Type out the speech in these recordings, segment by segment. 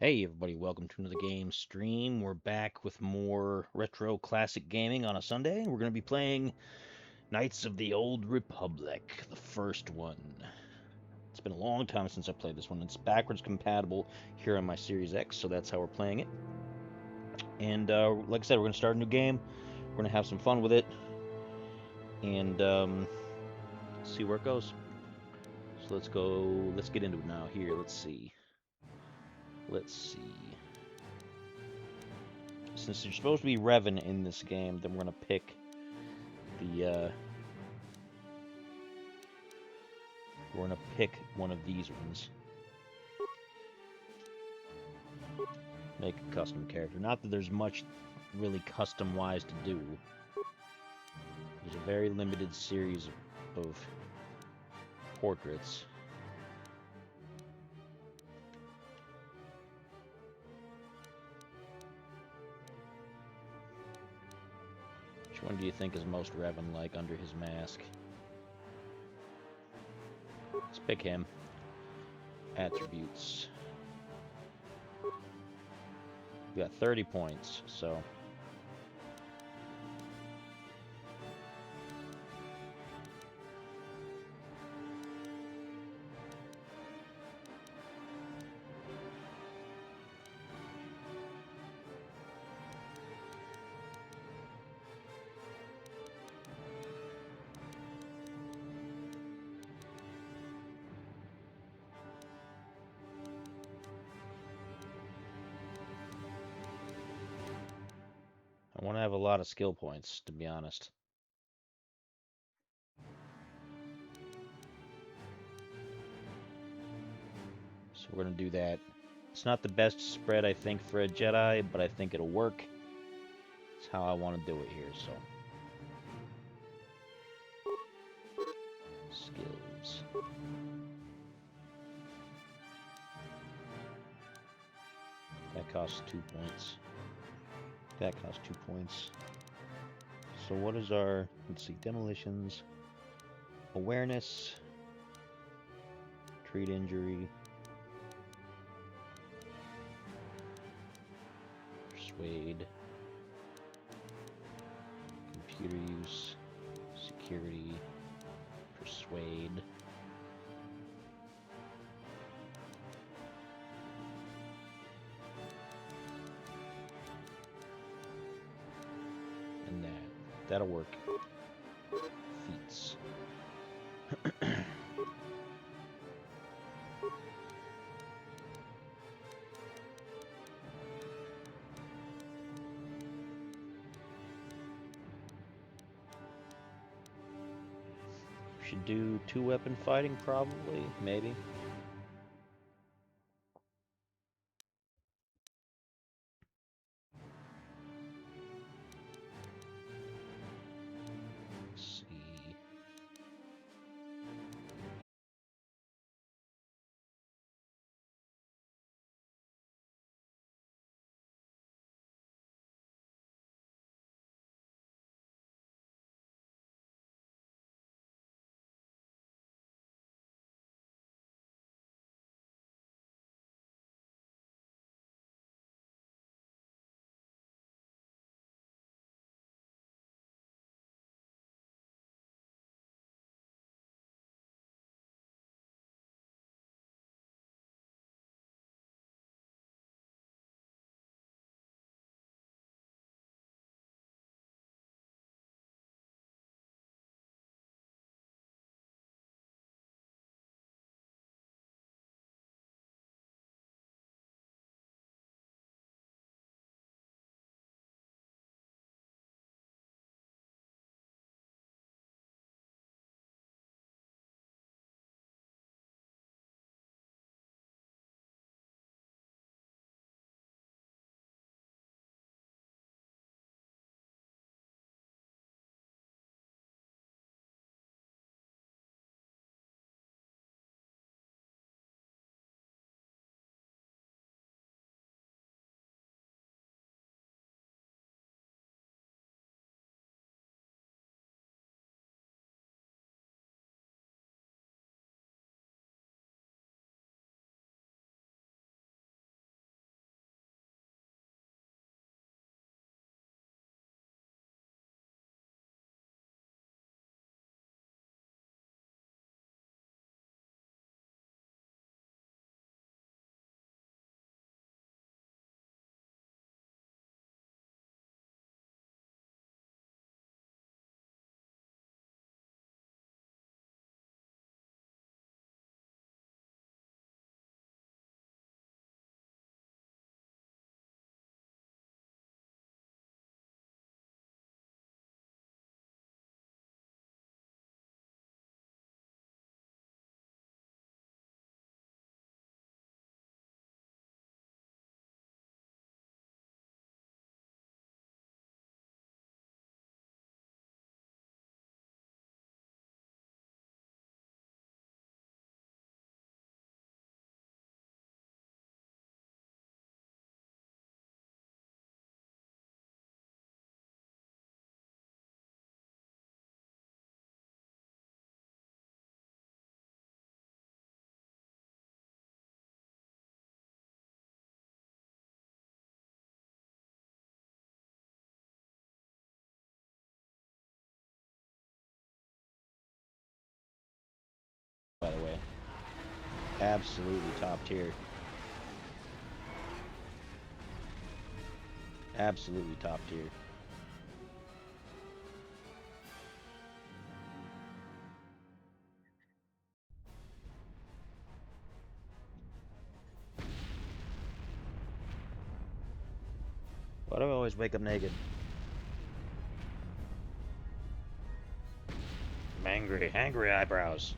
Hey everybody, welcome to another game stream. We're back with more retro classic gaming on a Sunday. We're going to be playing Knights of the Old Republic, the first one. It's been a long time since I played this one. It's backwards compatible here on my Series X, so that's how we're playing it. And like I said, we're going to start a new game. We're going to have some fun with it and see where it goes. So let's get into it now. Here, let's see. Since you're supposed to be Revan in this game, then we're going to pick the we're gonna pick one of these ones. Make a custom character. Not that there's much really custom-wise to do. There's a very limited series of portraits. Which one do you think is most Revan-like under his mask? Let's pick him. Attributes. We got 30 points, so I want to have a lot of skill points, to be honest. So we're going to do that. It's not the best spread, I think, for a Jedi, but I think it'll work. It's how I want to do it here, so. Skills. That costs 2 points. That costs 2 points. So what is our, let's see, demolitions, awareness, treat injury, persuade, computer use, security, persuade. And that'll work. Feats. Should do 2-weapon fighting, probably, maybe. Absolutely top tier. Absolutely top tier. Why do I always wake up naked? I'm angry. Angry eyebrows.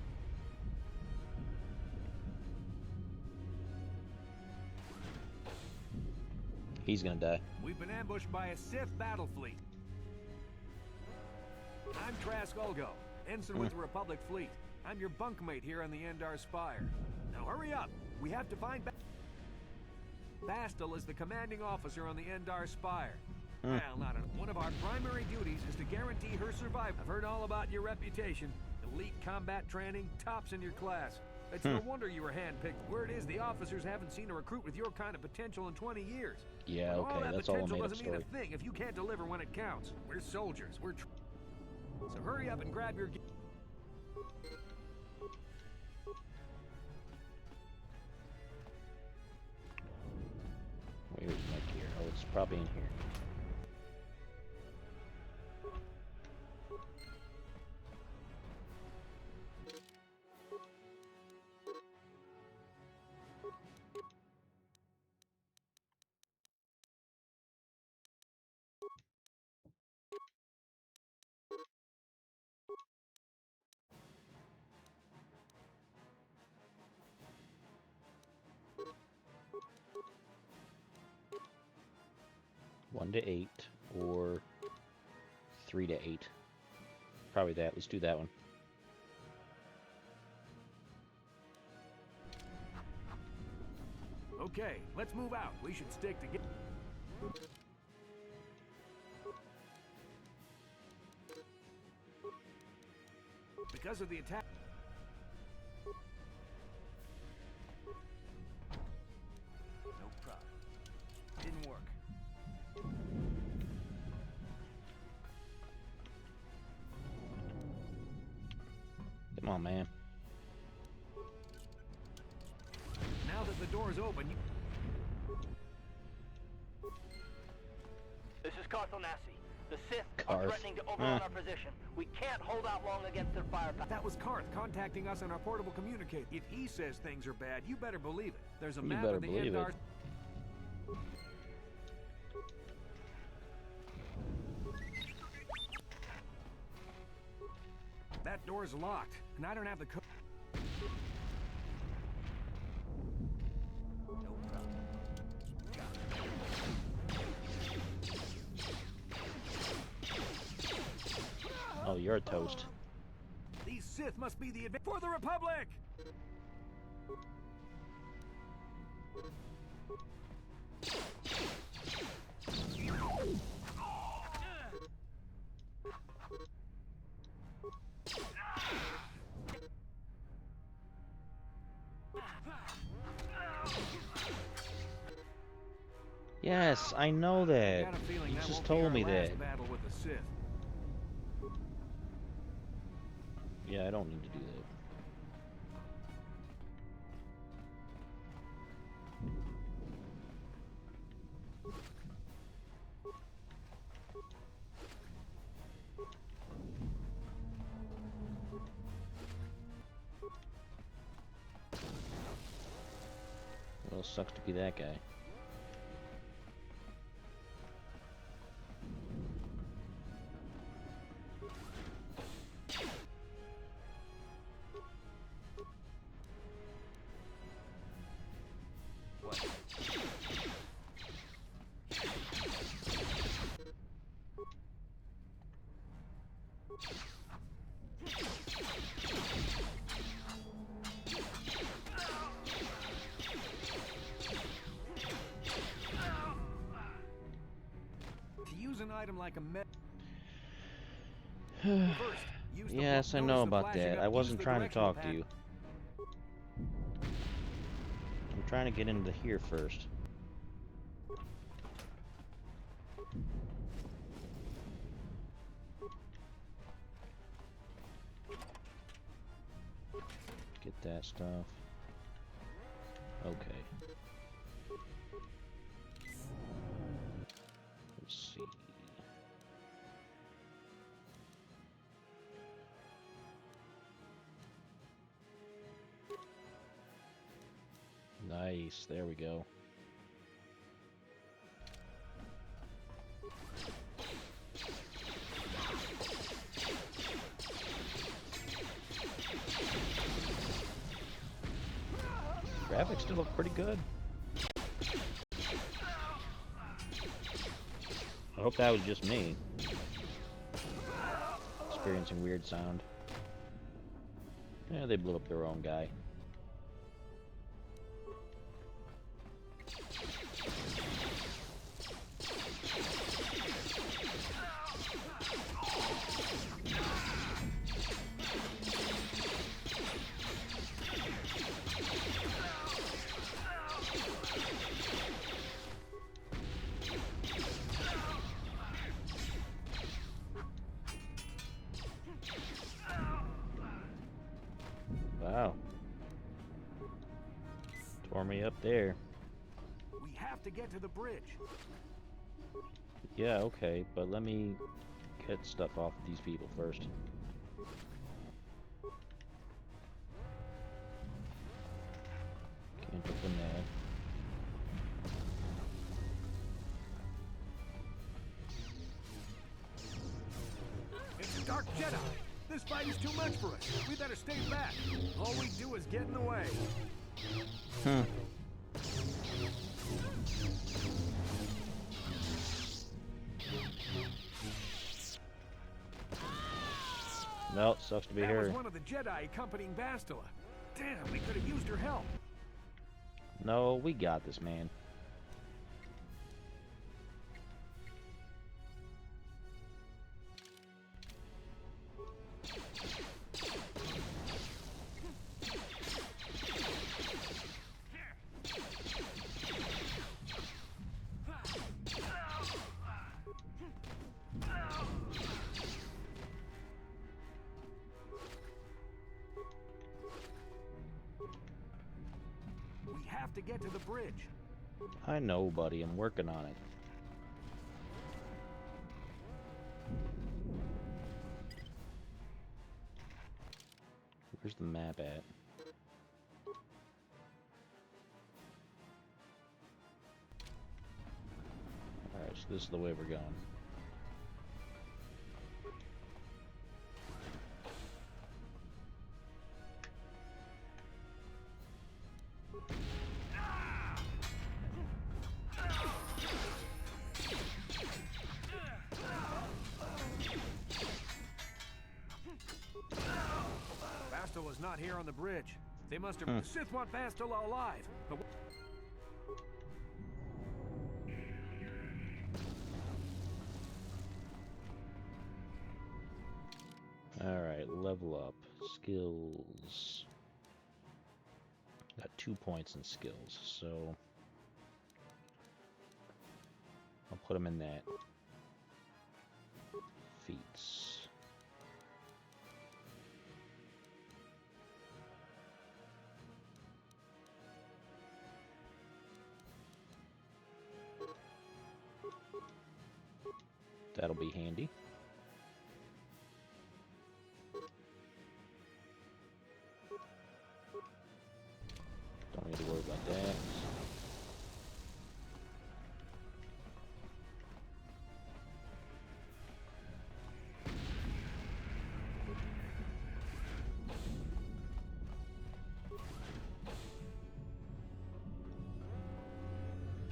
He's gonna die. We've been ambushed by a Sith battle fleet. I'm Trask Ulgo, ensign with the Republic fleet. I'm your bunkmate here on the Endar Spire. Now hurry up. We have to find Bastil is the commanding officer on the Endar Spire. Well, not one of our primary duties is to guarantee her survival. I've heard all about your reputation. Elite combat training, tops in your class. It's no wonder you were handpicked. Word is the officers haven't seen a recruit with your kind of potential in 20 years. Yeah, But okay, all that that's all a potential made-up doesn't mean story. a thing if you can't deliver when it counts. We're soldiers. So hurry up and grab your gear. Where's my gear? Oh, it's probably in here. One to 8 or 3 to 8. Probably that. Let's do that one. Okay, let's move out. We should stick together. Because of the attack. No problem. Didn't work. Come on, man. Now that the door's open, you... This is Carthonasi. The Sith Carth. are threatening to overrun our position. We can't hold out long against their firepower. That was Karth contacting us on our portable communicator. If he says things are bad, you better believe it. There's a You map better of the believe Endar. it. That door's locked, and I don't have the code. No problem. Oh, you're a toast. These Sith must be the for the Republic. Yes, I know that. I got a feeling You that just won't be told our me last that. battle with the Sith. Yeah, I don't need to do that. Well, sucks to be that guy. What? To use an item like a med. First, use the Yes, I notice know the about flashing that. up, I use wasn't the trying to directional talk to pad. you. I'm trying to get into here first. Get that stuff. Okay. Let's see. Nice. There we go. Graphics still look pretty good. I hope that was just me. Experiencing weird sound. Yeah, they blew up their own guy. Wow. Tore me up there. We have to get to the bridge. Yeah, okay, but let me get stuff off of these people first. Can't open that. It's a Dark Jedi. This fight is too much for us. We better stay back. All we do is get in the way. Well, sucks to be That here. was one of the Jedi accompanying Bastila. Damn, we could have used her help. No, we got this, man. We have to get to the bridge. I know, buddy. I'm working on it. Where's the map at? Alright, so this is the way we're going. Bastila's not here on the bridge. They must have... The Sith want Bastila alive. But Alright, level up. Skills. Got 2 points in skills, so I'll put them in that. Feats. That'll be handy. Don't need to worry about that.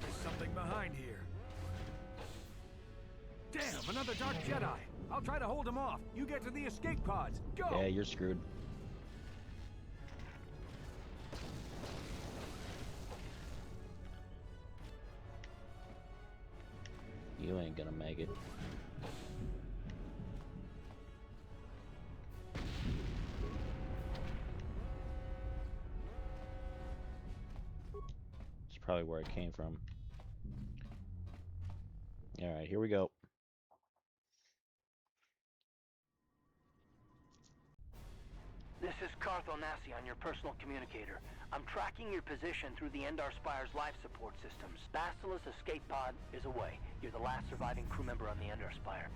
there's something behind here. Damn, another Dark Jedi. I'll try to hold him off. You get to the escape pods. Go! Yeah, you're screwed. You ain't gonna make it. It's probably where it came from. Alright, here we go. This is Carl. Darth Onassi on your personal communicator. I'm tracking your position through the Endar Spire's life support systems. Basila's escape pod is away. You're the last surviving crew member on the Endar Spire.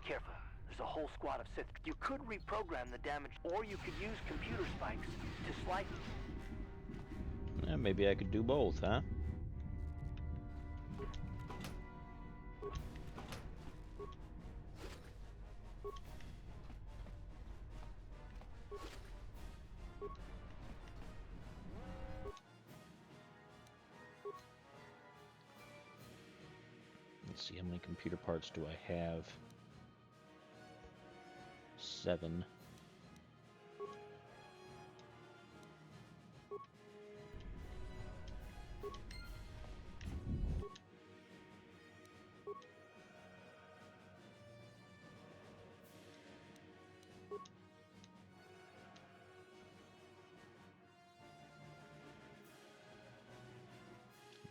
Careful. There's a whole squad of Sith. You could reprogram the damage, or you could use computer spikes to slice... Yeah, maybe I could do both, huh? Let's see, how many computer parts do I have? 7.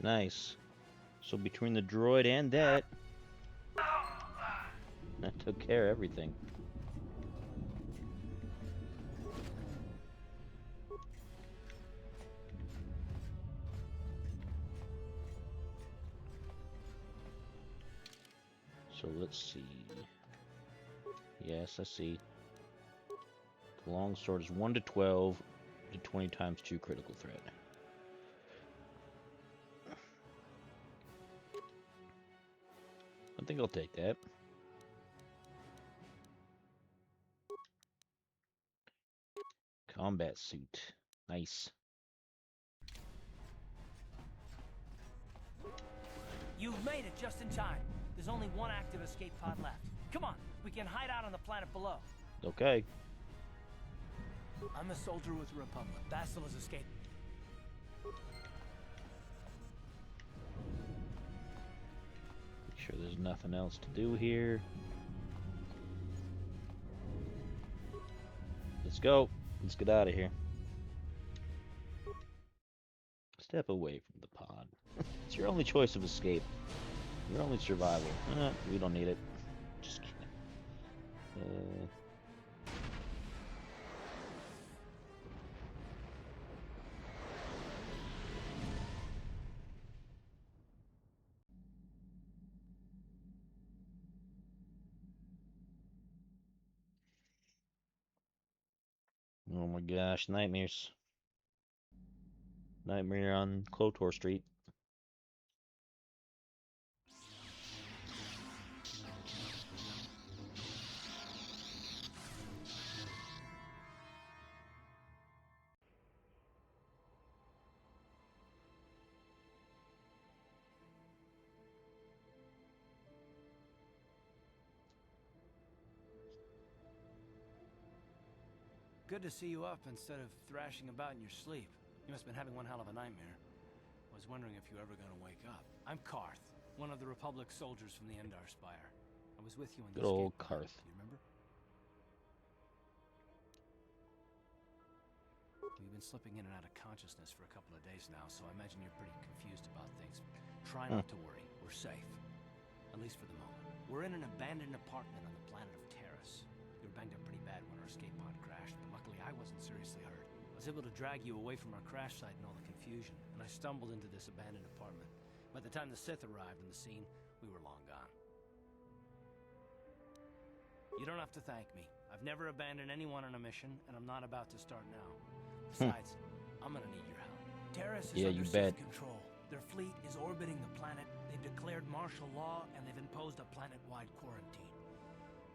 Nice. So between the droid and that took care of everything. So let's see. Yes, I see. The long sword is 1 to 12 to 20 times 2 critical threat. I think I'll take that. Combat suit. Nice. You've made it just in time. There's only one active escape pod left. Come on, we can hide out on the planet below. Okay. I'm a soldier with the Republic. Basila's escaped. Make sure there's nothing else to do here. Let's go. Let's get out of here. Step away from the pod. It's your only choice of escape. Your only survival. We don't need it. Just kidding. Oh my gosh, nightmares. Nightmare on KOTOR Street. Good to see you up instead of thrashing about in your sleep. You must have been having one hell of a nightmare. I was wondering if you were ever going to wake up. I'm Karth, one of the Republic soldiers from the Endar Spire. I was with you in the Good old escape pod. Karth. You remember? You've been slipping in and out of consciousness for a couple of days now, so I imagine you're pretty confused about things. Try not to worry. We're safe. At least for the moment. We're in an abandoned apartment on the planet of Terrace. You were banged up pretty bad when our escape pod crashed, but luckily I wasn't seriously hurt. I was able to drag you away from our crash site and all the confusion, and I stumbled into this abandoned apartment. By the time the Sith arrived on the scene, we were long gone. You don't have to thank me. I've never abandoned anyone on a mission, and I'm not about to start now. Besides, I'm gonna need your help. Terrace is under Sith control. Their fleet is orbiting the planet. They've declared martial law, and they've imposed a planet-wide quarantine.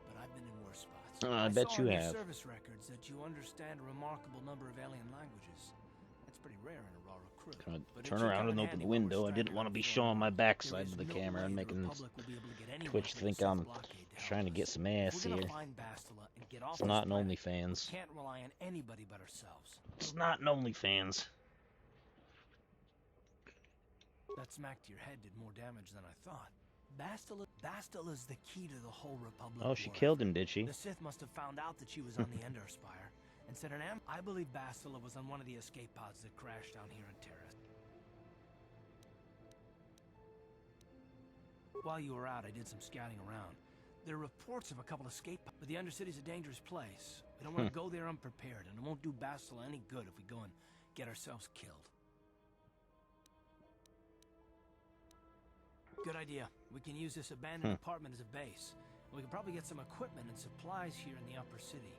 But I've been in worse spots. I bet saw you in have. your service records that you understand a remarkable number of alien languages. It's pretty rare in a raw recruit. Gonna But it turn should around come in and open handy the while we're window. I didn't stranded want to on be foreign showing my ground. backside There to is the no camera way and the making Republic will be able to get anyone Twitch through think the Sith I'm blockade to trying to help get us. some If ass we're gonna here. find Bastila and get off It's this not an planet, OnlyFans. we can't rely on anybody but ourselves. It's not an OnlyFans. That smack to your head did more damage than I thought. Bastila's the key to the whole Republic Oh, she war killed effort. him, did she? The Sith must have found out that she was on the Endar Spire and sent an I believe Bastila was on one of the escape pods that crashed down here in Terrace. While you were out, I did some scouting around. There are reports of a couple escape pods, but the Undercity's a dangerous place. We don't want to go there unprepared, and it won't do Bastila any good if we go and get ourselves killed. Good idea. We can use this abandoned apartment as a base. We can probably get some equipment and supplies here in the upper city.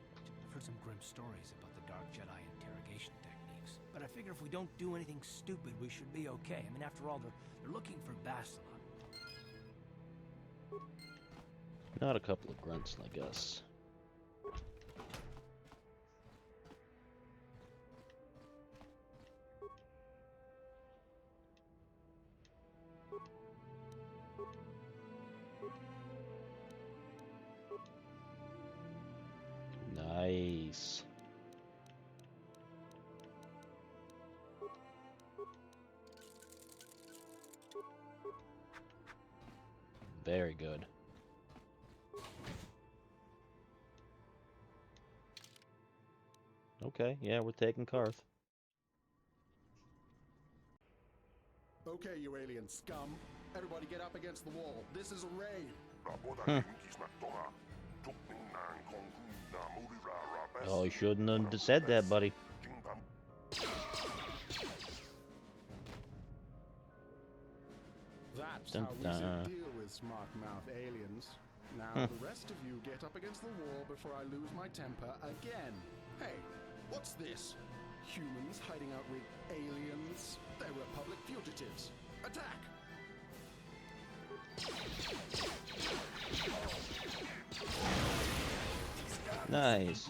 I've heard some grim stories about the Dark Jedi interrogation techniques. But I figure if we don't do anything stupid, we should be okay. I mean, after all, they're looking for Bastila. Not a couple of grunts like us. Nice. Very good. Okay, yeah, we're taking Karth. Okay, you alien scum. Everybody get up against the wall. This is a raid. Oh, you shouldn't have said that, buddy. That's Dun, how we dun. deal with smart-mouth aliens. Now, the rest of you get up against the wall before I lose my temper again. Hey, what's this? Humans hiding out with aliens? They're Republic fugitives. Attack! Nice.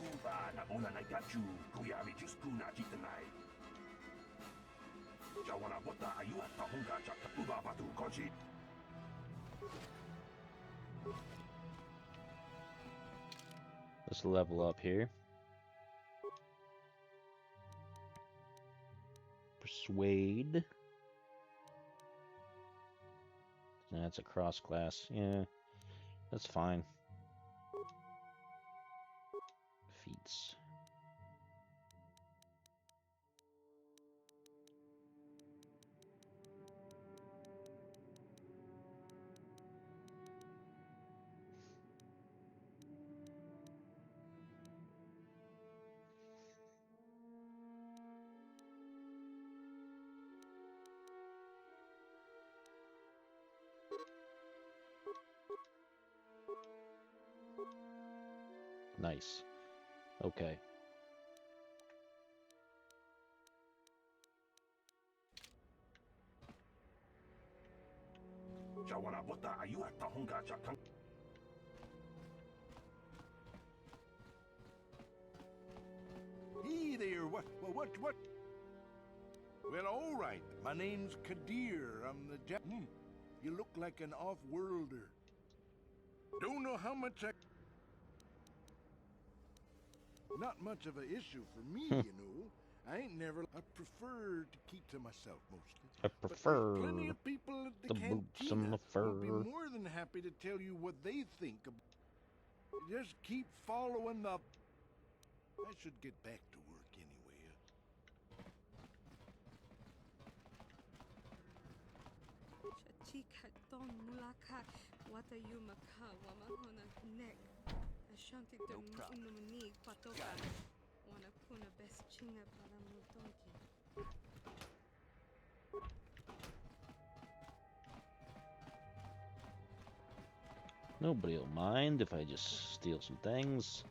Let's level up here. Persuade. That's a cross class. Yeah, that's fine. Feats. Nice. Okay. Hey there, what? Well, all right. My name's Kadir. I'm the You look like an off-worlder. Don't know how much Not much of an issue for me, you know. I ain't never... I prefer to keep to myself, mostly. I But prefer there's plenty of people at the the boots and cantina the who'll be fur. more than happy to tell you what they think of... Just keep following the... I should get back to work anyway. Chika don mulaka wata yumaka wamahona nek. Ashanti No problem. unumni patoka. Wana kuna best chinga para mutonki. Nobody will mind if I just steal some things.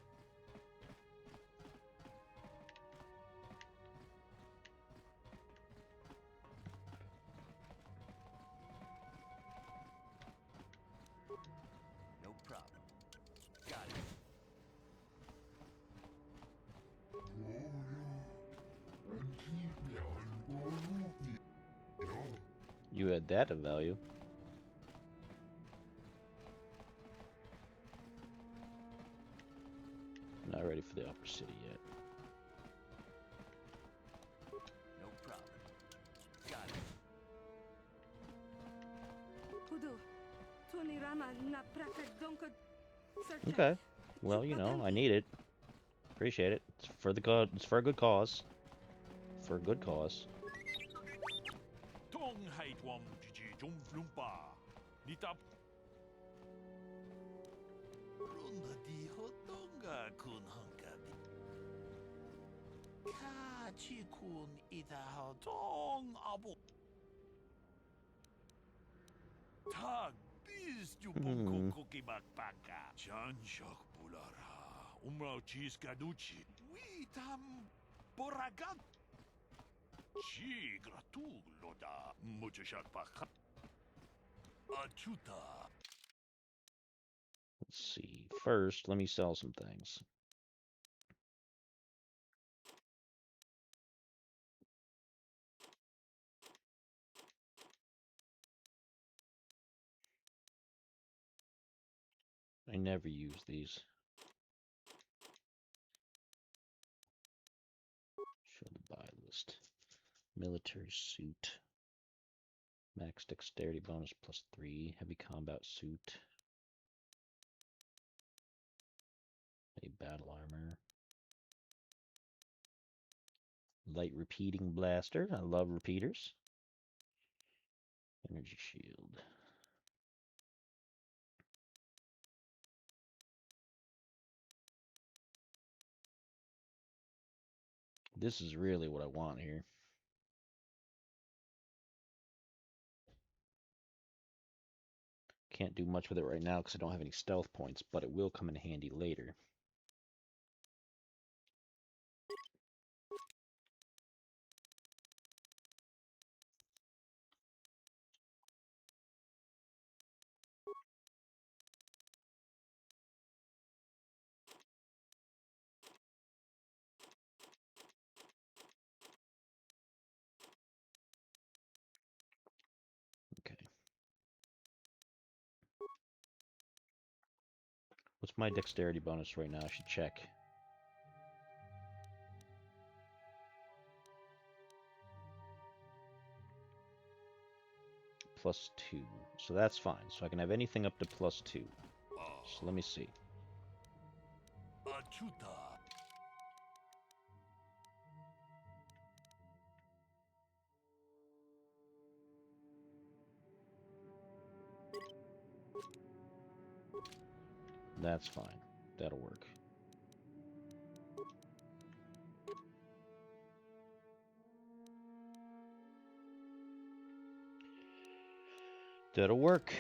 No problem. Got it. And keep me on you had that of value. Not ready for the upper city yet. No problem. Got it. Kudo, Tony Rama na praka donko. Okay. Well, you know, I need it. Appreciate it. It's for the good. It's for a good cause. For a good cause. Tong hai tuam jiji jom flumpa. Nitap. Runda di hotonga kun hankabi. Ka chi kun ita hotong abo. Tag bis ju bongko koki bakpaka. Chan shak bulara. Umrao chis gaduchi. We tam boragat. Chi gratulo da. Mucho shak baka. Achuta. Let's see. First, let me sell some things. I never use these. Show the buy list. Military suit. Max dexterity bonus +3. Heavy combat suit. A battle armor. Light repeating blaster. I love repeaters. Energy shield. This is really what I want here. Can't do much with it right now because I don't have any stealth points, but it will come in handy later. Okay. What's my dexterity bonus right now? I should check. +2. So that's fine. So I can have anything up to +2. So let me see. Achuta. That's fine. That'll work. That'll work.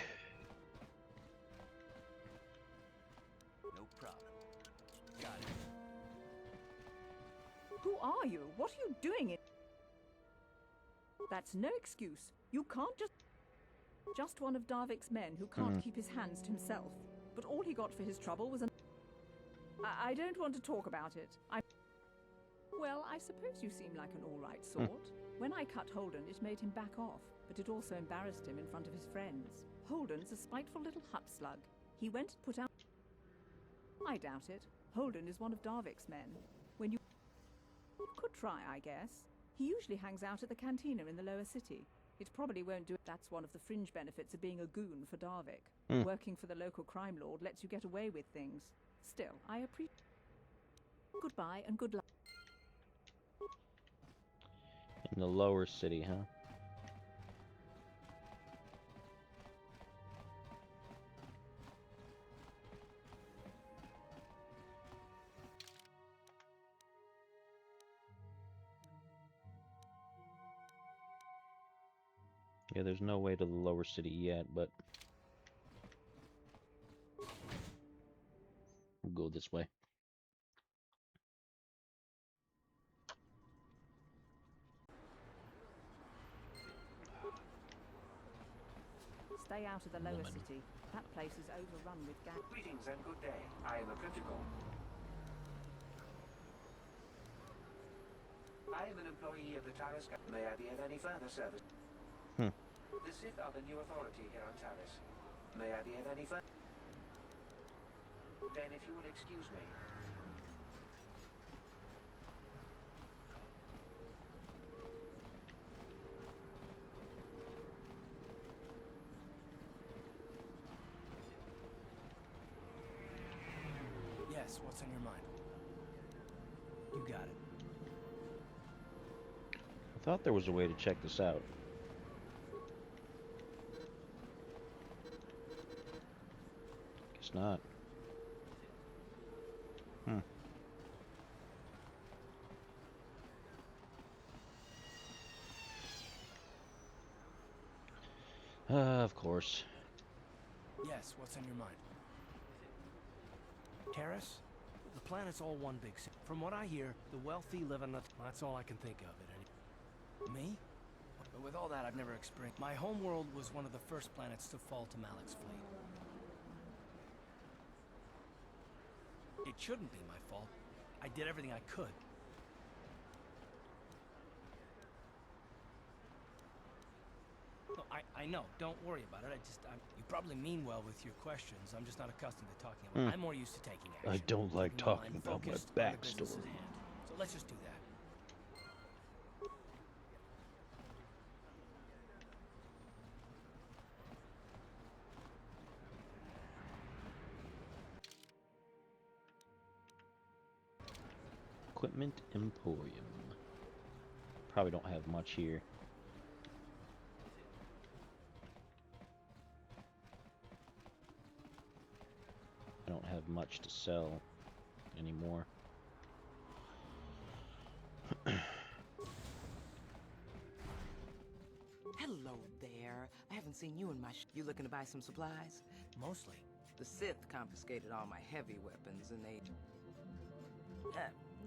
No problem. Got it. Who are you? What are you doing? That's no excuse. You can't just one of Darvik's men who can't keep his hands to himself. But all he got for his trouble was an... I don't want to talk about it. Well, I suppose you seem like an all-right sort. When I cut Holden, it made him back off, but it also embarrassed him in front of his friends. Holden's a spiteful little hut slug. He went and put out... I doubt it. Holden is one of Darvik's men. When you... Could try, I guess. He usually hangs out at the cantina in the lower city. It probably won't do it. That's one of the fringe benefits of being a goon for Darvik. Working for the local crime lord lets you get away with things. Still, I appreciate... Goodbye and good luck. In the lower city, huh? Yeah, there's no way to the lower city yet, but we'll go this way. Stay out of the lower city. That place is overrun with gangs. Greetings and good day. I am a critical. I am an employee of the Taras. May I be of any further service? The Sith are the new authority here on Taris. May I be of any further? Then if you will excuse me. Yes, what's on your mind? You got it. I thought there was a way to check this out. Guess not. Of course. Yes, what's on your mind? Terrace? The planet's all one big city. From what I hear, the wealthy live in the... That's all I can think of at any... Me? But with all that, I've never experienced... My homeworld was one of the first planets to fall to Malik's fleet. It shouldn't be my fault. I did everything I could. No, I know. Don't worry about it. You probably mean well with your questions. I'm just not accustomed to talking about it. I'm more used to taking action. I don't like Keeping my talking mind about my focused on the business backstory. at hand. So let's just do that. Equipment Emporium. Probably don't have much here. I don't have much to sell anymore. Hello there. I haven't seen you in my You looking to buy some supplies? Mostly. The Sith confiscated all my heavy weapons and they...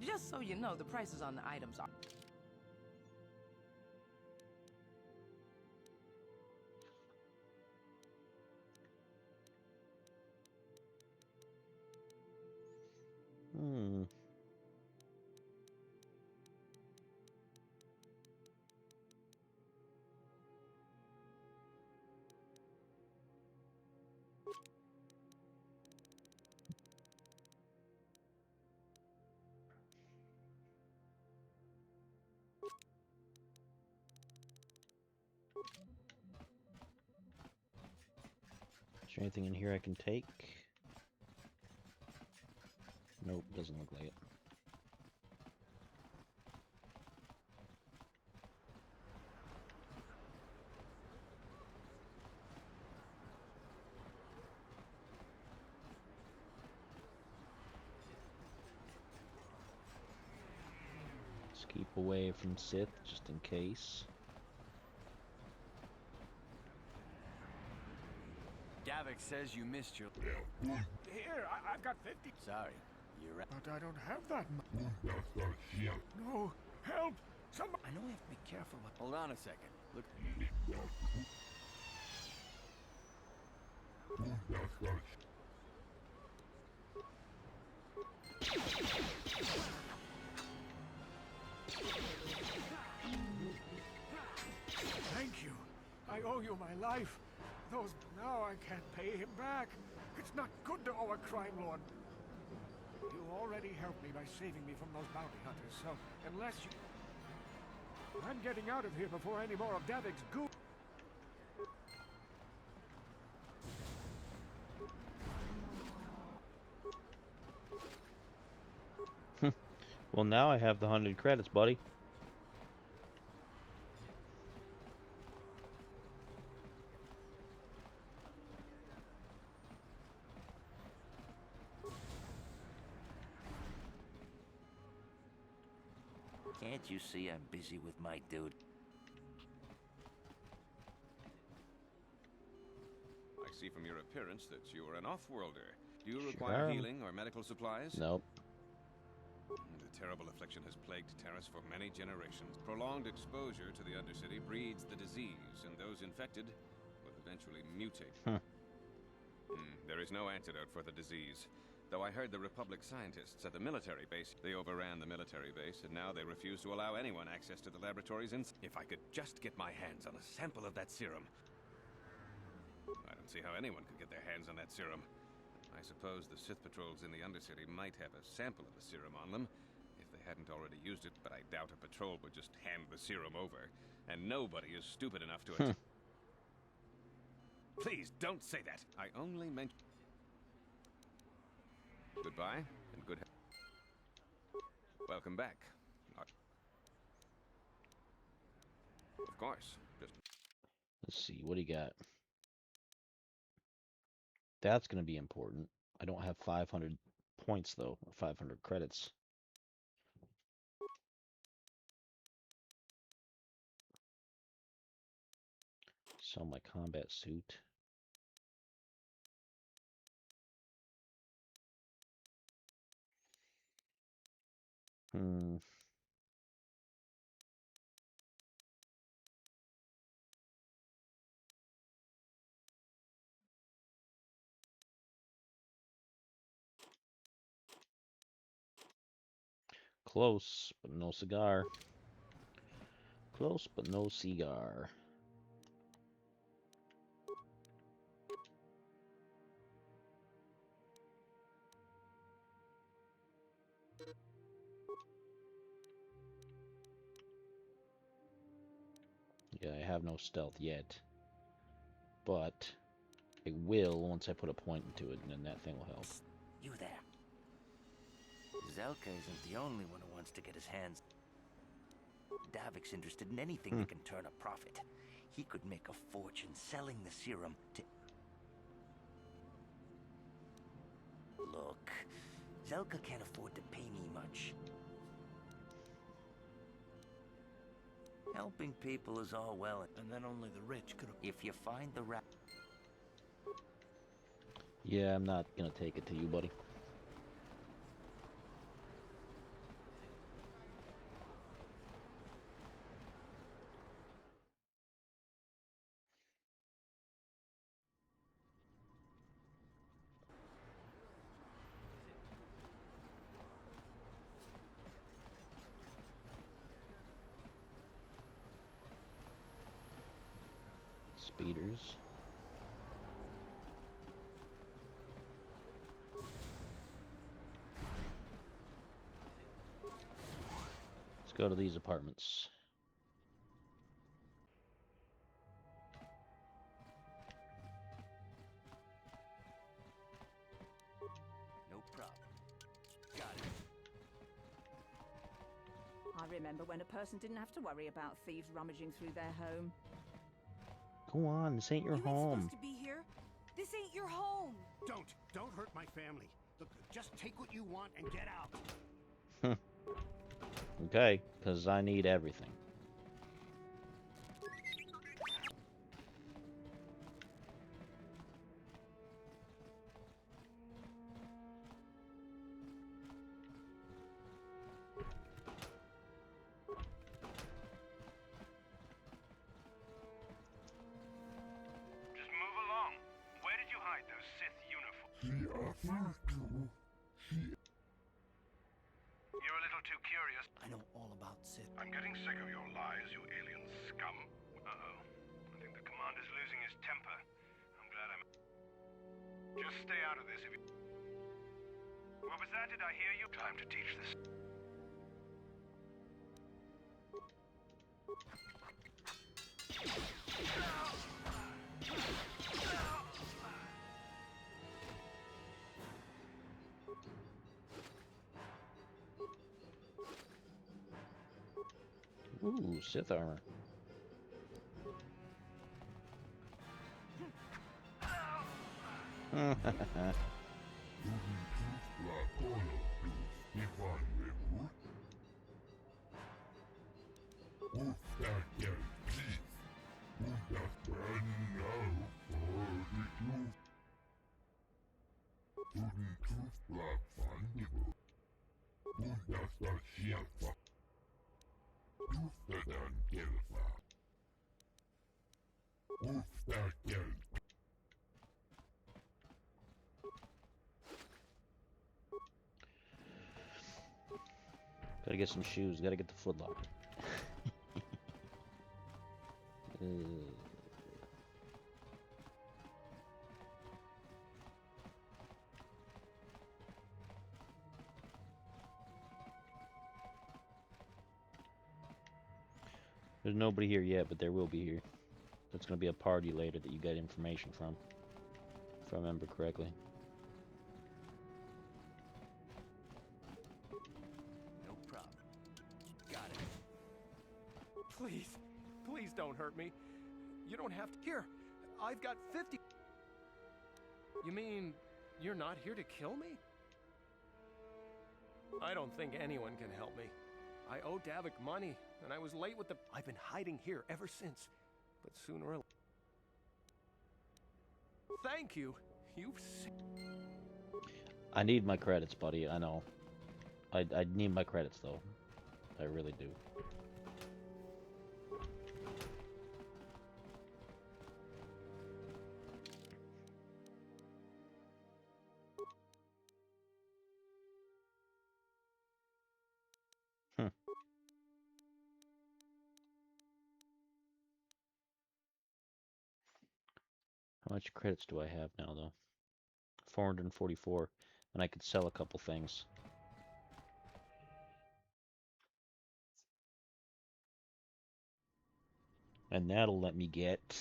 just so you know, the prices on the items are... Is there anything in here I can take? Nope, doesn't look like it. Let's keep away from Sith just in case. Davik says you missed your... Here, I've got 50. Sorry, you're right. But I don't have that much. No, help! Somebody... I know we have to be careful what... Hold on a second. Look... Thank you. I owe you my life. Now I can't pay him back. It's not good to owe a crime lord. You already helped me by saving me from those bounty hunters, so unless you... I'm getting out of here before any more of Davik's goo... Well, now I have the 100 credits, buddy. Can't you see I'm busy with my dude? I see from your appearance that you are an off-worlder. Do you require healing or medical supplies? Nope. The terrible affliction has plagued Taris for many generations. Prolonged exposure to the Undercity breeds the disease, and those infected will eventually mutate. There is no antidote for the disease. Though I heard the Republic scientists at the military base, they overran the military base, and now they refuse to allow anyone access to the laboratories. If I could just get my hands on a sample of that serum. I don't see how anyone could get their hands on that serum. I suppose the Sith patrols in the Undercity might have a sample of the serum on them, if they hadn't already used it, but I doubt a patrol would just hand the serum over. And nobody is stupid enough to Please, don't say that! I only meant... Goodbye, and good Welcome back. Of course. Just... Let's see, what do you got? That's going to be important. I don't have 500 points, though, or 500 credits. Sell my combat suit. Close, but no cigar. Close, but no cigar. Yeah, I have no stealth yet. But I will once I put a point into it, and then that thing will help. You there. Zelka isn't the only one who wants to get his hands. Davik's interested in anything that can turn a profit. He could make a fortune selling the serum to... Look, Zelka can't afford to pay me much. Helping people is all well, and then only the rich could... If you find the rat... Yeah, I'm not gonna take it to you, buddy. Speeders. Let's go to these apartments. No problem. Got it. I remember when a person didn't have to worry about thieves rummaging through their home. Go on, this ain't your home. Supposed to be here. This ain't your home. Don't hurt my family. Look, just take what you want and get out. Okay, because I need everything. You're a little too curious. I know all about Sith. I'm getting sick of your lies, you alien scum. Uh-oh. I think the commander's losing his temper. I'm glad I'm... Just stay out of this if you... What was that? Did I hear you? Time to teach this... Ooh, Sith armor. Gotta get some shoes. Gotta get the Foot Locker. There's nobody here yet, but there will be here. That's gonna be a party later that you get information from, if I remember correctly. No problem. Got it. Please, please don't hurt me. You don't have to. Here, I've got 50. You mean you're not here to kill me? I don't think anyone can help me. I owe Davik money, and I was late with the... I've been hiding here ever since. But sooner or later... Thank you. You've... I need my credits, buddy. I know. I need my credits, though. I really do. How much credits do I have now, though? 444. And I could sell a couple things. And that'll let me get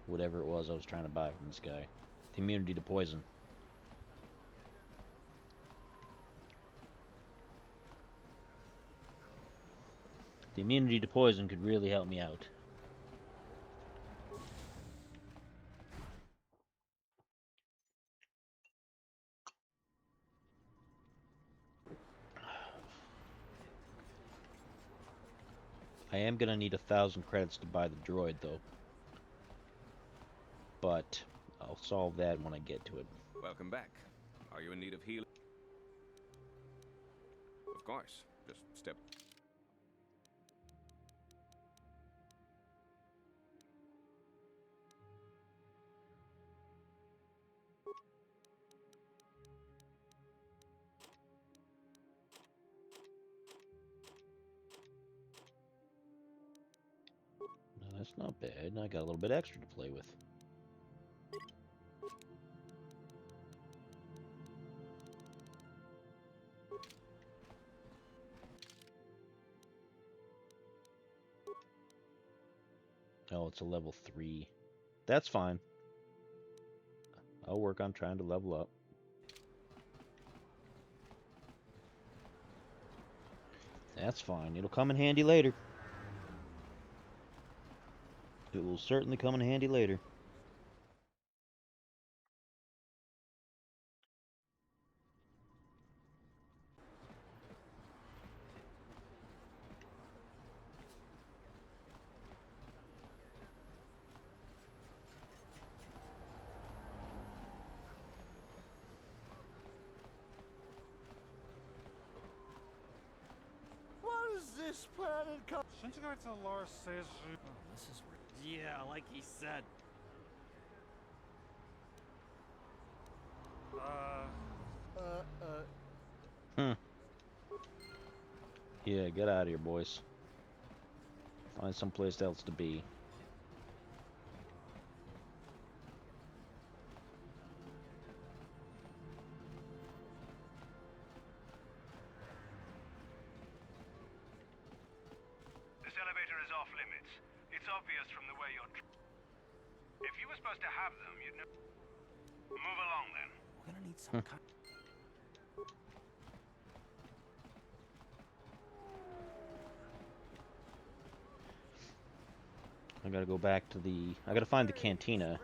whatever it was I was trying to buy from this guy. The immunity to poison. The immunity to poison could really help me out. I am gonna need 1,000 credits to buy the droid, though. But I'll solve that when I get to it. Welcome back. Are you in need of healing? Of course. Just step... No, that's not bad. I got a little bit extra to play with. Oh, it's a level 3. That's fine. I'll work on trying to level up. That's fine. It'll come in handy later. It will certainly come in handy later. What is this planet called? Shouldn't you go to Laura says you... Oh, this is... Yeah, like he said. Yeah, get out of here, boys. Find someplace else to be. This elevator is off limits. It's obvious from the way you're... If you were supposed to have them, you'd know... Move along, then. We're gonna need some kind... I gotta go back to the... I gotta find the cantina.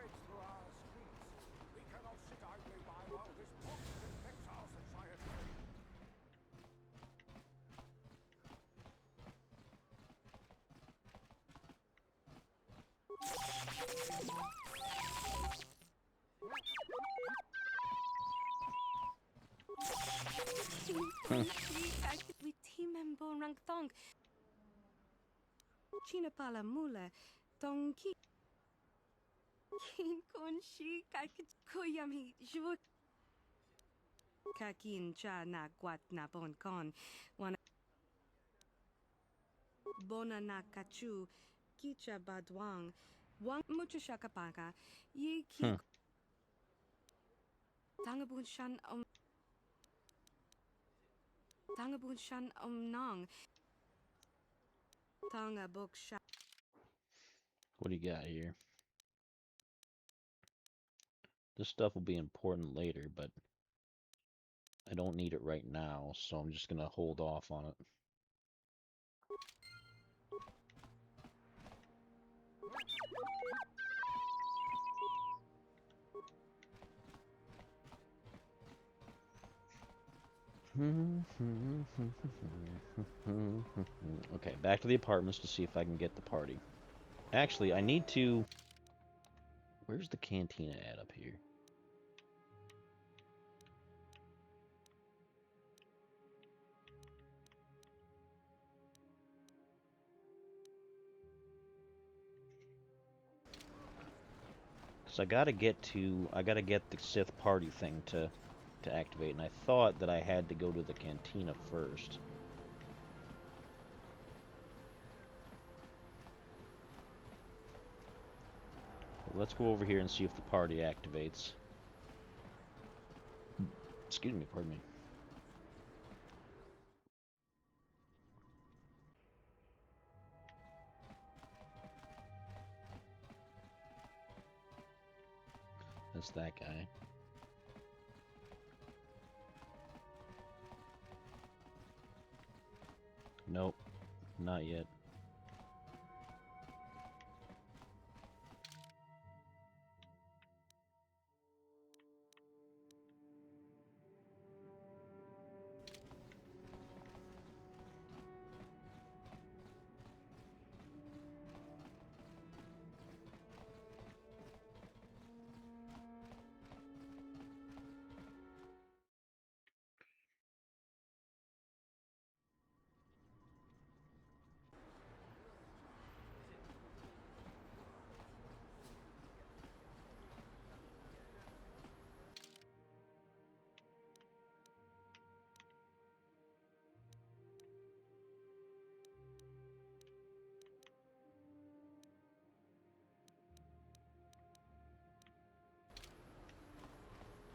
With team member Rang Thong. China pala mula. Dong ki. Kin kun shi kai koyami jo. Kakin cha na kwat na bon kon. Wana bona na kachu. Kicha badwang. Wang mucho shakapaka. Ye ki Tangabun shan nong. Tangabuk sha. What do you got here? This stuff will be important later, but I don't need it right now, so I'm just gonna hold off on it. Okay, back to the apartments to see if I can get the party. Actually, I need to... Where's the cantina at up here? Because I gotta get the Sith party thing to activate, and I thought that I had to go to the cantina first. Let's go over here and see if the party activates. Excuse me, pardon me. That's that guy. Nope, not yet.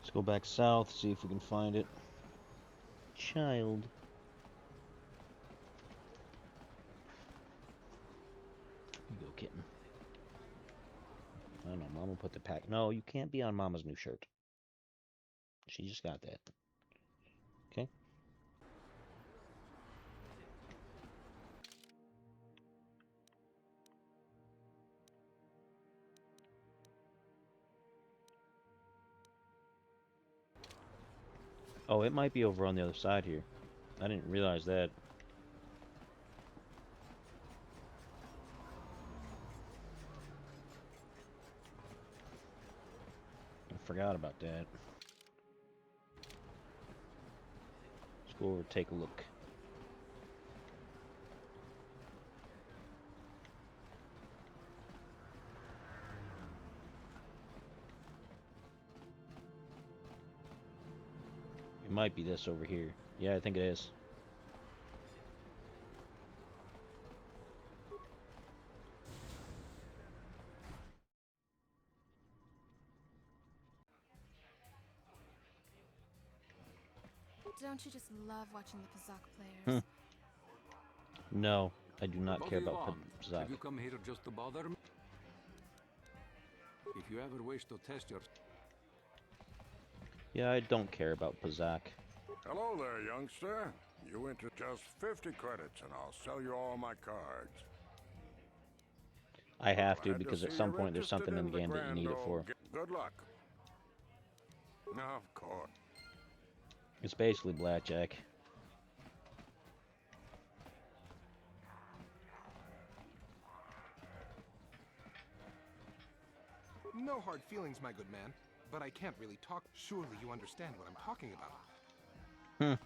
Let's go back south, see if we can find it. Child. You go, kitten. I don't know, Mama put the pack. No, you can't be on Mama's new shirt. She just got that. Okay? Oh, it might be over on the other side here. I didn't realize that. I forgot about that. Let's go over and take a look. It might be this over here. Yeah, I think it is. Don't you just love watching the Pazak players? No, I do not care about Pazak. Have you come here just to bother me? If you ever wish to test your... Yeah, I don't care about Pazak. Hello there, youngster. You enter just 50 credits and I'll sell you all my cards. I have to, because at some point there's something in the game that you need it for. Good luck. No, of course. It's basically blackjack. No hard feelings, my good man. But I can't really talk. Surely you understand what I'm talking about.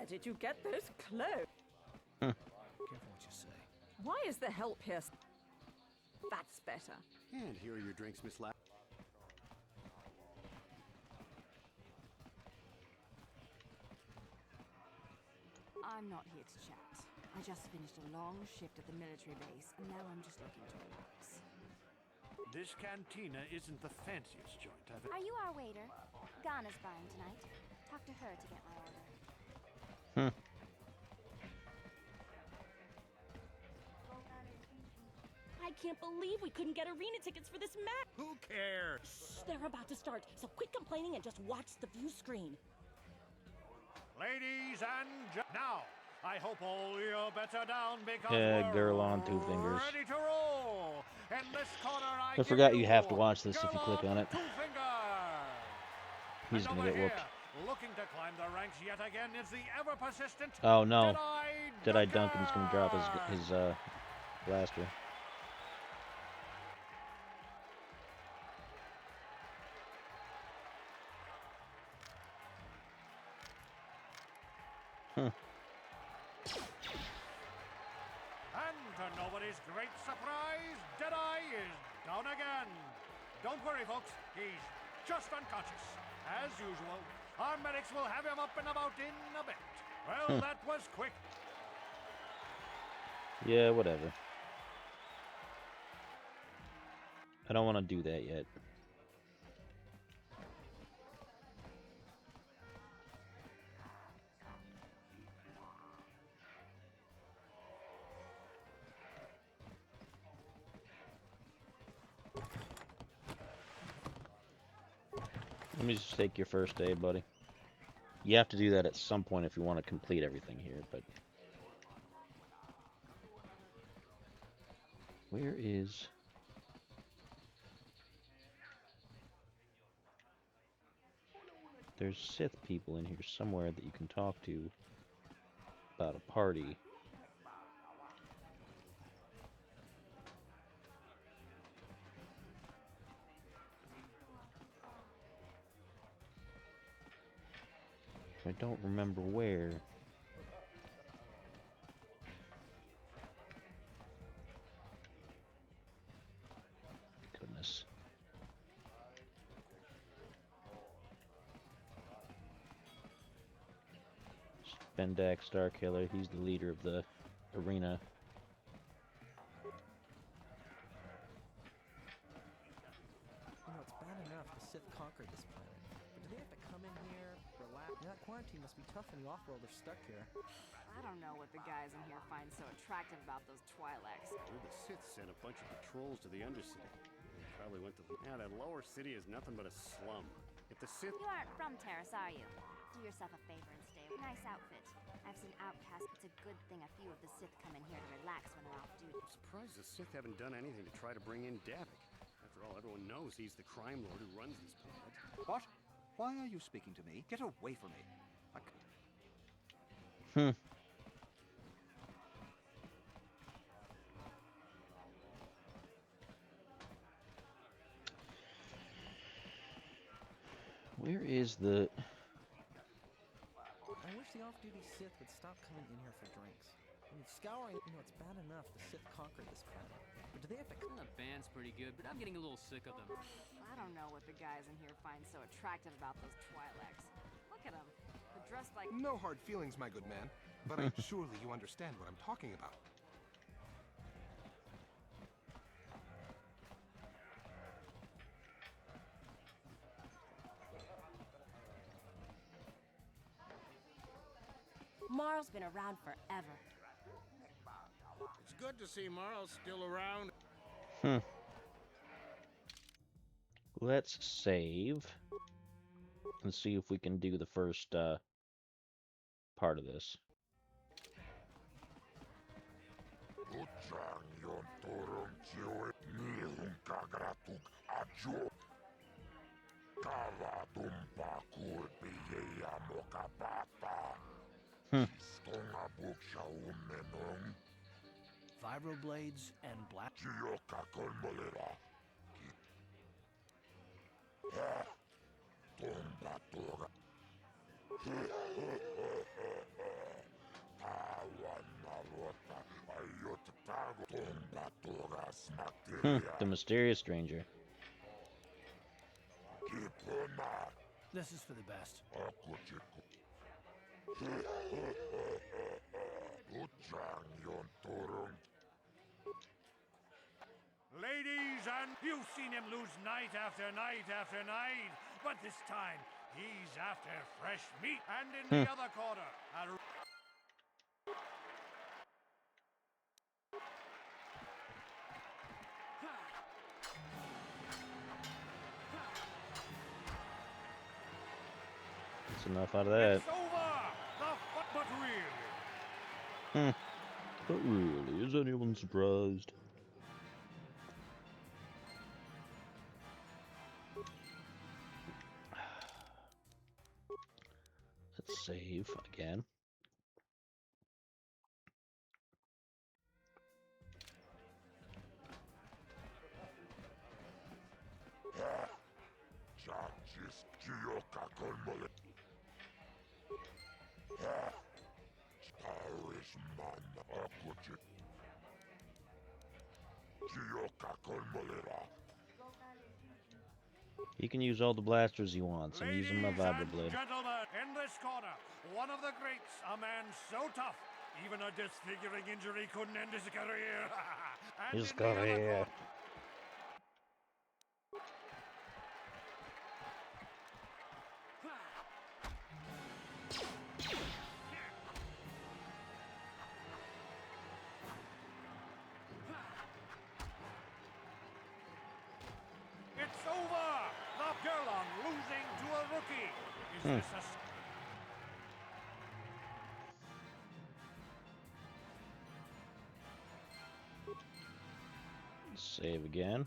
did you get those clothes? Careful what you say. Why is the help here? That's better. And here are your drinks, Miss La. I'm not here to chat. I just finished a long shift at the military base, and now I'm just looking to relax. This cantina isn't the fanciest joint I've ever... Are you our waiter? Ghana's buying tonight. Talk to her to get my order. I can't believe we couldn't get arena tickets for this match. Who cares? They're about to start, so quit complaining and just watch the view screen. Ladies and now, I hope all your bets are down because Yeah, we're girl on 2 fingers. ready to roll. In this corner, I forgot you have to watch this if you click on it. 2 fingers. He's And gonna over get whooped. here, looking to climb the ranks yet again is the ever persistent. Oh no. Deadeye Duncan's gonna drop his blaster. And to nobody's great surprise, Deadeye is down again. Don't worry, folks. He's just unconscious. As usual, our medics will have him up and about in a bit. Well, that was quick. Yeah, whatever. I don't want to do that yet. Let me just take your first day, buddy. You have to do that at some point if you want to complete everything here, but... Where is... There's Sith people in here somewhere that you can talk to about a party. I don't remember where. Goodness. Bendak Starkiller, he's the leader of the arena. You know, it's bad enough the Sith conquered this planet, but do they have to come in here, relax? That quarantine must be tough when the off-world are stuck here. I don't know what the guys in here find so attractive about those Twi'leks. Or the Sith sent a bunch of patrols to the Undercity. They probably went to... Yeah, that lower city is nothing but a slum. If the Sith... You aren't from Terrace, are you? Do yourself a favor and stay. Nice outfit. I've seen outcasts. It's a good thing a few of the Sith come in here to relax when they're off duty. I'm surprised the Sith haven't done anything to try to bring in Davik. After all, everyone knows he's the crime lord who runs this planet. What? Why are you speaking to me? Get away from me. Where is the... I wish the off-duty Sith would stop coming in here for drinks. I mean, scouring, you know, it's bad enough the Sith conquered this planet. But do they have to... The band's pretty good, but I'm getting a little sick of them. I don't know what the guys in here find so attractive about those Twi'leks. Look at them. They're dressed like... No hard feelings, my good man. But surely you understand what I'm talking about. Marl's been around forever. It's good to see Marl still around. Let's save and see if we can do the first part of this. Vibroblades and black... The mysterious stranger. This is for the best. Ladies, and you've seen him lose night after night after night, but this time he's after fresh meat. And in the other corner, That's enough out of that. it's over. But really. But really, is anyone surprised? Let's save again. He can use all the blasters he wants. I'm using my vibroblade. Gentlemen, in this corner, one of the greats, a man so tough, even a disfiguring injury couldn't end his career. And His in the other career. corner, it's over. The Gerlong losing to a rookie. Is this a Save again.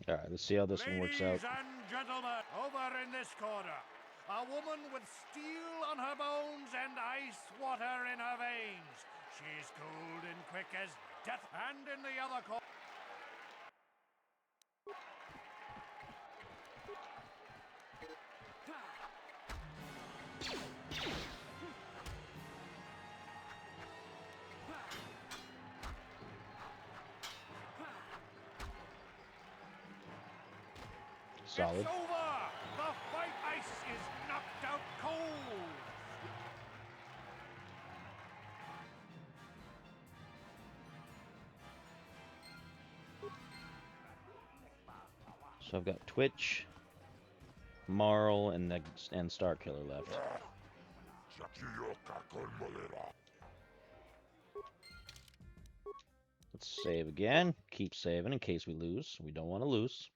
Alright, let's see how this one works out. Ladies and gentlemen, over in this corner, a woman with steel on her bones and ice water in her veins. She's cold and quick as death. And in the other corner, Solid. it's over. The white ice is knocked out cold. So I've got Twitch, Marl, and Starkiller left. Let's save again. Keep saving in case we lose. We don't want to lose.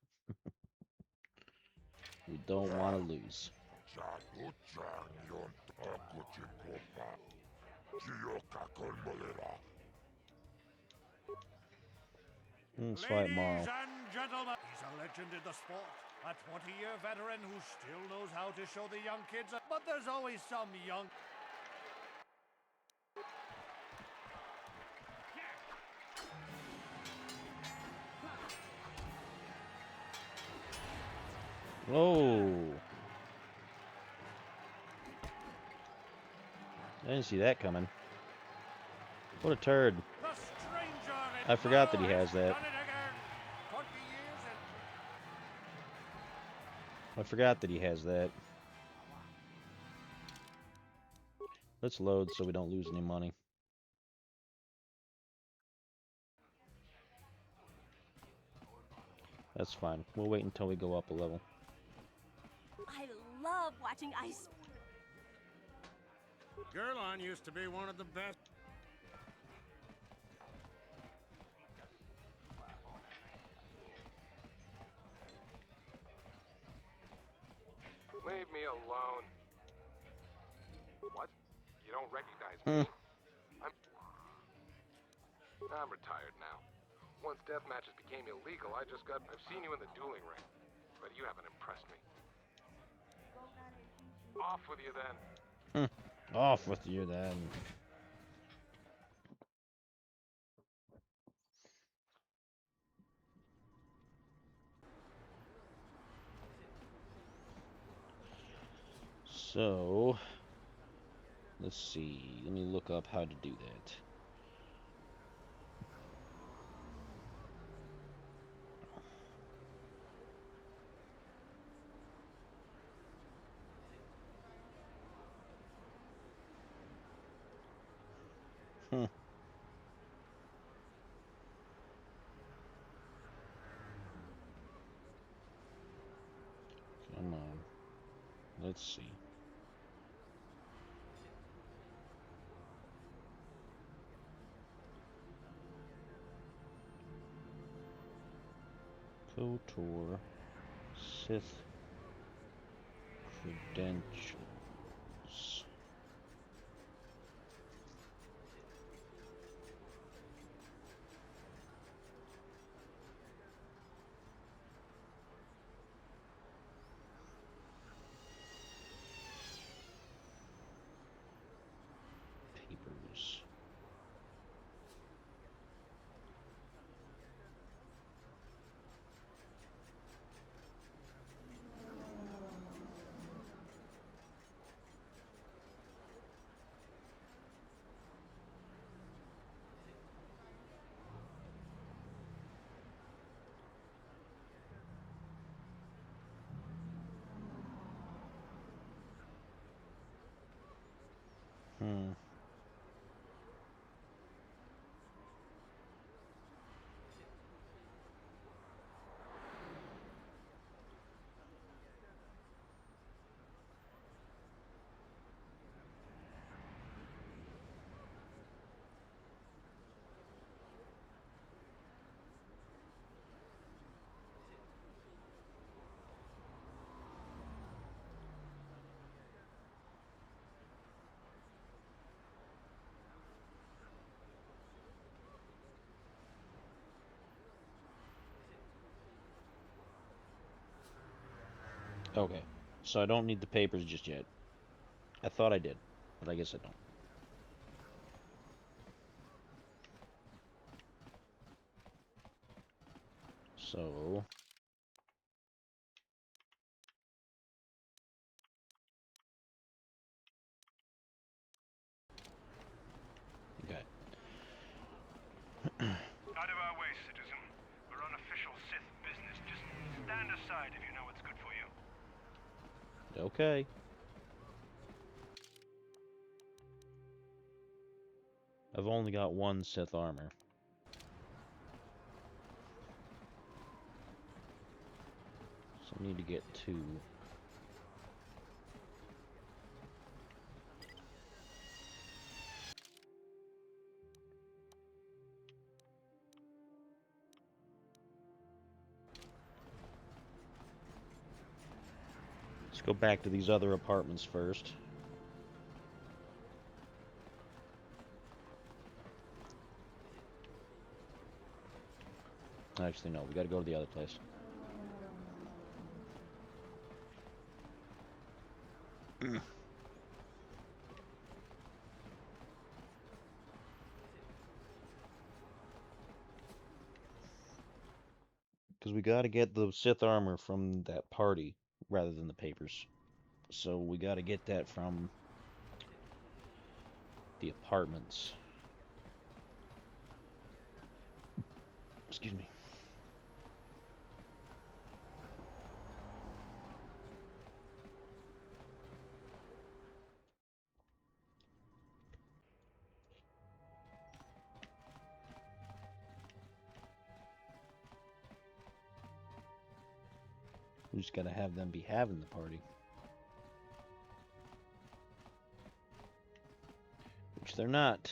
We don't want to lose. Let's fight Marl. Ladies and gentlemen, he's a legend in the sport. A 20-year veteran who still knows how to show the young kids. But there's always some young... Whoa. I didn't see that coming. What a turd. I forgot that he has that. I forgot that he has that. Let's load so we don't lose any money. That's fine. We'll wait until we go up a level. I love watching ice. Gerlon used to be one of the best. Leave me alone. What? You don't recognize me? I'm retired now. Once death matches became illegal, I've seen you in the dueling ring, but you haven't impressed me. Off with you then. Off with you then. So, let's see. Let me look up how to do that. Come on. Let's see. KOTOR Sith credentials. Papers. Hmm. Okay, so I don't need the papers just yet. I thought I did, but I guess I don't. So, okay. Out of our way, citizen. We're on official Sith business. Just stand aside if you know what's good for you. Okay. I've only got one Sith armor. So I need to get two. Let's go back to these other apartments first. Actually, no, we gotta go to the other place. Because we gotta get the Sith armor from that party rather than the papers. So we gotta get that from the apartments. Excuse me. We just gotta have them be having the party. Which they're not.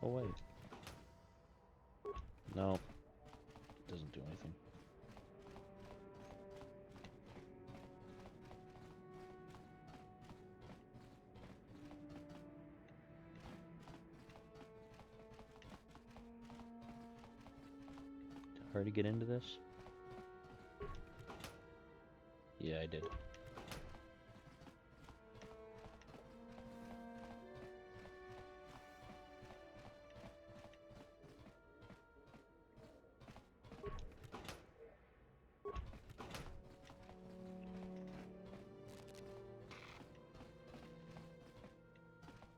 Oh, wait. No. Doesn't do anything. Hard to get into this? Yeah, I did.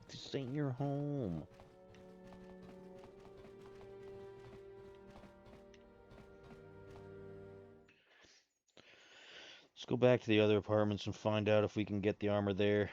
This ain't your home. Let's go back to the other apartments and find out if we can get the armor there.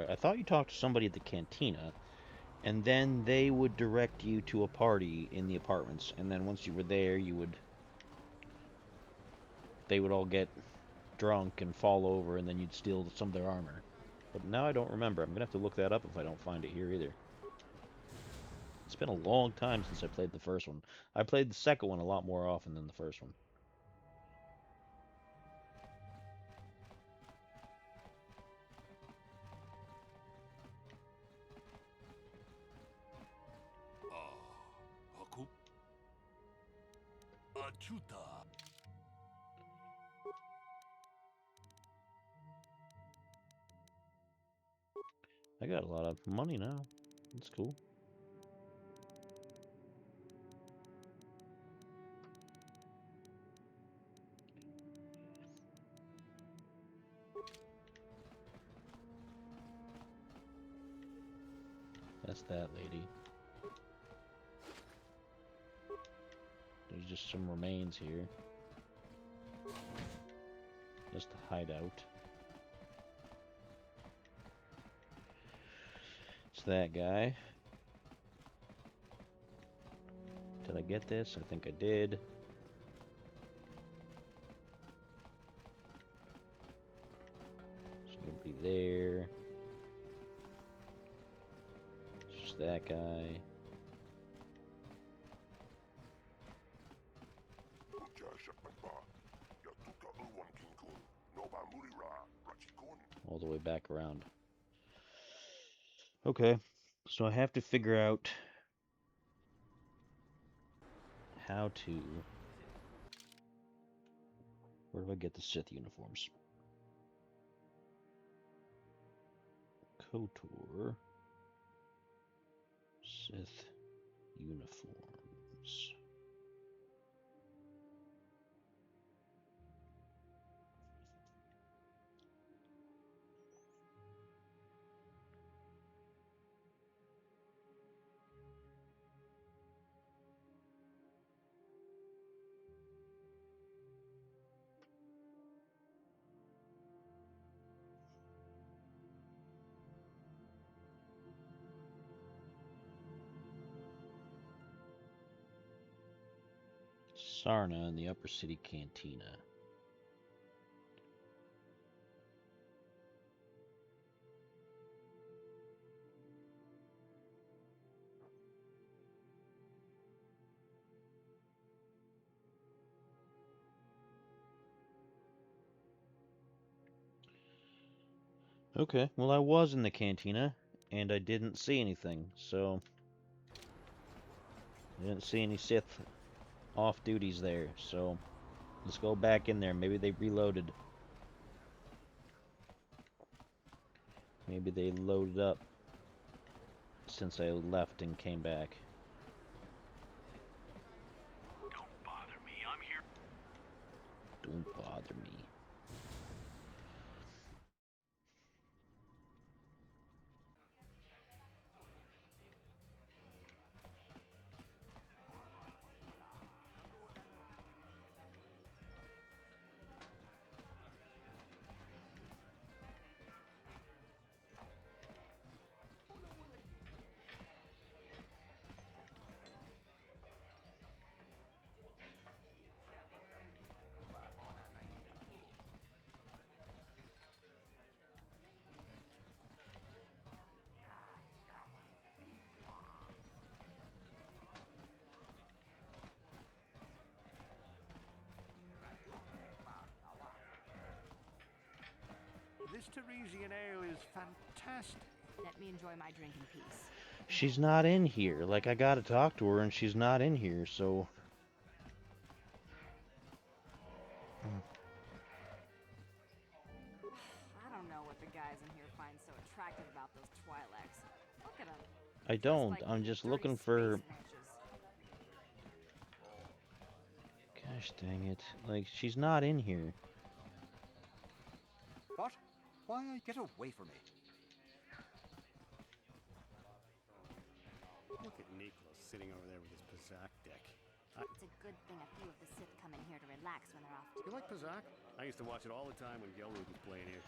I thought you talked to somebody at the cantina, and then they would direct you to a party in the apartments, and then once you were there, they would all get drunk and fall over, and then you'd steal some of their armor. But now I don't remember. I'm gonna have to look that up if I don't find it here either. It's been a long time since I played the first one. I played the second one a lot more often than the first one. I got a lot of money now. That's cool. That's that lady. There's just some remains here. Just a hideout. It's that guy. Did I get this? I think I did. It's gonna be there. It's just that guy. All the way back around. Okay, so I have to figure out how to... Where do I get the Sith uniforms? KOTOR. Sith uniforms. Sarna in the Upper City Cantina. Okay, well I was in the cantina, and I didn't see anything, so... I didn't see any Sith off duties there, so... Let's go back in there. Maybe they reloaded. Maybe they loaded up since I left and came back. Don't bother me, I'm here. Don't bother me. This Teresian ale is fantastic. Let me enjoy my drink in peace. She's not in here. Like, I gotta talk to her, and she's not in here, so... I don't know what the guys in here find so attractive about those Twi'leks. Look at them. I don't. I'm just looking for... Gosh dang it. Like, she's not in here. What? Why? Get away from me. Look at Niklas sitting over there with his Pazak deck. It's a good thing a few of the Sith come in here to relax when they're off. You like Pazak? I used to watch it all the time when Gelrud was playing here.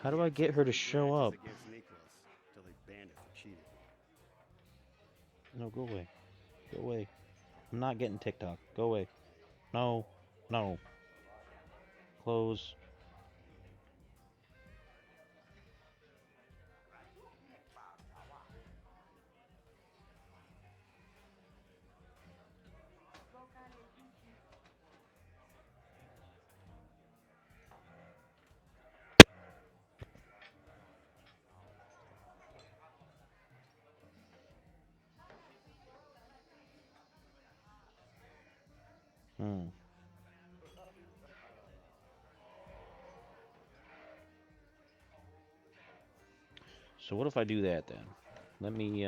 How do I get her to show up? Against Niklas, till they banned it for cheating. No, go away. Go away. I'm not getting TikTok. Go away. No. No. Close. So what if I do that then? Let me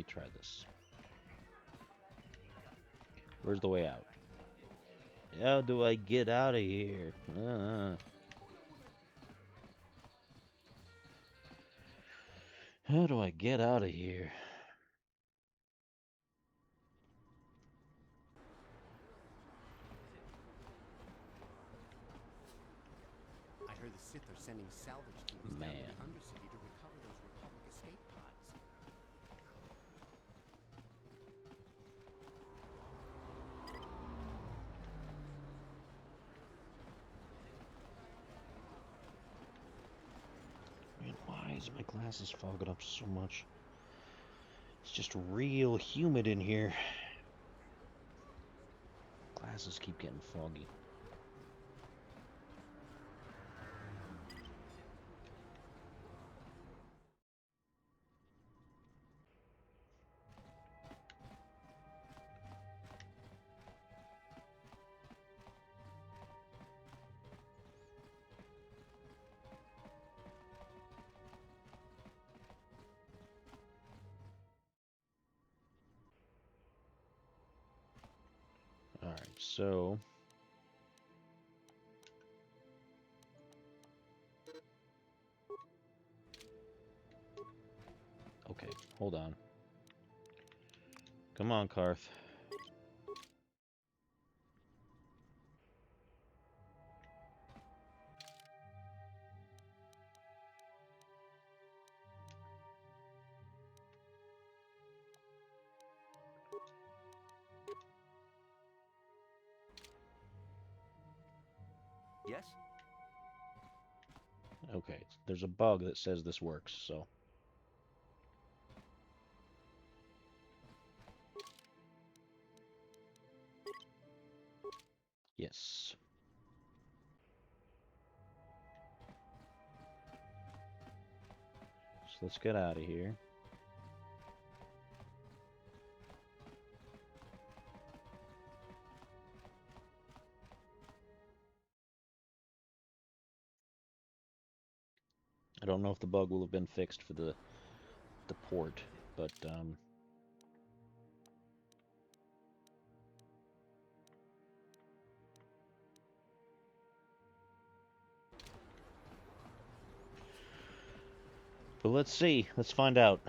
try this. Where's the way out? How do I get out of here? How do I get out of here? I heard the Sith are sending salvage teams down to the Undercity to recover those Republic escape pods. Man, why is my glasses fogging up so much? It's just real humid in here. Glasses keep getting foggy. Alright, so... Okay, hold on. Come on, Karth. Yes? Okay, there's a bug that says this works, so... Yes. So let's get out of here. I don't know if the bug will have been fixed for the port, but let's see. Let's find out.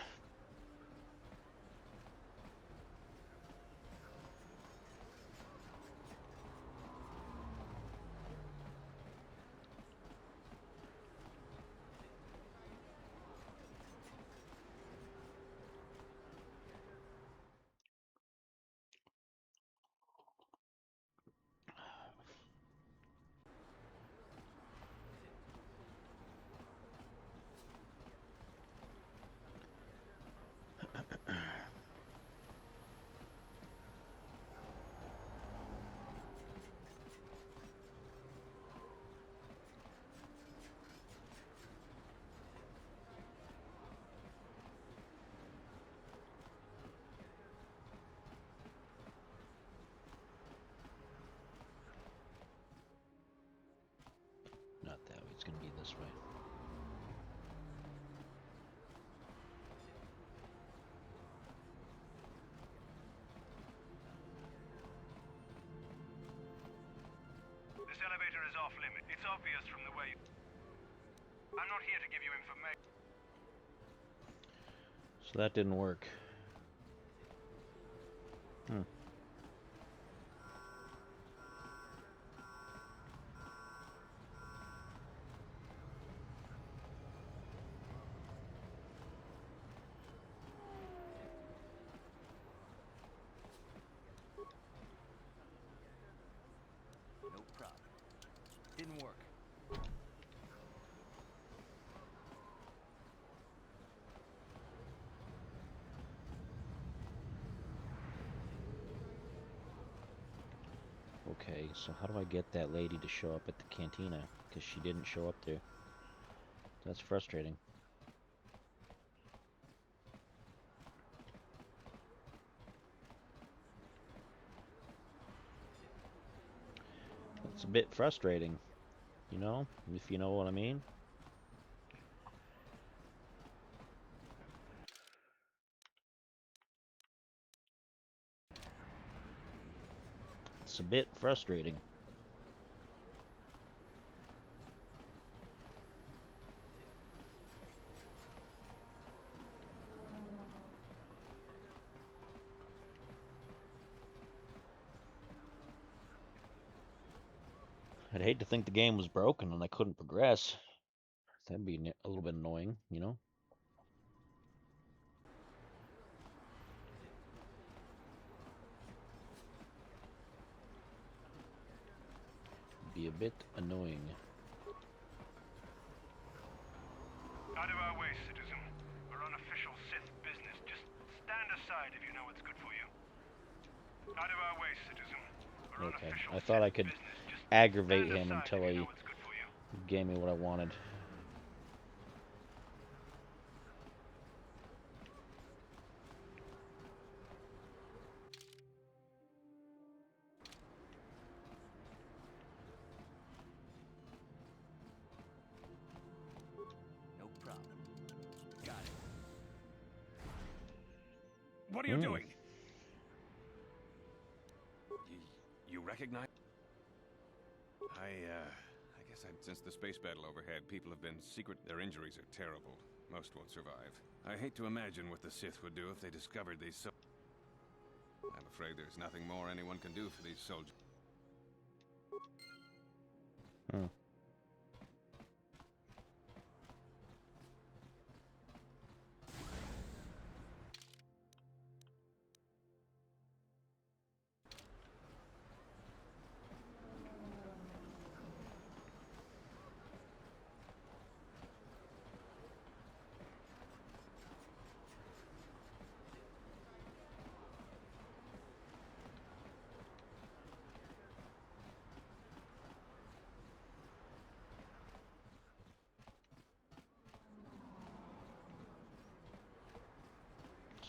elevator is off limit. It's obvious from the way you... I'm not here to give you information. So that didn't work. No problem. Didn't work. Okay, so how do I get that lady to show up at the cantina? Because she didn't show up there. That's frustrating. It's a bit frustrating, you know, if you know what I mean. It's a bit frustrating. I'd hate to think the game was broken and I couldn't progress. That'd be a little bit annoying, you know? Be a bit annoying. Out of our way, citizen. We're on official Sith business. Just stand aside if you know what's good for you. Out of our way, citizen. We're on Okay, official I thought I Sith could business. Just aggravate stand him aside until if you he know what's good for you. gave me what I wanted. No problem. Got it. What are you doing? You recognize? I guess since the space battle overhead, people have been secret. Their injuries are terrible. Most won't survive. I hate to imagine what the Sith would do if they discovered these I'm afraid there's nothing more anyone can do for these soldiers.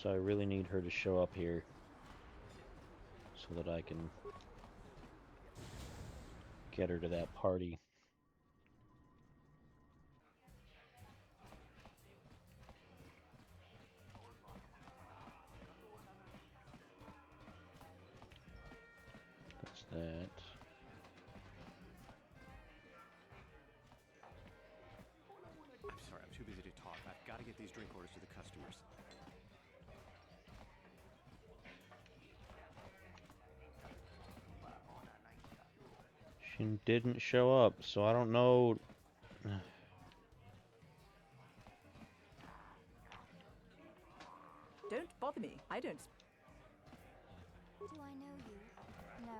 So I really need her to show up here so that I can get her to that party. That's that. I'm sorry, I'm too busy to talk. I've got to get these drink orders to the customers. She didn't show up, so I don't know. Don't bother me. I don't. Do I know you? No?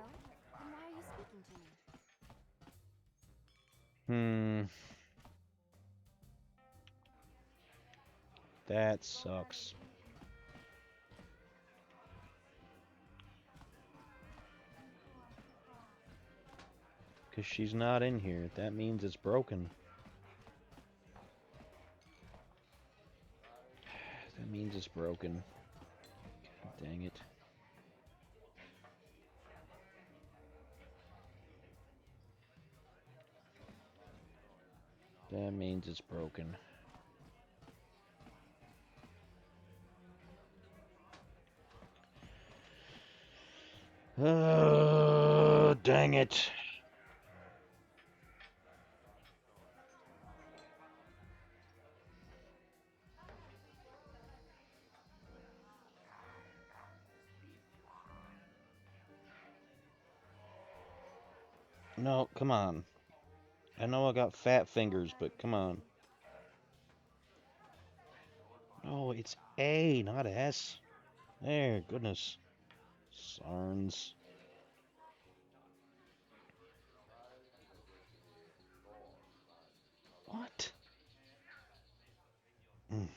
Then why are you speaking to me? That sucks. Because she's not in here. That means it's broken. That means it's broken. God dang it. That means it's broken. Dang it. No, come on. I know I got fat fingers, but come on. No, it's A, not S. There, goodness. Sarns. What? Mm.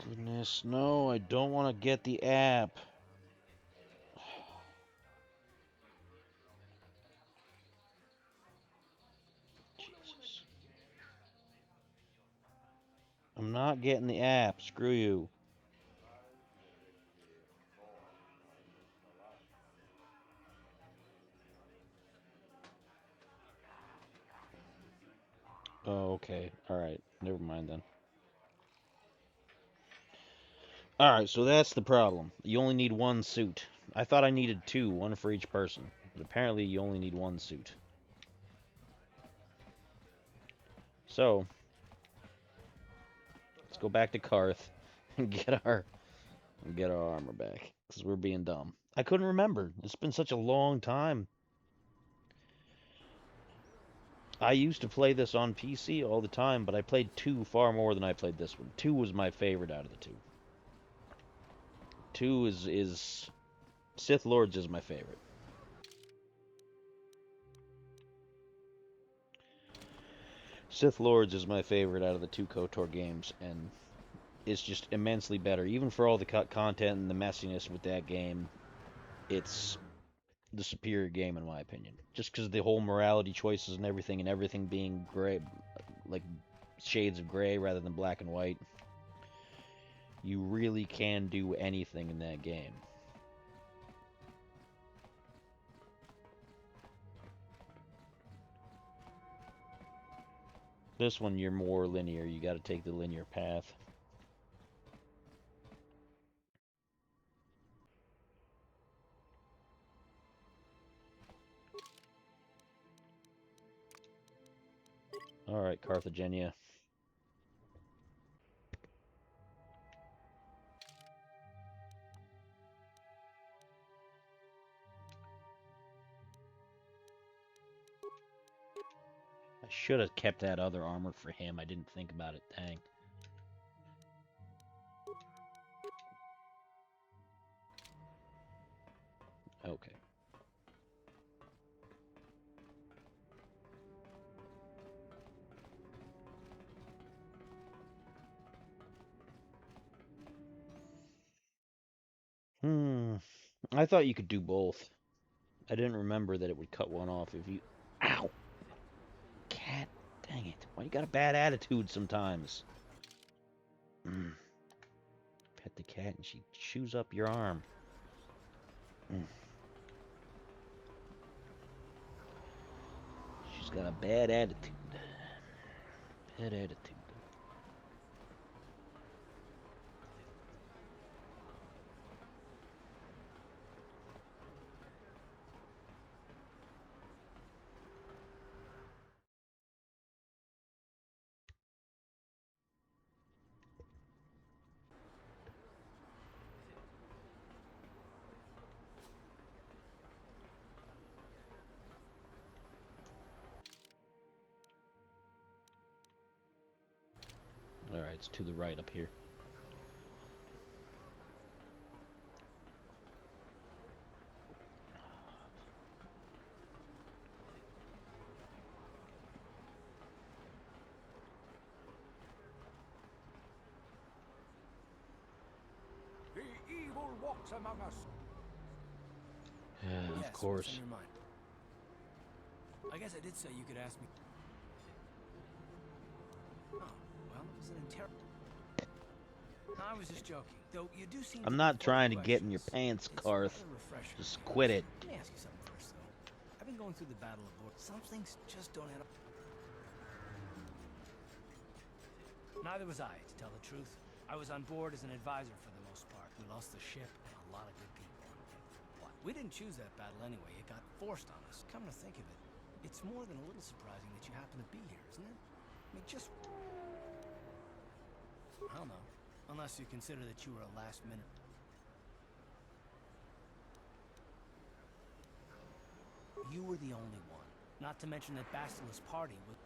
Goodness, no, I don't want to get the app. Jesus. I'm not getting the app. Screw you. Oh, okay. Alright. Never mind then. Alright, so that's the problem. You only need one suit. I thought I needed two, one for each person. But apparently you only need one suit. So, let's go back to Karth and get our armor back. Because we're being dumb. I couldn't remember. It's been such a long time. I used to play this on PC all the time, but I played 2 far more than I played this one. 2 was my favorite out of the 2. 2 is Sith Lords is my favorite. Sith Lords is my favorite out of the 2 KOTOR games, and it's just immensely better. Even for all the cut content and the messiness with that game, it's the superior game in my opinion. Just because of the whole morality choices and everything being gray, like shades of gray rather than black and white. You really can do anything in that game. This one, you're more linear. You got to take the linear path. All right, Carthagenia. I should have kept that other armor for him. I didn't think about it. Dang. Okay. I thought you could do both. I didn't remember that it would cut one off if you... Ow! Cat, dang it. Why you got a bad attitude sometimes? Pet the cat and she chews up your arm. She's got a bad attitude. Bad attitude. Alright, it's to the right up here. walks among us. Of Yes, course. what's on your mind? I guess I did say you could ask me. Oh, well, it was an No, I was just joking. Though you do seem I'm to not be full of trying to get in your questions. pants, It's Karth. rather refreshing. Just quit it. Let me ask you something first, though. I've been going through the battle of Board. Some things just don't add up. Neither was I, to tell the truth. I was on board as an advisor for the most part. We lost the ship and a lot of good people. What? We didn't choose that battle anyway. It got forced on us. Come to think of it, it's more than a little surprising that you happen to be here, isn't it? I mean, just... I don't know. Unless you consider that you were a last-minute... You were the only one. Not to mention that Bastila's party was...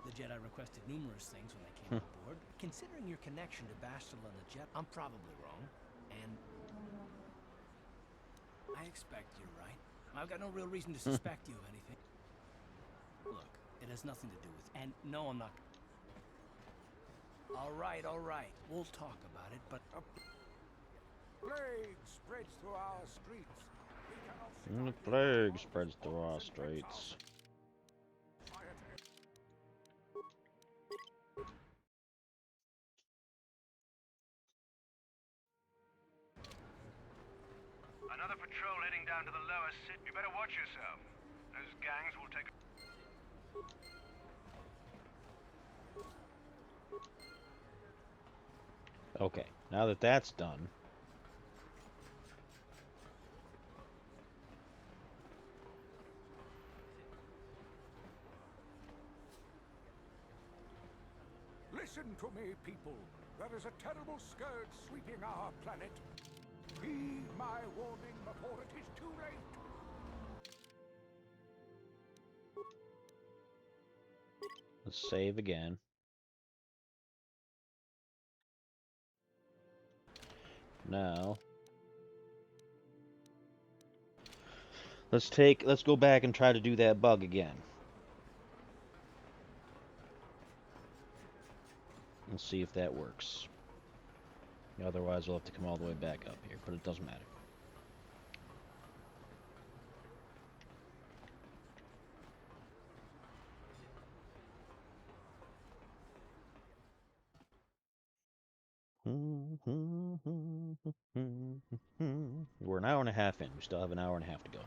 The Jedi requested numerous things when they came on board. Considering your connection to Bastila and the Jet, I'm probably wrong. And... I expect you're right. I've got no real reason to suspect you of anything. Look, it has nothing to do with... And no, I'm not... All right. We'll talk about it, but... Plague spreads through our streets. The plague spreads through our streets. Another patrol heading down to the lower sit. You better watch yourself. Those gangs will take... Okay, now that that's done. Listen to me, people. There is a terrible scourge sweeping our planet. Heed my warning before it is too late. Let's save again. Now, let's go back and try to do that bug again. Let's see if that works. Otherwise, we'll have to come all the way back up here, but it doesn't matter. We're an hour and a half in. We still have an hour and a half to go.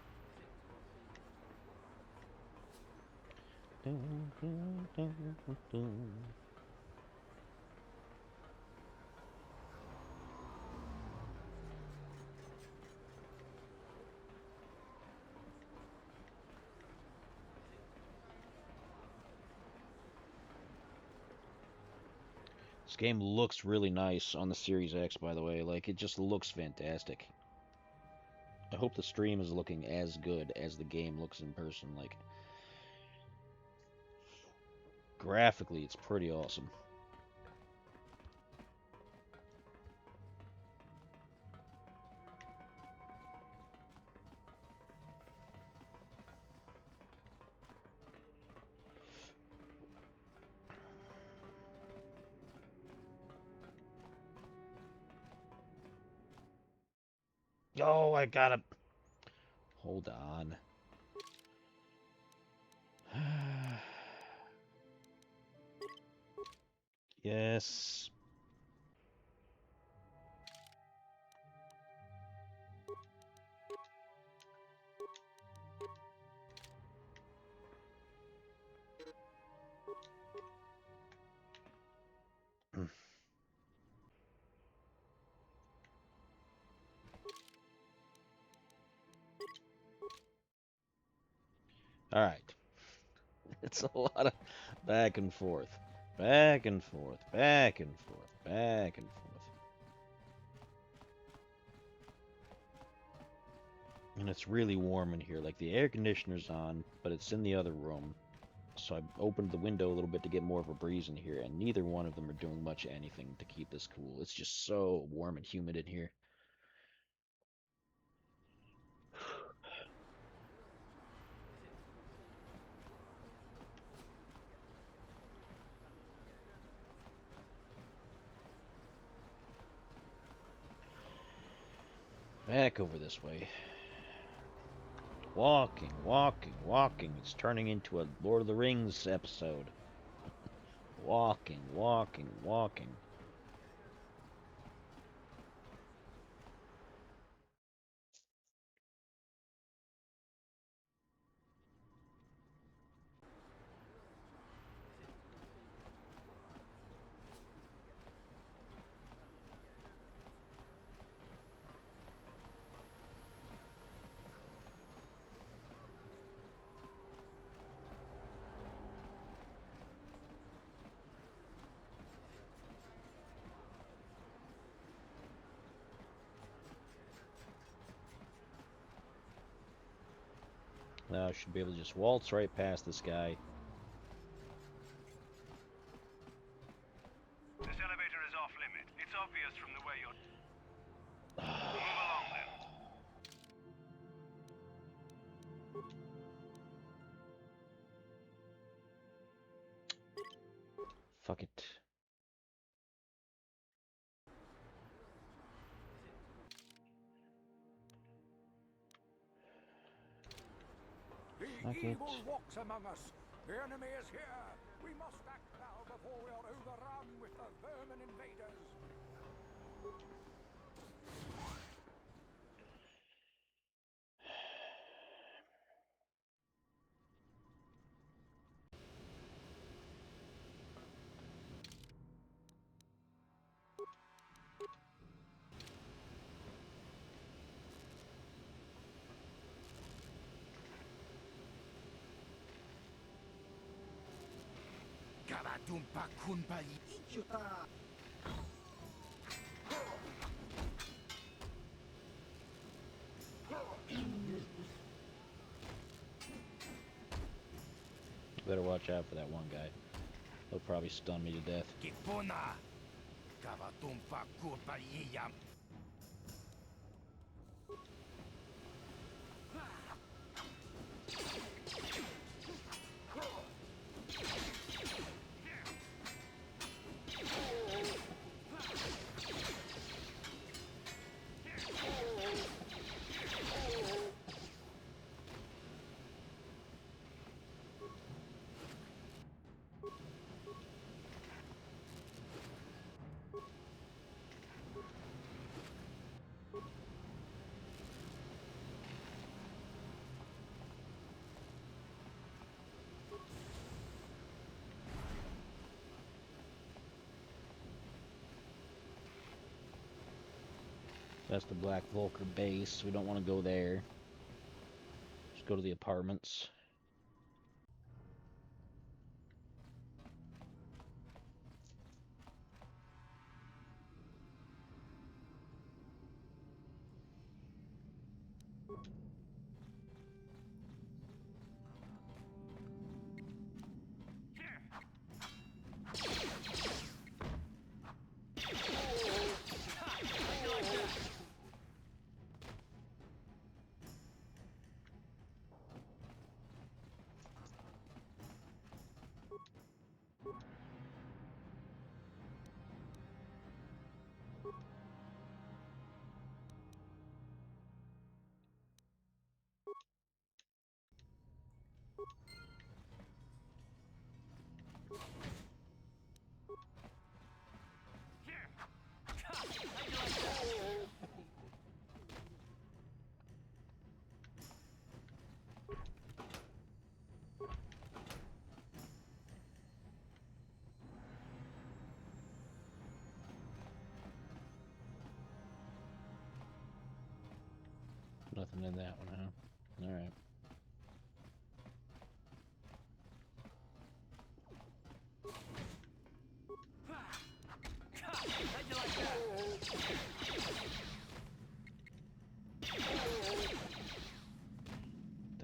This game looks really nice on the Series X, by the way. Like, it just looks fantastic. I hope the stream is looking as good as the game looks in person. Like, graphically, it's pretty awesome. Oh, I gotta... Hold on. Yes. All right. It's a lot of back and forth. Back and forth. Back and forth. Back and forth. And it's really warm in here. Like, the air conditioner's on, but it's in the other room. So I opened the window a little bit to get more of a breeze in here, and neither one of them are doing much anything to keep this cool. It's just so warm and humid in here. Back over this way. Walking, walking, walking. It's turning into a Lord of the Rings episode. Walking, walking, walking. Now I should be able to just waltz right past this guy. This elevator is off limit. It's obvious from the way you're... Move along then. Fuck it. The evil walks among us. The enemy is here. We must act now before we are overrun with the vermin invaders. Better watch out for that one guy. He'll probably stun me to death. That's the Black Volker base. We don't want to go there. Just go to the apartments. Nothing in that one, huh? Alright.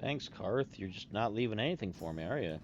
Thanks, Karth. You're just not leaving anything for me, are you?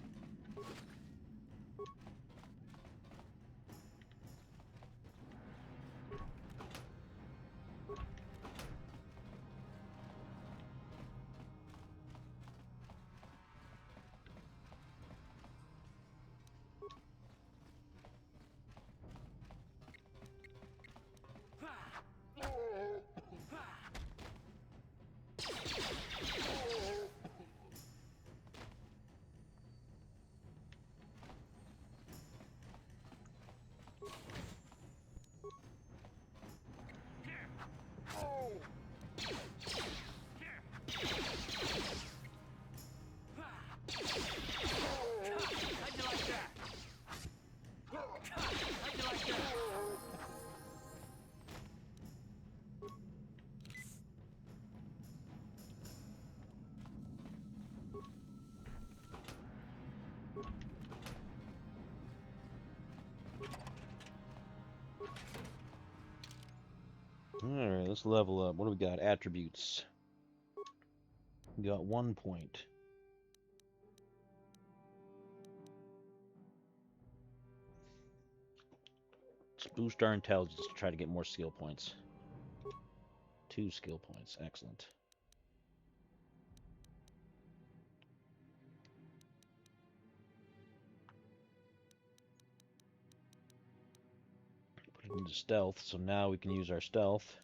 Alright, let's level up. What do we got? Attributes. We got 1 point. Let's boost our intelligence to try to get more skill points. 2 skill points. Excellent. Put it into stealth, so now we can use our stealth.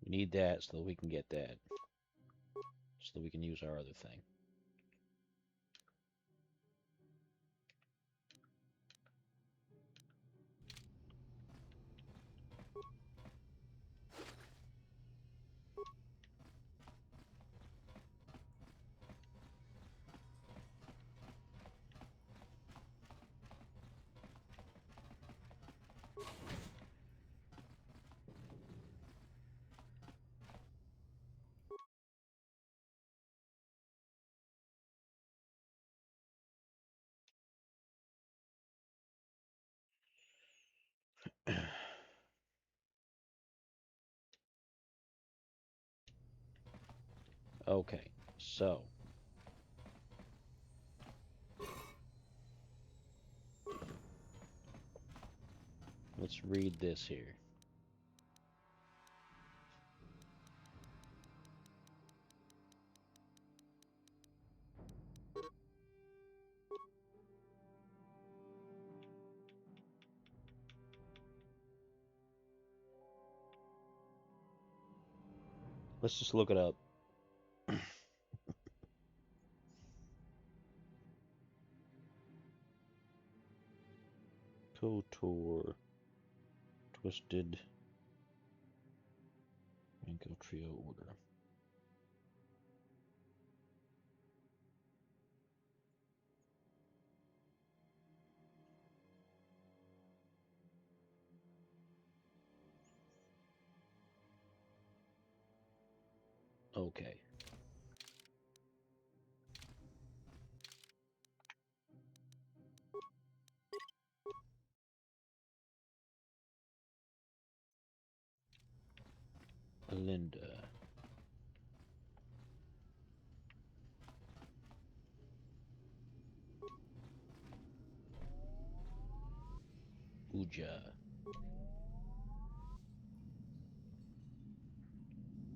We need that so that we can get that. So that we can use our other thing. Okay, so let's read this here. Let's just look it up. KOTOR. Twisted. Manko Trio Order. Okay. Linda. Uja.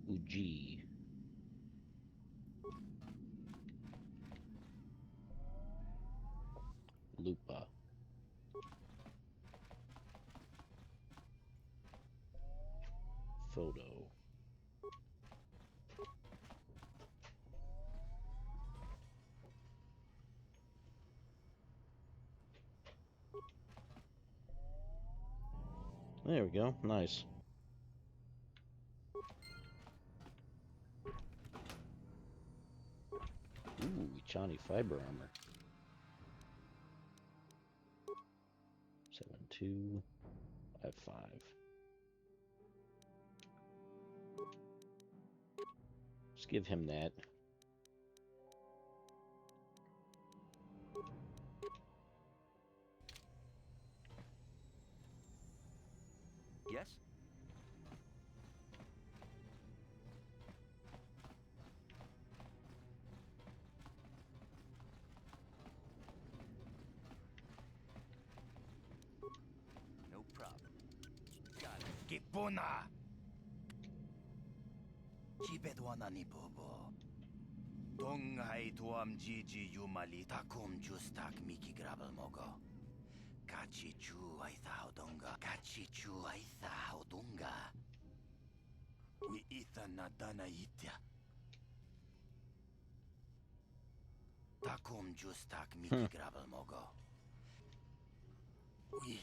Uji. Lupa. Photo. There we go. Nice. Ooh, Ichani fiber armor. 7255. Let's give him that. Yes? No problem. Got it. Kipuna! Chibedwana ni bobo. Donghai tuam jiji yumali takum justak miki grabel mogo. Kachi chu aitha odonga. Kachi chu aitha odonga. We itha nadana itya. Takum justak miki grabel mogo. We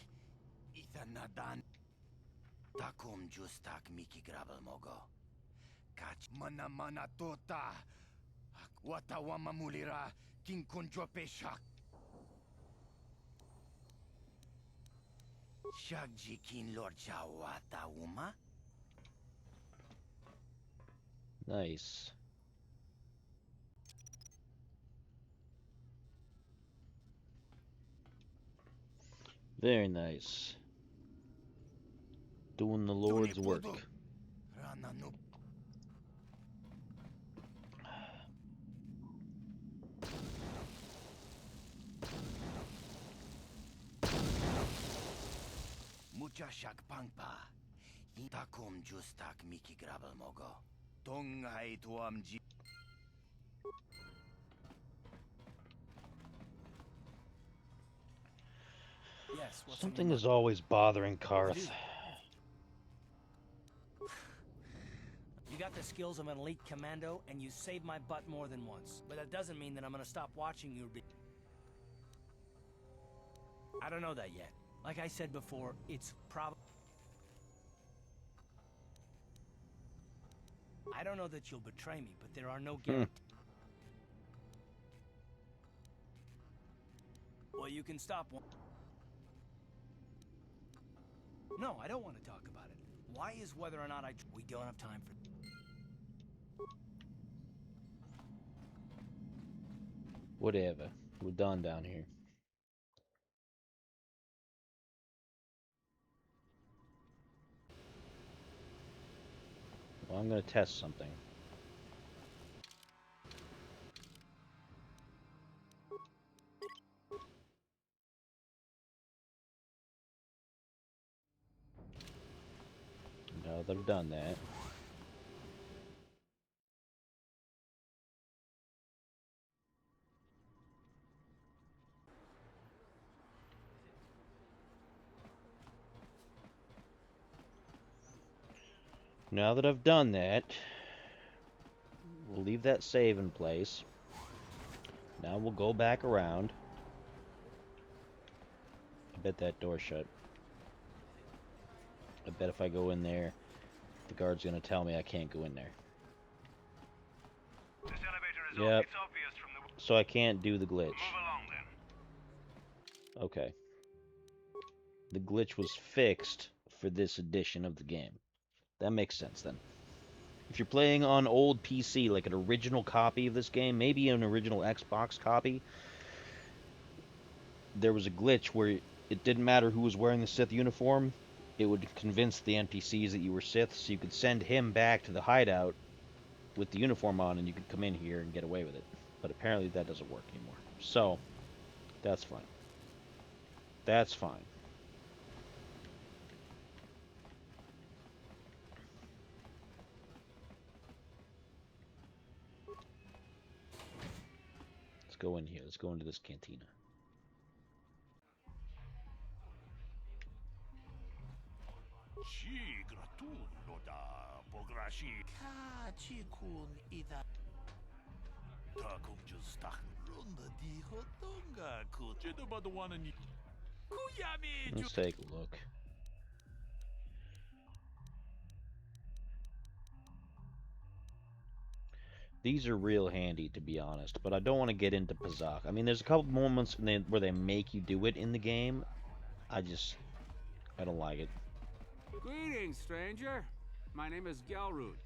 itha nadan. Takum justak miki grabel mogo. Kach mana mana tota. Watawama mulira king konjo peshak. Shagjikin Lord Chawata Uma? Nice. Very nice. Doing the Lord's work. Mucha Shakpangpa. Takum Justak Miki Grabel Mogo. Tongai Tuamji. Yes, what's Something is always bothering Karth. You got the skills of an elite commando, and you saved my butt more than once. But that doesn't mean that I'm gonna stop watching you be... I don't know that yet. Like I said before, it's probably... I don't know that you'll betray me, but there are no guarantees. Well, you can stop one. No, I don't want to talk about it. Why is whether or not we don't have time for... Whatever. We're done down here. Well, I'm gonna test something. Now that I've done that. Now that I've done that, we'll leave that save in place. Now we'll go back around. I bet that door's shut. I bet if I go in there, the guard's gonna tell me I can't go in there. This elevator is Yep. it's obvious from the... So I can't do the glitch. Move along then. Okay. The glitch was fixed for this edition of the game. That makes sense then. If you're playing on old PC, like an original copy of this game, maybe an original Xbox copy, there was a glitch where it didn't matter who was wearing the Sith uniform, it would convince the NPCs that you were Sith, so you could send him back to the hideout with the uniform on, and you could come in here and get away with it. But apparently that doesn't work anymore. So, that's fine. That's fine. Let's go in here. Let's go into this cantina. Let's take a look. These are real handy, to be honest, but I don't want to get into Pazak. I mean, there's a couple moments where they make you do it in the game. I don't like it. Greetings, stranger. My name is Galrud.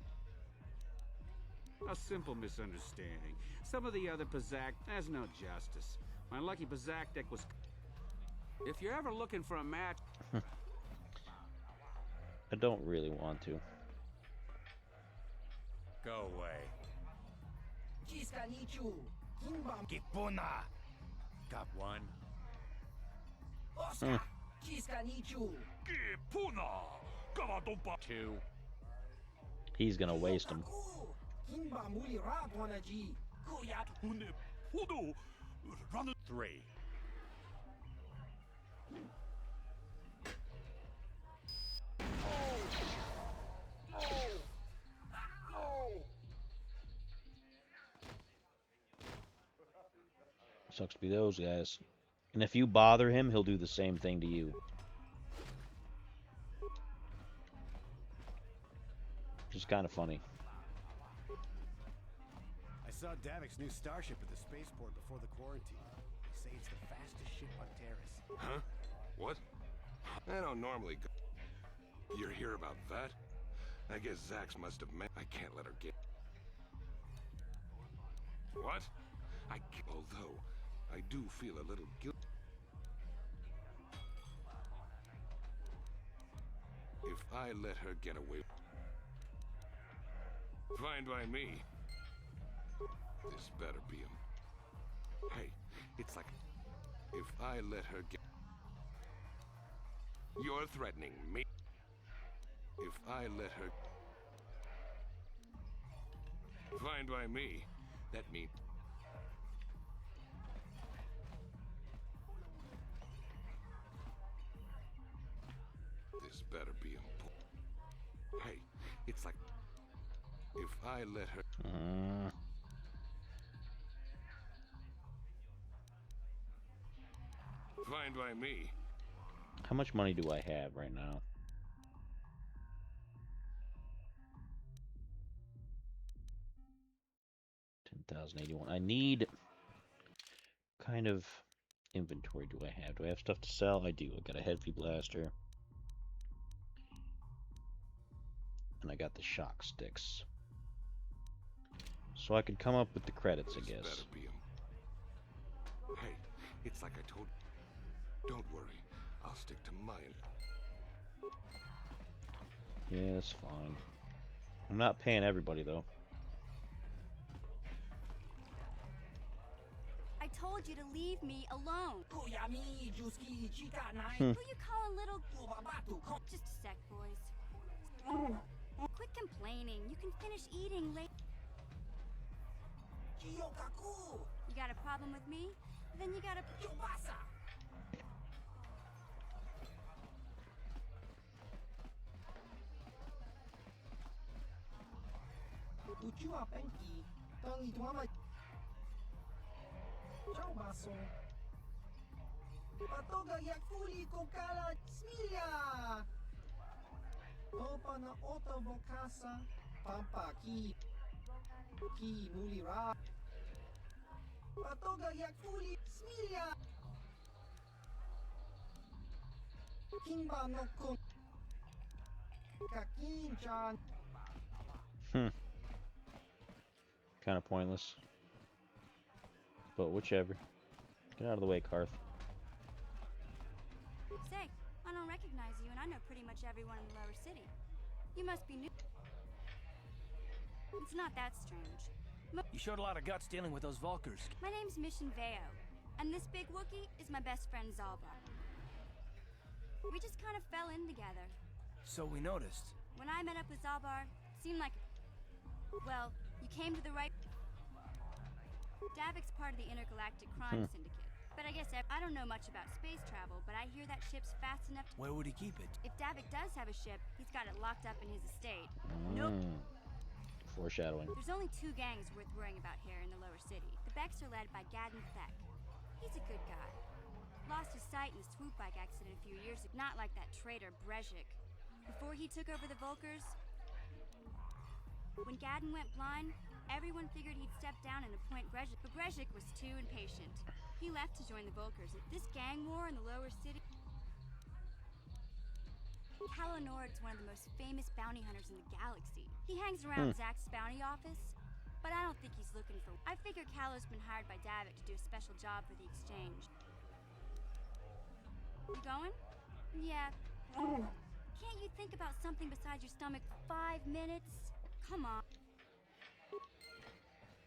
A simple misunderstanding. Some of the other Pazak has no justice. My lucky Pazak deck was... If you're ever looking for a match... I don't really want to. Go away. Kipuna. Got one. Two. He's gonna waste them. Three. Sucks to be those guys. And if you bother him, he'll do the same thing to you. Which is kind of funny. I saw Davik's new starship at the spaceport before the quarantine. They say it's the fastest ship on Terrace. Huh? What? I don't normally go. You're here about that? I guess Zax must have meant I can't let her get. What? I can't, although I do feel a little guilty. If I let her get away. Fine by me. This better be him. Hey, it's like if I let her get. You're threatening me. If I let her. Fine by me. That means. This better be important. Hey, it's like if I let her. Fine by me. How much money do I have right now? $10,081. I need kind of inventory do I have? Do I have stuff to sell? I do. I got a heavy blaster. And I got the shock sticks. So I could come up with the credits, I guess. Better be him. Hey, it's like I told. Don't worry, I'll stick to mine. Yeah, it's fine. I'm not paying everybody though. I told you to leave me alone. Who you call a little... Just a sec, boys. Quit complaining. You can finish eating later. You got a problem with me? Then you gotta... Patoga jak fuli kokala smilia. Topa na oto vokasa. Pampa ki mulira. Patoga jak fuli smilia. Kimba no kun. Kakinchan. Kind of pointless. But whichever. Get out of the way, Karth. Say, I don't recognize you, and I know pretty much everyone in the lower city. You must be new. It's not that strange. You showed a lot of guts dealing with those Vulkars. My name's Mission Veo, and this big Wookiee is my best friend Zalbar. We just kind of fell in together. So we noticed. When I met up with Zalbar, it seemed like... Well, you came to the right... Davik's part of the Intergalactic Crime Syndicate. But I guess I don't know much about space travel, but I hear that ship's fast enough to... Where would he keep it? If Davik does have a ship, he's got it locked up in his estate. Nope. Foreshadowing. There's only 2 gangs worth worrying about here in the lower city. The Becks are led by Gadden Thek. He's a good guy. Lost his sight in a swoop bike accident a few years ago. Not like that traitor Brezhik. Before he took over the Vulkars, when Gadden went blind, everyone figured he'd step down and appoint Brezhik, but Brezhik was too impatient. He left to join the Vulkars. This gang war in the lower city... Calo Nord's one of the most famous bounty hunters in the galaxy. He hangs around Zack's bounty office, but I don't think he's looking for... I figure Calo's been hired by Davik to do a special job for the exchange. You going? Yeah. Can't you think about something besides your stomach for 5 minutes? Come on.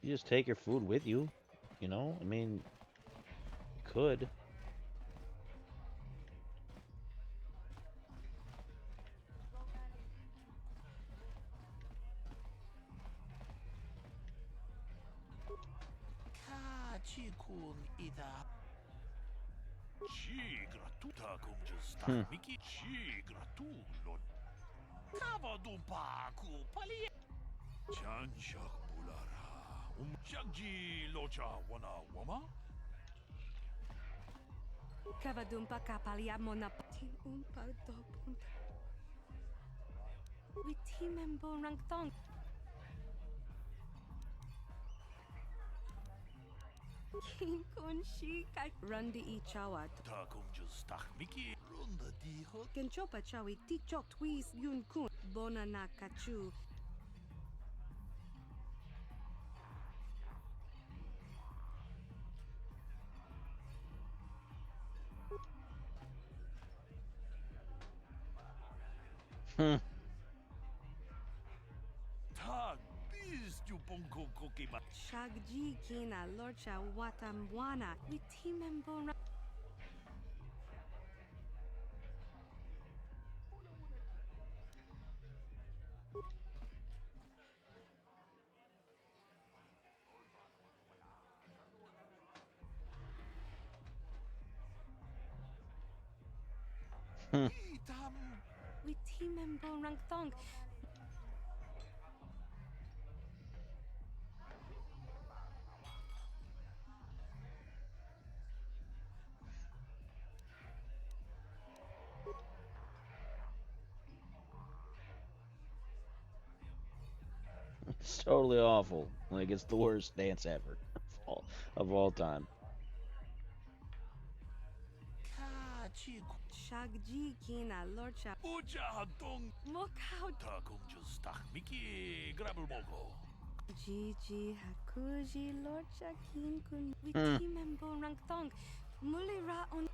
You just take your food with you, you know? I mean, you could. Ci gratuta cum just Miki ci gratulon. Kava dumpa ku palie. Chan shak bulara. Shakji locha wana wama. Kavadumpa kapaliamo na patin umpa dobun. Witimembo rangthong. King kun shi kai rundi I chawat. Ta kum just tak Mickey. Runda diho. Kenchopa chawi ti chok twis yun kun. Bona na kachu. Tag bis you bonko kokima. Shagji kina lorcha watamwana. Witimembora. Witimemborang thong. It's totally awful. Like, it's the worst dance ever of all time. Shagji kina lorcha. Uja hadong. Mokau. Ta kum just tak Mickey. Grabble mogo. Gigi hakuji lorcha king kun. Witimemborang thong. Mulira on.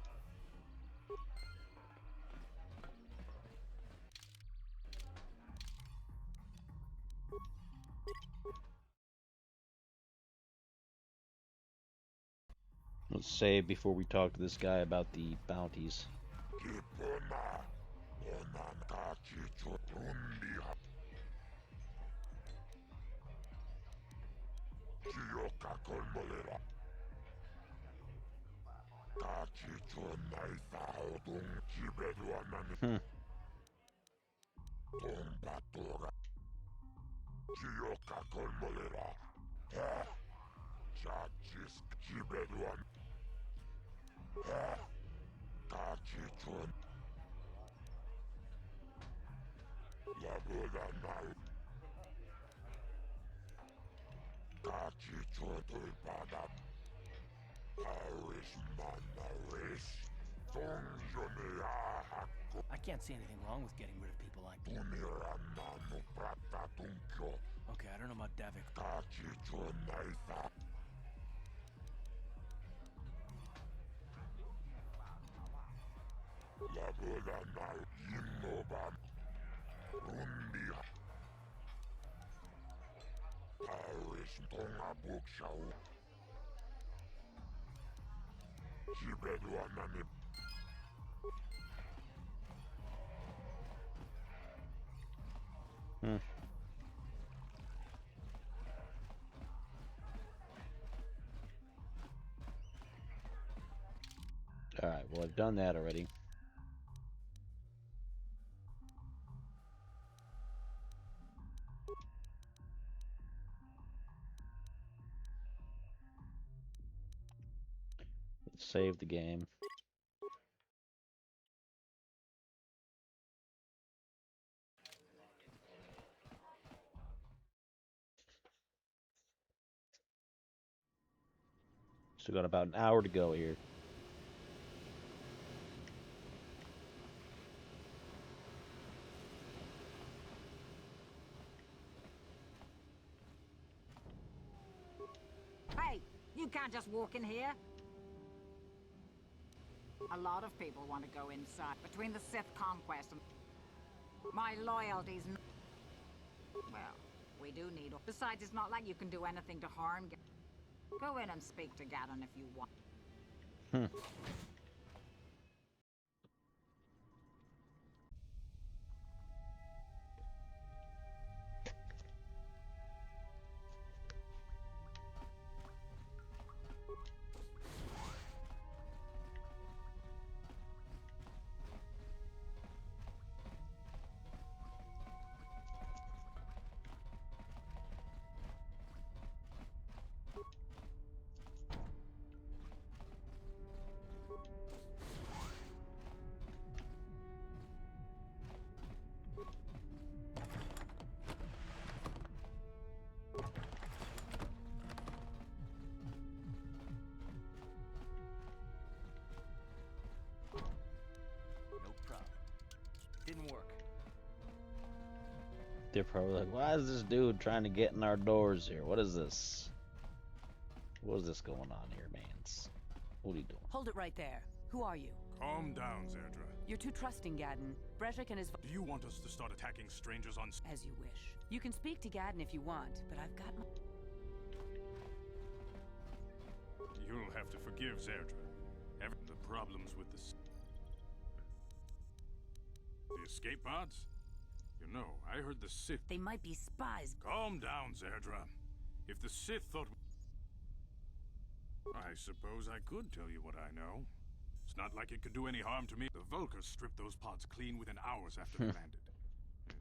Let's save before we talk to this guy about the bounties. Hmm. I can't see anything wrong with getting rid of people like that. Okay, I don't know about Davik. Hmm. Alright, well, I've done that already. Let's save the game. Still got about an hour to go here. Hey, you can't just walk in here. A lot of people want to go inside. Between the Sith conquest and my loyalty's well, we do need. Besides, it's not like you can do anything to harm. Go in and speak to Gaddon if you want. They're probably like, why is this dude trying to get in our doors here? What is this? What is this going on here, mans? What are you doing? Hold it right there. Who are you? Calm down, Zerdra. You're too trusting, Gadden. Brezhik and his... Do you want us to start attacking strangers on... As you wish. You can speak to Gadden if you want, but I've got my... You'll have to forgive Zerdra. The problems with the escape pods? You know, I heard the Sith... They might be spies. Calm down, Zerdra. If the Sith thought... I suppose I could tell you what I know. It's not like it could do any harm to me. The Vulkars stripped those pods clean within hours after they landed.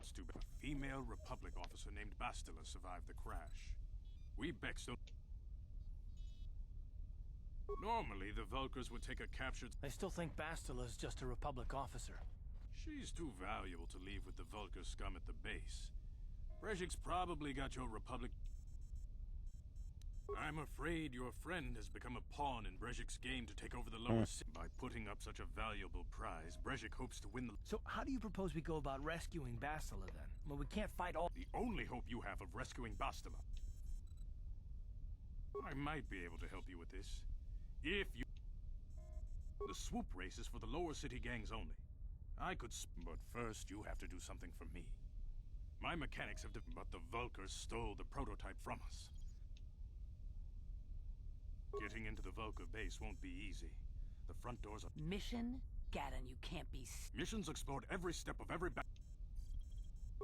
It's too bad. A female Republic officer named Bastila survived the crash. We Becks don't... Normally, the Vulkars would take a captured... I still think Bastila's just a Republic officer. She's too valuable to leave with the Vulkar scum at the base. Brezhik's probably got your Republic... I'm afraid your friend has become a pawn in Brezhik's game to take over the lower city. By putting up such a valuable prize, Brezhik hopes to win the... So how do you propose we go about rescuing Bastila then? Well, we can't fight all... The only hope you have of rescuing Bastila. I might be able to help you with this. If you... The swoop race is for the lower city gangs only. I could... But first, you have to do something for me. My mechanics have... But the Vulkars stole the prototype from us. Getting into the Vulkar base won't be easy. The front doors are... Mission? Gadden, you can't be... Mission's explored every step of every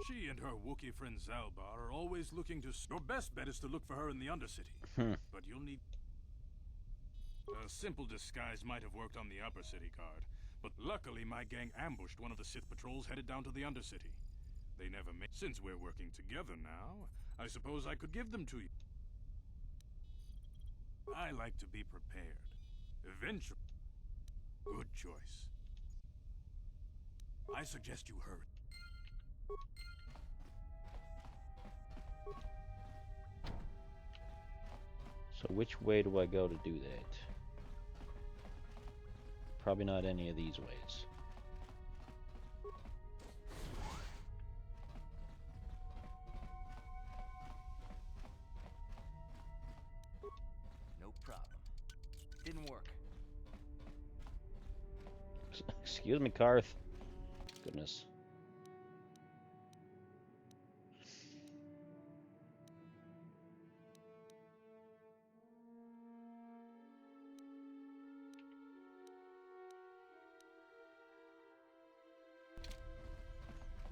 She and her Wookiee friend Zalbar are always looking to... Your best bet is to look for her in the Undercity. But you'll need... A simple disguise might have worked on the Upper City card. But luckily my gang ambushed one of the Sith patrols headed down to the Undercity. They never made... Since we're working together now, I suppose I could give them to you. I like to be prepared. Eventually... Good choice. I suggest you hurry. So which way do I go to do that? Probably not any of these ways. No problem. Didn't work. Excuse me, Karth. Goodness.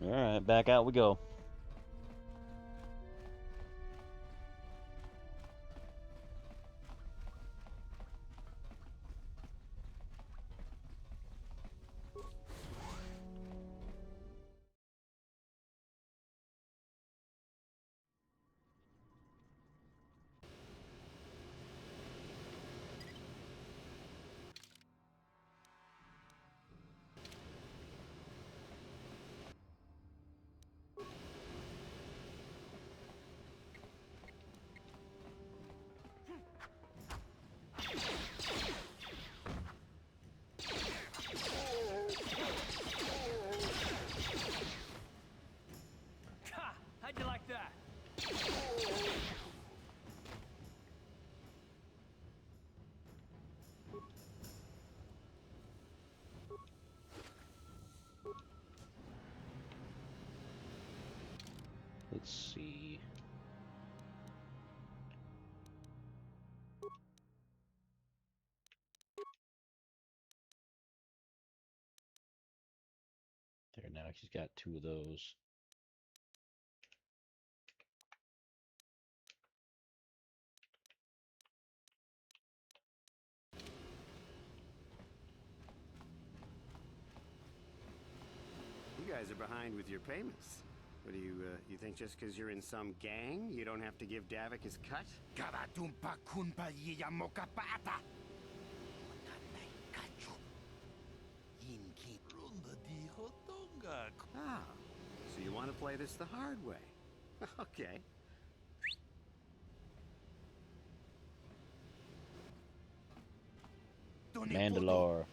Alright, back out we go. How'd you like that? Let's see. There, now she's got 2 of those. You guys are behind with your payments. What do you think just because you're in some gang, you don't have to give Davik his cut? Ah, so you want to play this the hard way. Okay. Mandalore.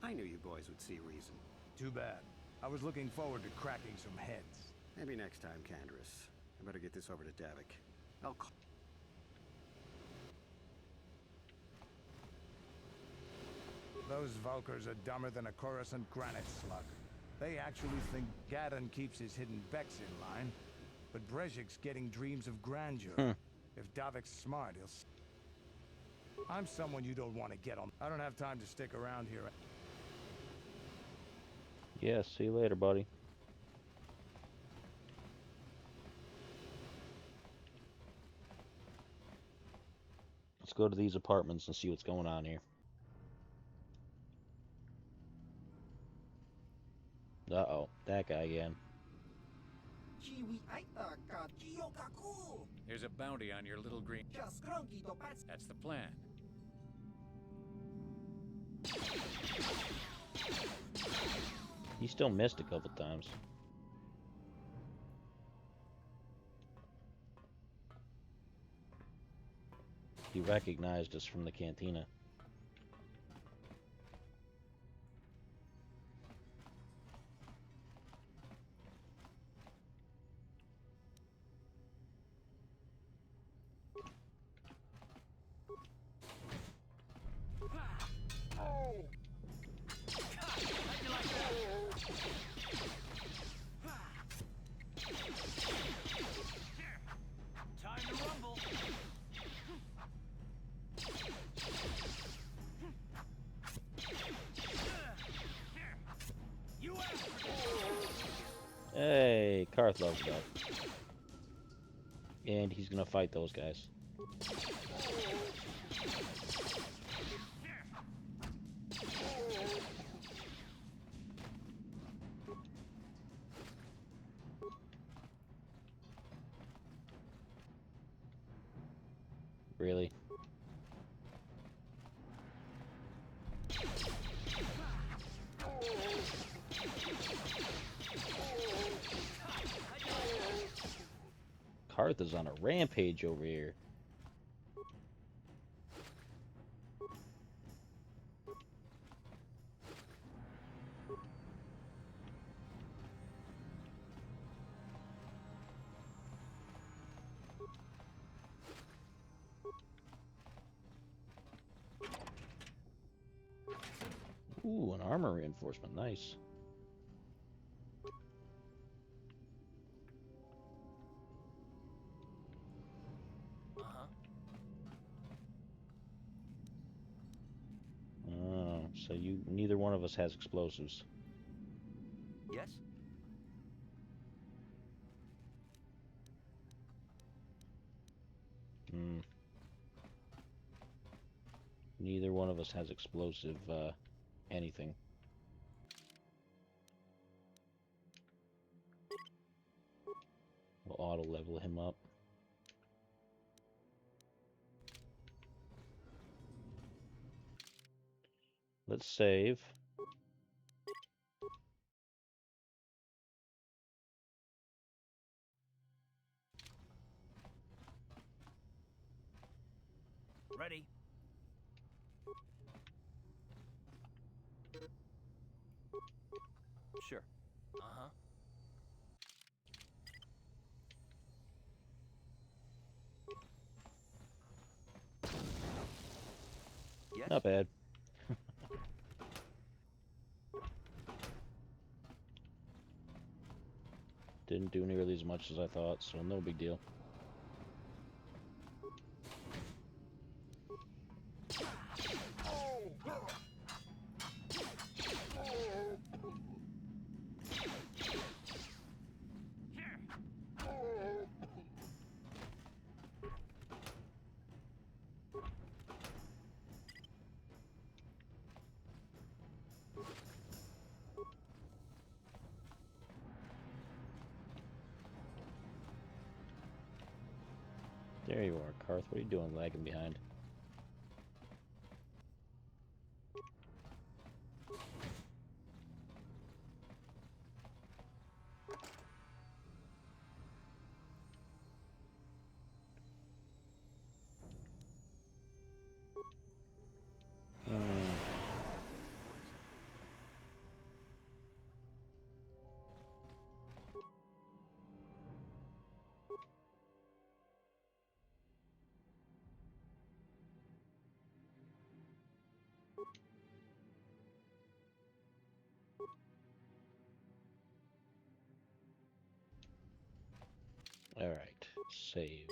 I knew you boys would see reason. Too bad. I was looking forward to cracking some heads. Maybe next time, Candorus. I better get this over to Davik. I'll call. Those Valkyrs are dumber than a Coruscant granite slug. They actually think Gadon keeps his hidden Becks in line, but Brezhik's getting dreams of grandeur. If Davik's smart, I'm someone you don't want to get on. I don't have time to stick around here. Yeah, see you later, buddy. Let's go to these apartments and see what's going on here. Uh-oh, that guy again. There's a bounty on your little green... That's the plan. He still missed a couple times. He recognized us from the cantina. Time to rumble. Hey, Karth loves that. And he's gonna fight those guys. Really? Karth is on a rampage over here. Ooh, an armor reinforcement. Nice. Oh, so neither one of us has explosives. Yes? Hmm. Neither one of us has explosive, anything. We'll auto level him up. Let's save. Ready. Sure. Uh-huh. Yes? Not bad. Didn't do nearly as much as I thought, so no big deal. There you are, Karth. What are you doing lagging behind? Alright, save.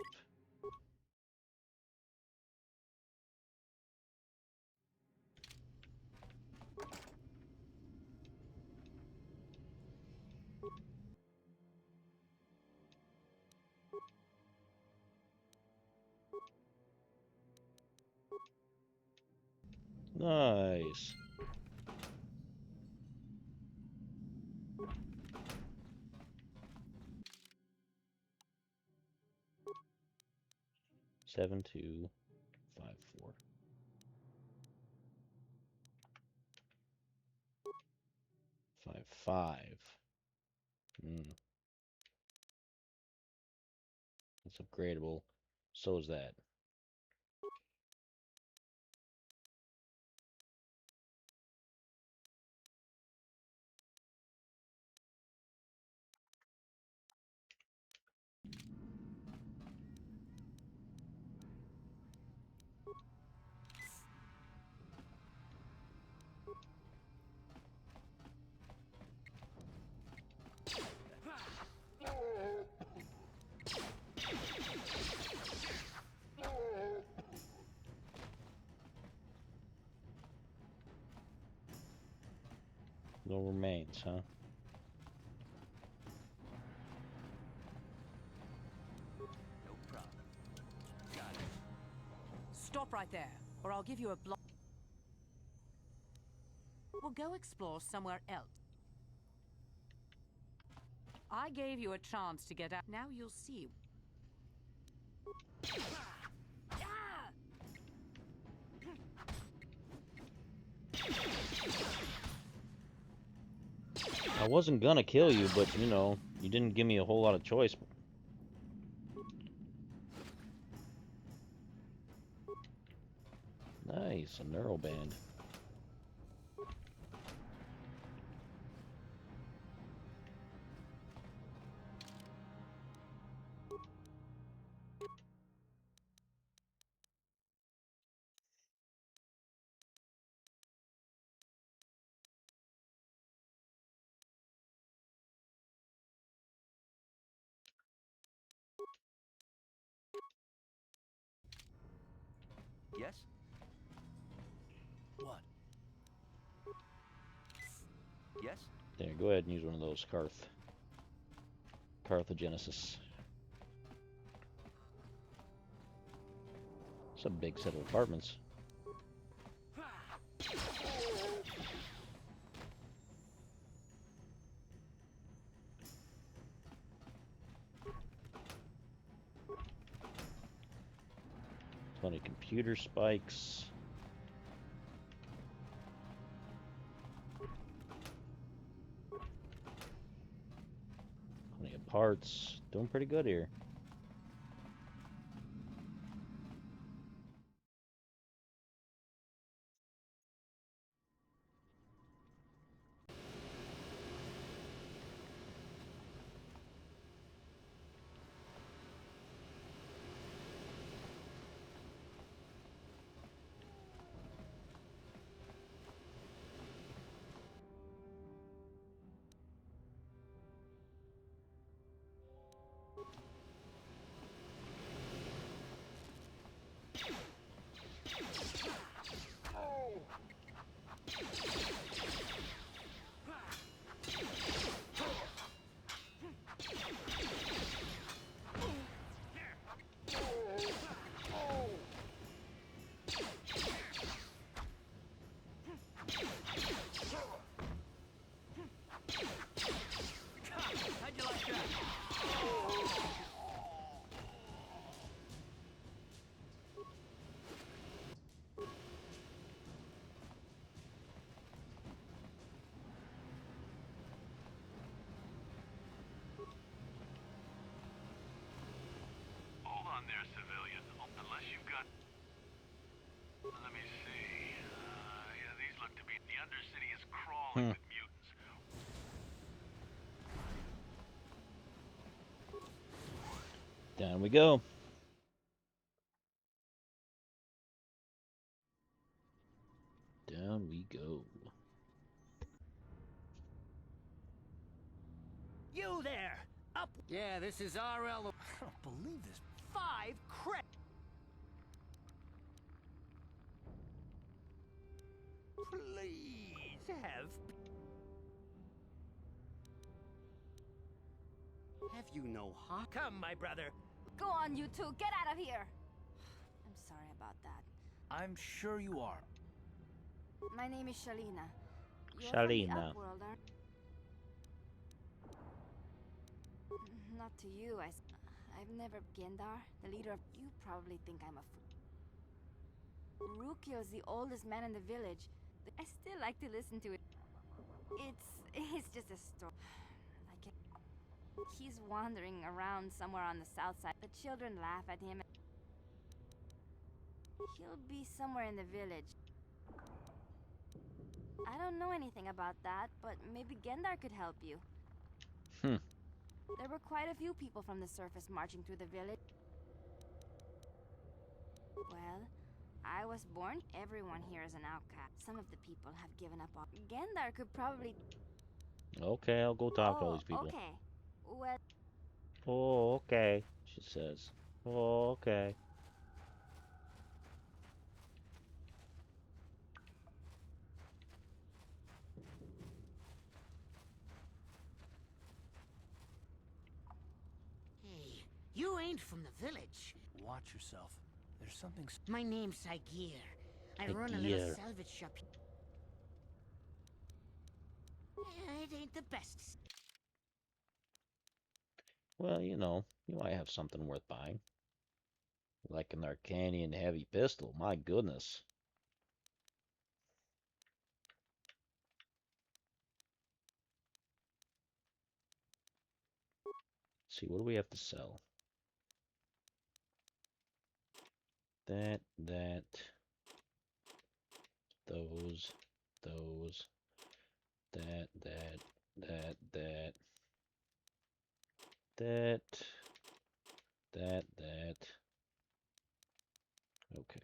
Nice. Seven, 2, 5, 4. 5, 5. It's upgradable. So is that. No remains, huh? No problem. Got it. Stop right there, or I'll give you a block. We'll go explore somewhere else. I gave you a chance to get out. Now you'll see. I wasn't gonna kill you, but, you know, you didn't give me a whole lot of choice. Nice, a neural band. Yes? What? Yes? There, go ahead and use one of those Carthogenesis. It's a big set of apartments. Plenty of computer spikes. Plenty of parts. Doing pretty good here. How'd you like that? Hold on there, civilian. Unless you've got... Let me see. Yeah, these look to be... The Undercity is crawling with mutants. Down we go. Down we go. You there! Up. Yeah, this is RL. I don't believe this. 5 credits. Please have. Have you no heart? Come, my brother. Go on, you two. Get out of here. I'm sorry about that. I'm sure you are. My name is Shalina. You're Shalina. from the Upworld, aren't Not to you, I've never... Gendar, the leader of... You probably think I'm a fool. Rukio's the oldest man in the village. I still like to listen to it. It's just a story. He's wandering around somewhere on the south side. The children laugh at him. He'll be somewhere in the village. I don't know anything about that, but maybe Gendar could help you. There were quite a few people from the surface marching through the village. Well, I was born. Everyone here is an outcast. Some of the people have given up on... Gendar could probably... Okay, I'll go talk to all these people. Okay. Well... Oh, okay, she says. Oh, okay. Hey, you ain't from the village. Watch yourself. There's something... My name's Saigir. I run a little salvage shop. It ain't the best. Well, you might have something worth buying. Like an Arcanian heavy pistol, my goodness. Let's see, what do we have to sell? That, those, that, okay.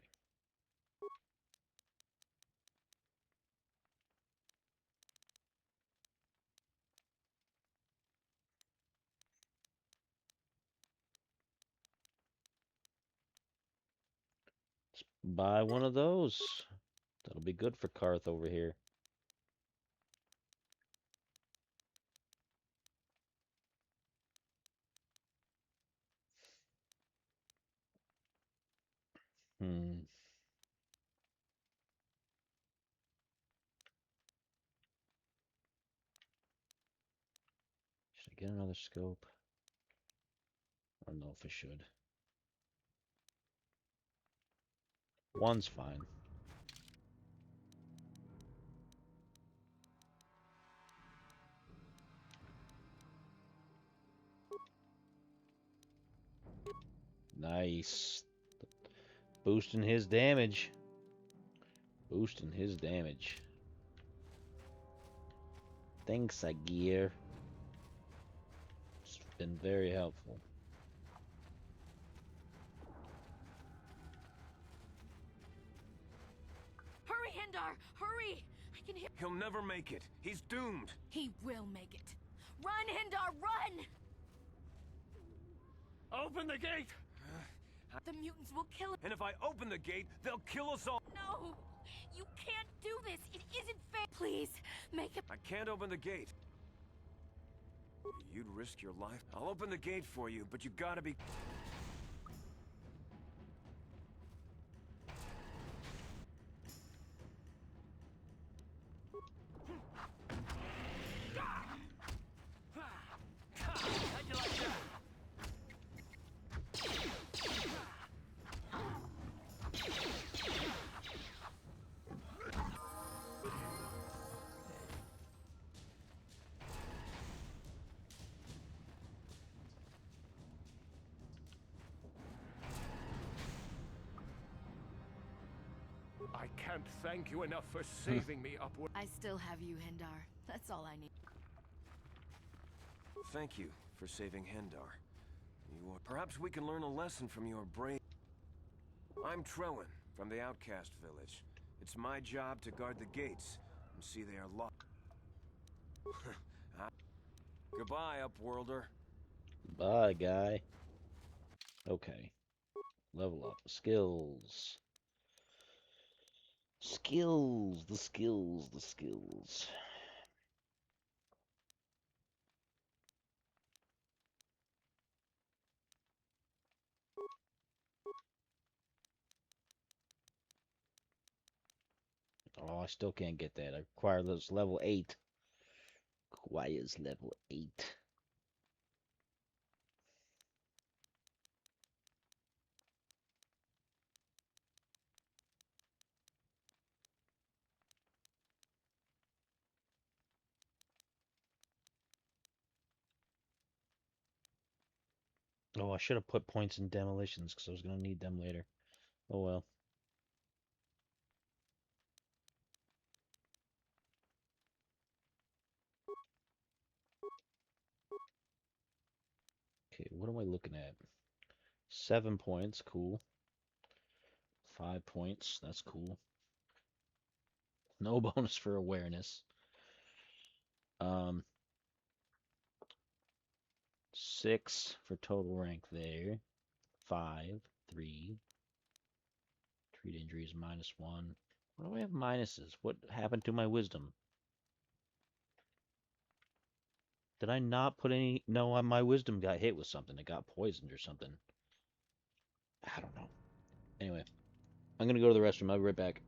Let's buy one of those. That'll be good for Karth over here. Should I get another scope? I don't know if I should. One's fine. Nice. Boosting his damage. Boosting his damage. Thanks, Agir. It's been very helpful. Hurry, Hendar! Hurry! I can hear... He'll never make it. He's doomed. He will make it. Run, Hendar, run! Open the gate! The mutants will kill him. And if I open the gate, they'll kill us all. No! You can't do this! It isn't fair! Please, make it... I can't open the gate. You'd risk your life? I'll open the gate for you, but you gotta be... I can't thank you enough for saving me, Upward. I still have you, Hendar. That's all I need. Thank you for saving Hendar. Perhaps we can learn a lesson from your brave... I'm Trellin, from the Outcast Village. It's my job to guard the gates and see they are locked. Goodbye, Upworlder. Bye, guy. Okay. Level up. Skills. Skills. The skills. The skills. Oh, I still can't get that. I require this level 8. Requires level 8. Oh, I should have put points in demolitions because I was going to need them later. Oh well. Okay, what am I looking at? 7 points, cool. 5 points, that's cool. No bonus for awareness. 6 for total rank there. 5, 3. Treat injuries -1. What do I have minuses? What happened to my wisdom? Did I not put any? No, my wisdom got hit with something. It got poisoned or something. I don't know. Anyway, I'm gonna go to the restroom. I'll be right back.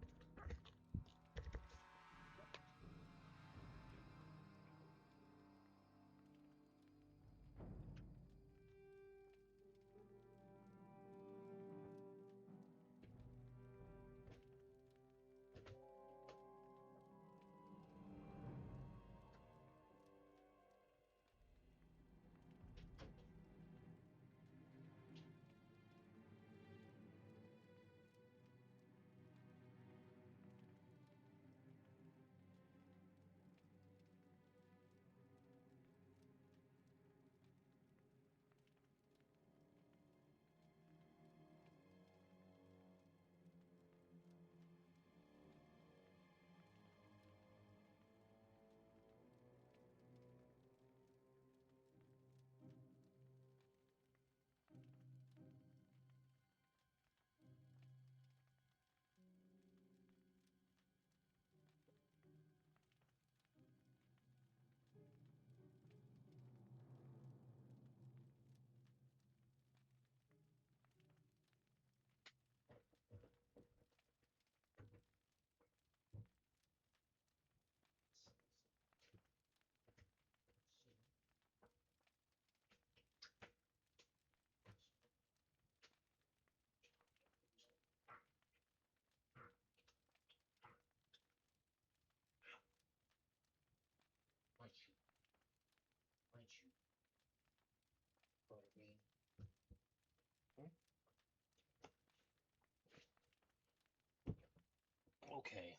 Okay.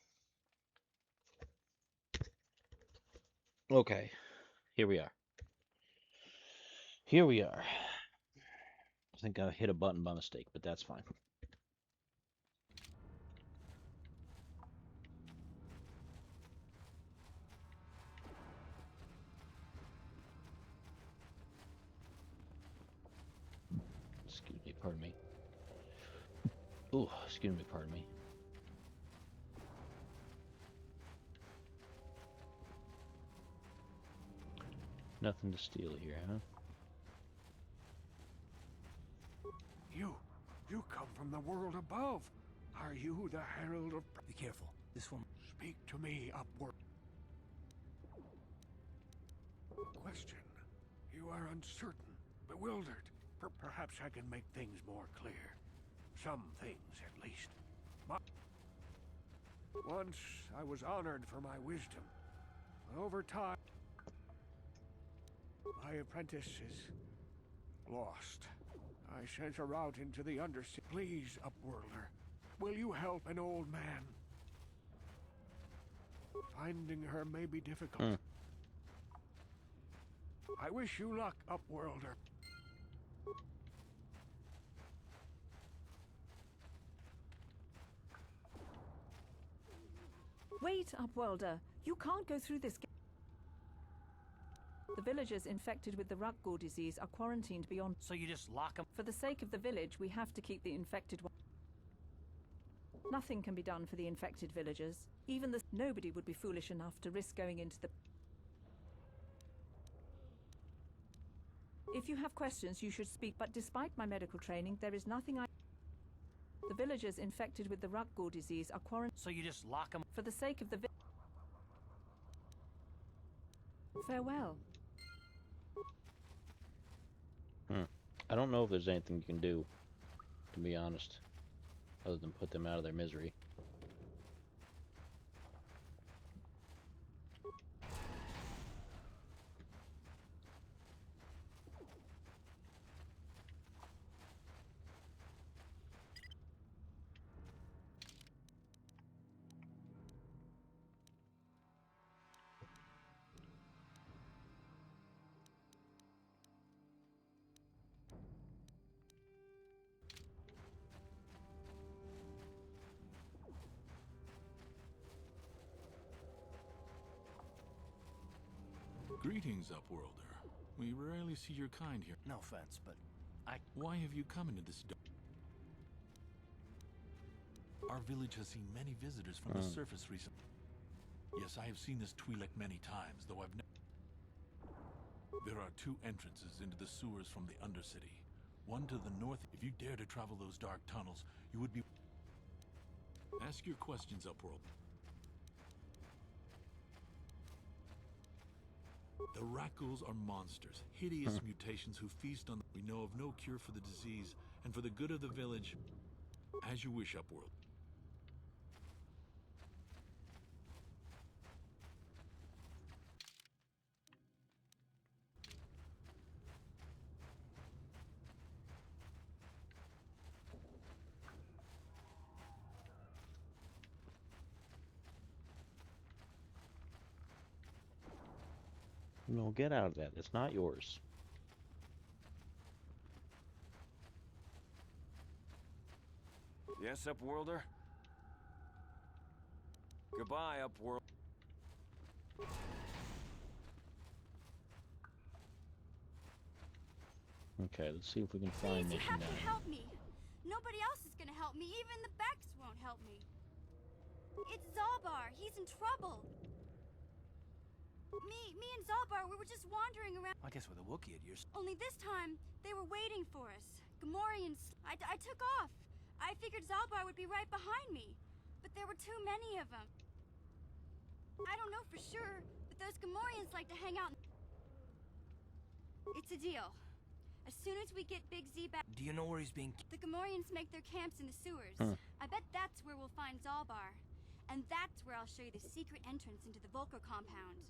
Okay. Here we are. Here we are. I think I hit a button by mistake, but that's fine. Excuse me, pardon me. Ooh, excuse me, pardon me. Nothing to steal here, huh? You come from the world above. Are you the herald of... Be careful. This one... Speak to me, upward. Question. You are uncertain, bewildered. Perhaps I can make things more clear. Some things, at least. Once I was honored for my wisdom. Over time, my apprentice is lost. I sent her out into the undersea. Please, Upworlder, will you help an old man? Finding her may be difficult. I wish you luck, Upworlder. Wait, Upworlder. You can't go through this gate. The villagers infected with the Rukgul disease are quarantined beyond. So you just lock them? For the sake of the village, we have to keep the infected one. Nothing can be done for the infected villagers. Even the... Nobody would be foolish enough to risk going into the... If you have questions, you should speak, but despite my medical training, there is nothing I... The villagers infected with the Rukgul disease are quarantined. So you just lock them? For the sake of the... Farewell. I don't know if there's anything you can do, to be honest, other than put them out of their misery. Greetings, Upworlder. We rarely see your kind here. No offense, but Why have you come into this... Our village has seen many visitors from the surface recently. Yes, I have seen this Twi'lek many times, though I've never... There are two entrances into the sewers from the Undercity. One to the north. If you dare to travel those dark tunnels, you would be... Ask your questions, Upworld. The Rukguls are monsters, hideous mutations who feast on... We know of no cure for the disease, and for the good of the village, as you wish, Upworld. No, get out of that. It's not yours. Yes, Upworlder? Goodbye, Upworld. Okay, let's see if we can find Please, you Mission have 9. to help me. Nobody else is gonna help me. Even the Becks won't help me. It's Zalbar. He's in trouble. Me and Zalbar, we were just wandering around. I guess with a Wookiee at your... Only this time, they were waiting for us. Gamorreans. I took off. I figured Zalbar would be right behind me. But there were too many of them. I don't know for sure, but those Gamorreans like to hang out. It's a deal. As soon as we get Big Z back... Do you know where he's being... The Gamorreans make their camps in the sewers. I bet that's where we'll find Zalbar. And that's where I'll show you the secret entrance into the Volker compound.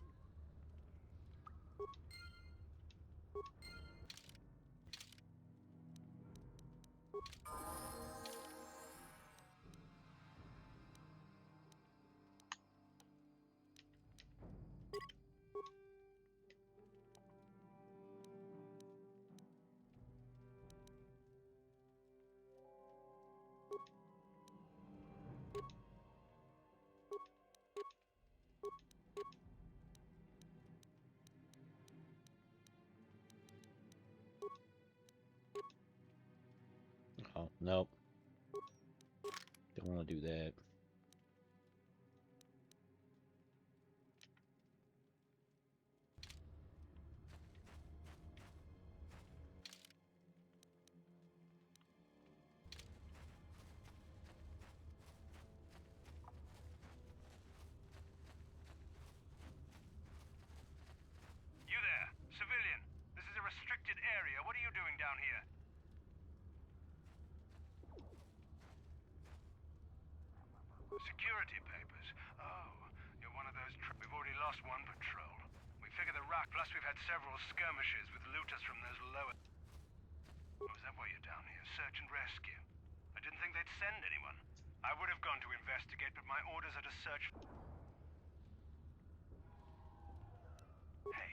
Oh, nope. Don't want to do that. You there, civilian. This is a restricted area. What are you doing down here? Security papers. Oh, you're one of those... We've already lost one patrol. We figure the rock, plus we've had several skirmishes with looters from those lower... Oh, is that why you're down here? Search and rescue. I didn't think they'd send anyone. I would have gone to investigate, but my orders are to search... Hey,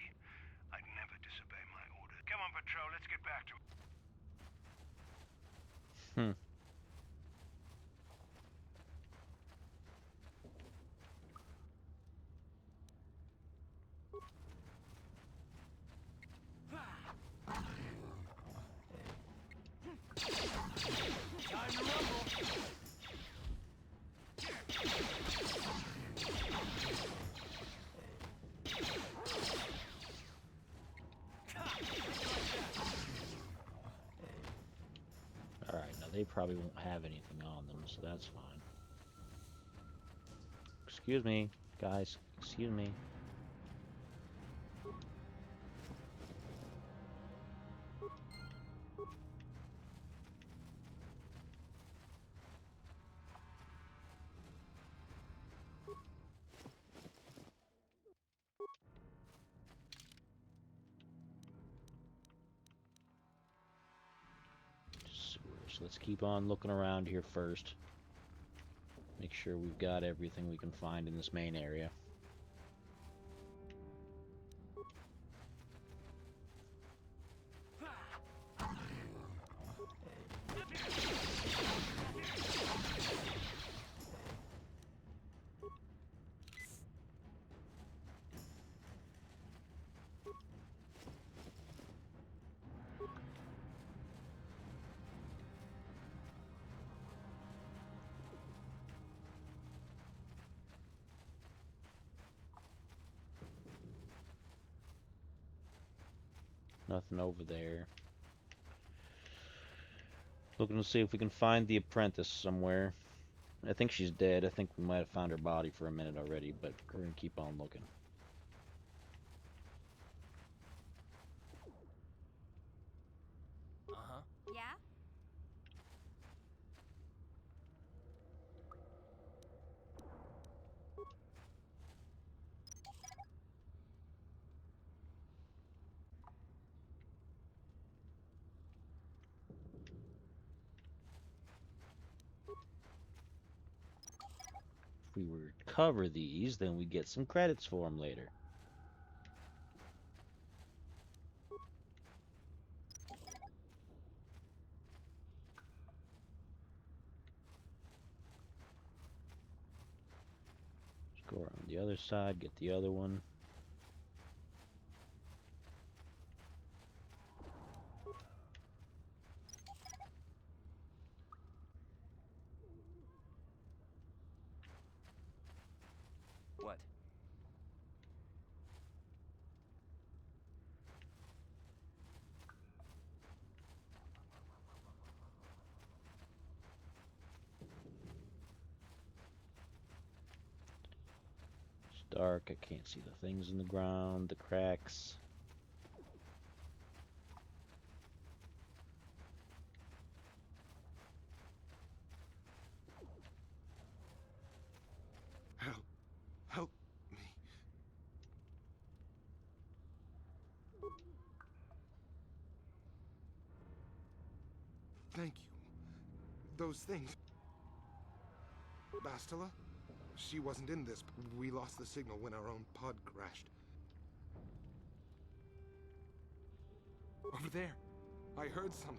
I'd never disobey my orders. Come on, patrol, let's get back to it. they probably won't have anything on them, so that's fine. Excuse me, guys. Excuse me. So let's keep on looking around here first. Make sure we've got everything we can find in this main area. Nothing over there. Looking to see if we can find the apprentice somewhere. I think she's dead. I think we might have found her body for a minute already, but we're gonna keep on looking. Uh-huh. Yeah? If we recover these, then we get some credits for them later. Let's go around the other side, get the other one. What? It's dark, I can't see the things in the ground, the cracks. Help. Help me. Thank you. Those things. Bastila? She wasn't in this. We lost the signal when our own pod crashed. Over there. I heard something.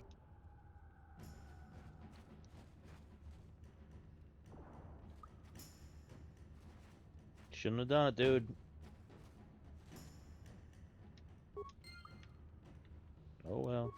Shouldn't have done it, dude. Oh well.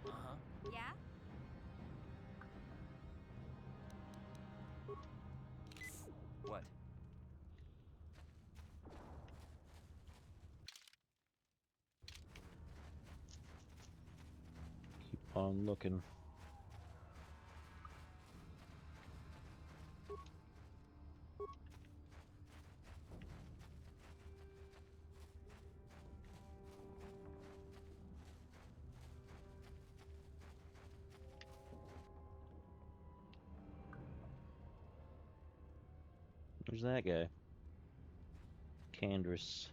Uh-huh. Yeah? What? Keep on looking. Who's that guy? Candrus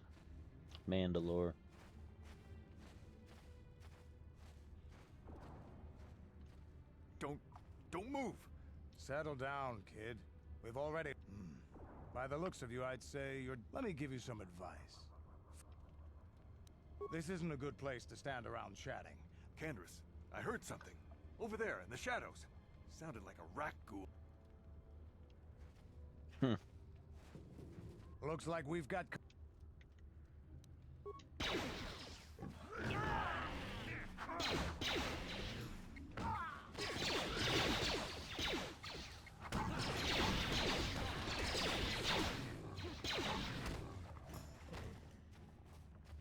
Mandalore. Don't move! Settle down, kid. We've already... By the looks of you, I'd say you're... Let me give you some advice. This isn't a good place to stand around chatting. Candace, I heard something. Over there, in the shadows. Sounded like a rat ghoul. Looks like we've got...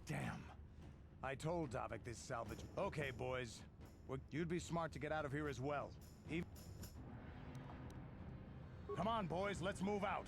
Damn. I told Davik this salvage... Okay, boys. You'd be smart to get out of here as well. Come on, boys, let's move out.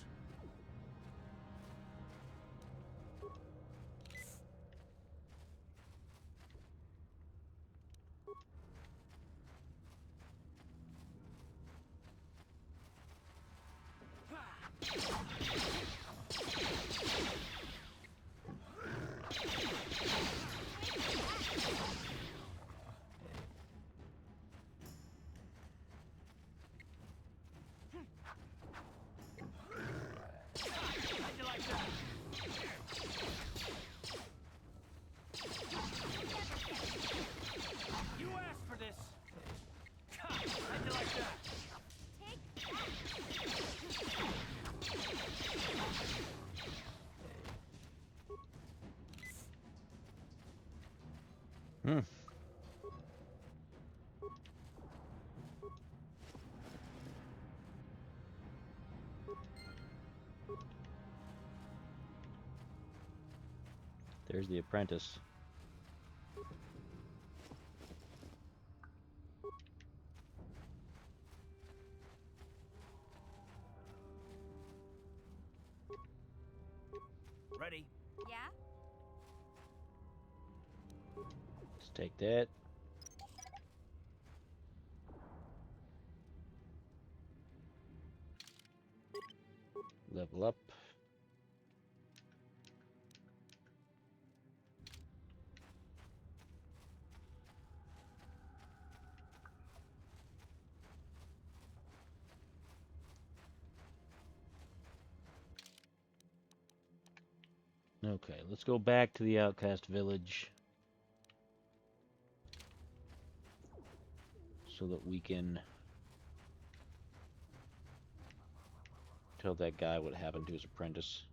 You asked for this. How'd you like that? There's the apprentice. Ready? Yeah? Let's take that. Level up. Okay, let's go back to the outcast village so that we can tell that guy what happened to his apprentice.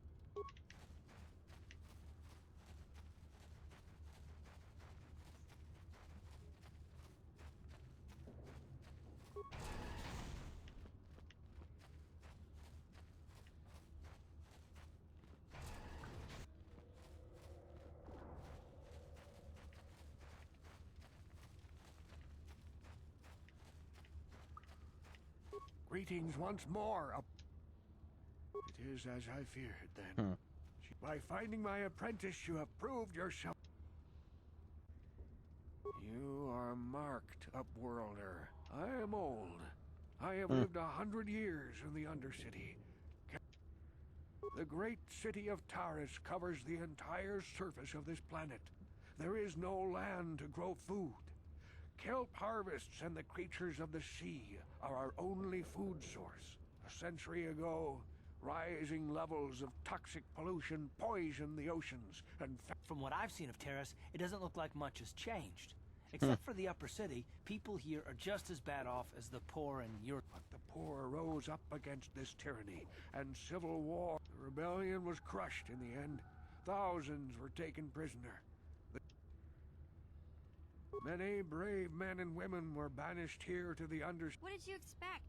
Greetings once more. It is as I feared then. By finding my apprentice, you have proved yourself. You are marked, Upworlder. I am old. I have lived 100 years in the Undercity. The great city of Taris covers the entire surface of this planet. There is no land to grow food. Kelp harvests and the creatures of the sea are our only food source. A century ago, rising levels of toxic pollution poisoned the oceans and... From what I've seen of Terrace, it doesn't look like much has changed. Except for the upper city, people here are just as bad off as the poor in Europe. But the poor rose up against this tyranny and civil war. The rebellion was crushed in the end. Thousands were taken prisoner. Many brave men and women were banished here to the What did you expect?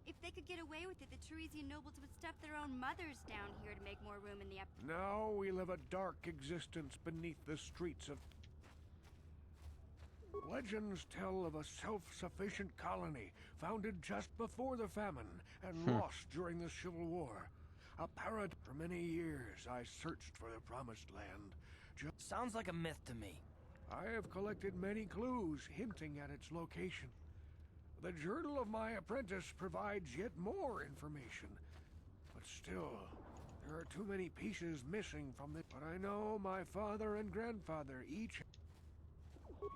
If they could get away with it, the Teresian nobles would stuff their own mothers down here to make more room in the Now we live a dark existence beneath the streets of... Legends tell of a self-sufficient colony founded just before the famine and lost during the Civil War. A parrot. For many years, I searched for the Promised Land. Sounds like a myth to me. I have collected many clues hinting at its location. The journal of my apprentice provides yet more information. But still, there are too many pieces missing from this. But I know my father and grandfather each...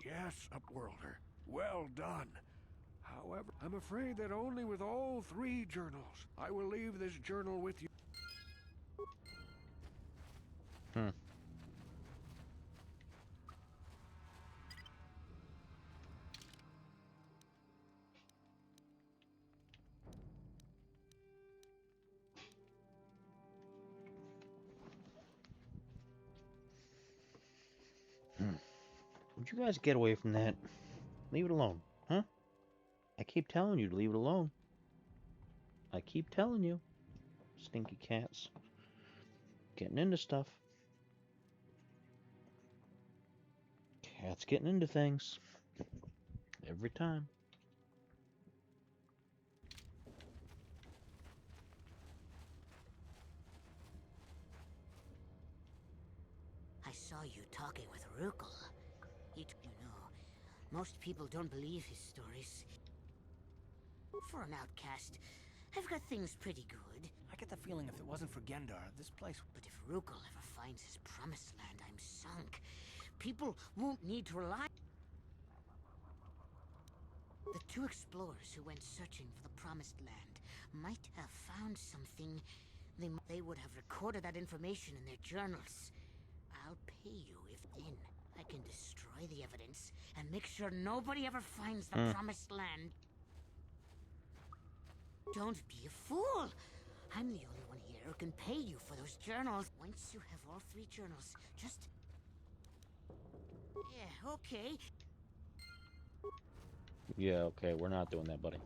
Yes, Upworlder. Well done. However, I'm afraid that only with all 3 journals. I will leave this journal with you. Hmm. Would you guys get away from that? Leave it alone, huh? I keep telling you to leave it alone. I keep telling you. Stinky cats. Getting into stuff. Cats getting into things. Every time. I saw you talking with Rukel. You know, most people don't believe his stories. For an outcast, I've got things pretty good. I get the feeling if it wasn't for Gendar, this place... But if Rukel ever finds his promised land, I'm sunk. People won't need to rely... The 2 explorers who went searching for the promised land might have found something. They would have recorded that information in their journals. I'll pay you if then I can destroy the evidence and make sure nobody ever finds the promised land. Don't be a fool! I'm the only one here who can pay you for those journals. Once you have all 3 journals, just... Yeah, okay. Yeah, okay, we're not doing that, buddy.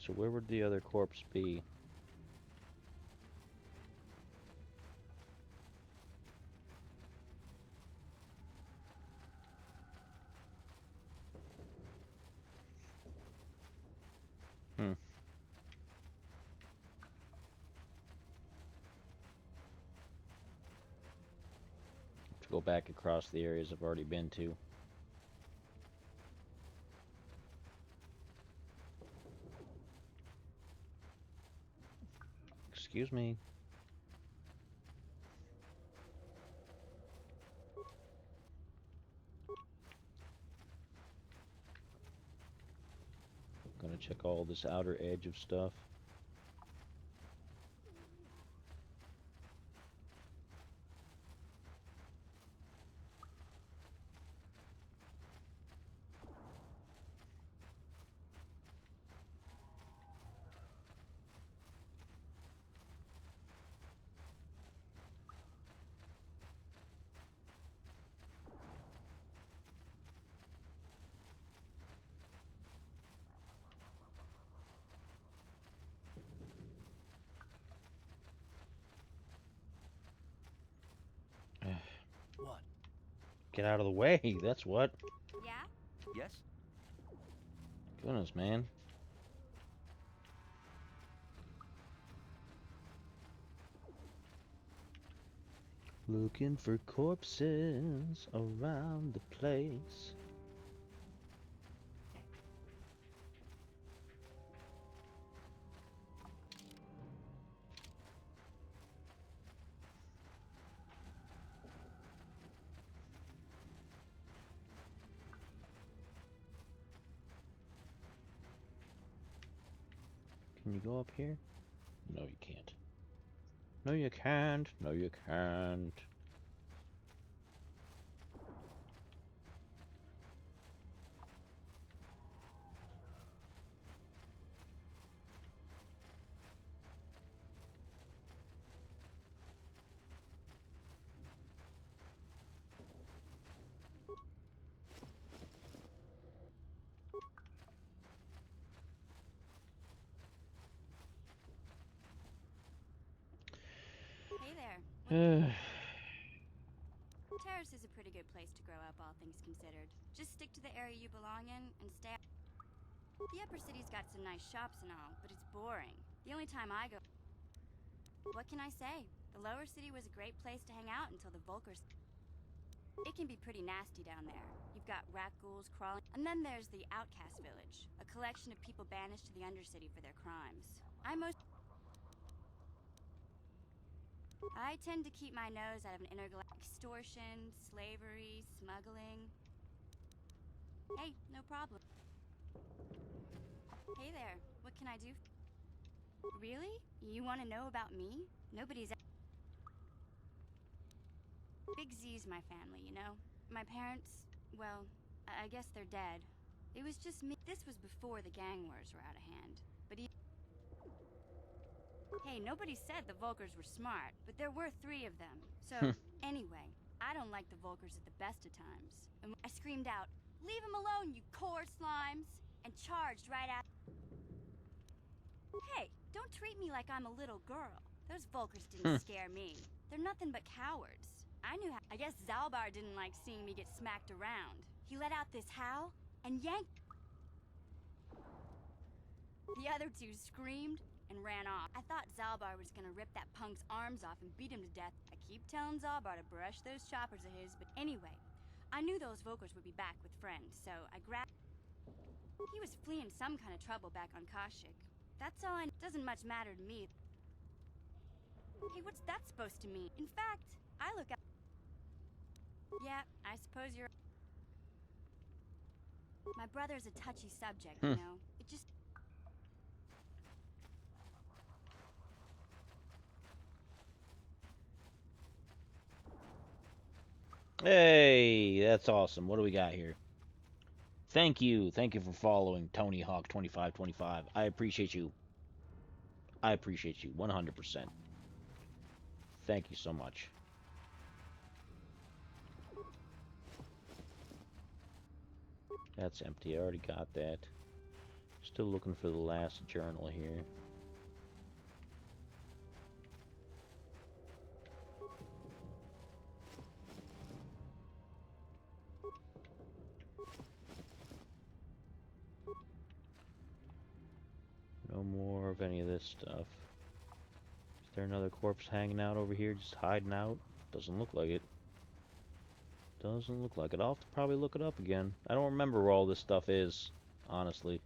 So where would the other corpse be? To go back across the areas I've already been to. Excuse me. Gonna check all this outer edge of stuff. What? Get out of the way, that's what. Yeah? Yes? Goodness, man. Looking for corpses around the place. Can you go up here? No, you can't. No, you can't. No, you can't. Hey there. Terrace is a pretty good place to grow up, all things considered. Just stick to the area you belong in and stay. The upper city's got some nice shops and all, but it's boring. The only time I go... What can I say? The lower city was a great place to hang out until the Volkers... It can be pretty nasty down there. You've got rat ghouls crawling... And then there's the Outcast Village, a collection of people banished to the Undercity for their crimes. I tend to keep my nose out of an intergalactic extortion, slavery, smuggling. Hey, no problem. Hey there, what can I do? Really? You want to know about me? Nobody's... Big Z's my family, you know? My parents, well, I guess they're dead. It was just me. This was before the gang wars were out of hand. But hey, nobody said the Volkers were smart, but there were 3 of them. So, anyway, I don't like the Volkers at the best of times. And I screamed out, "Leave him alone, you core slimes!" And charged right at... Hey, don't treat me like I'm a little girl. Those Volkers didn't scare me. They're nothing but cowards. I guess Zalbar didn't like seeing me get smacked around. He let out this howl and yanked... The other 2 screamed and ran off. I thought Zalbar was gonna rip that punk's arms off and beat him to death. I keep telling Zalbar to brush those choppers of his, but anyway, I knew those Volkers would be back with friends, so I grabbed... He was fleeing some kind of trouble back on Kashyyyk. That's all doesn't much matter to me. Hey, what's that supposed to mean? In fact, I look up... Yeah, I suppose you're... My brother's a touchy subject, you know? It just... Hey, that's awesome. What do we got here? Thank you for following Tony Hawk 2525. I appreciate you. 100%. Thank you so much. That's empty. I already got that. Still looking for the last journal here. No more of any of this stuff. Is there another corpse hanging out over here, just hiding out? Doesn't look like it. Doesn't look like it. I'll have to probably look it up again. I don't remember where all this stuff is, honestly.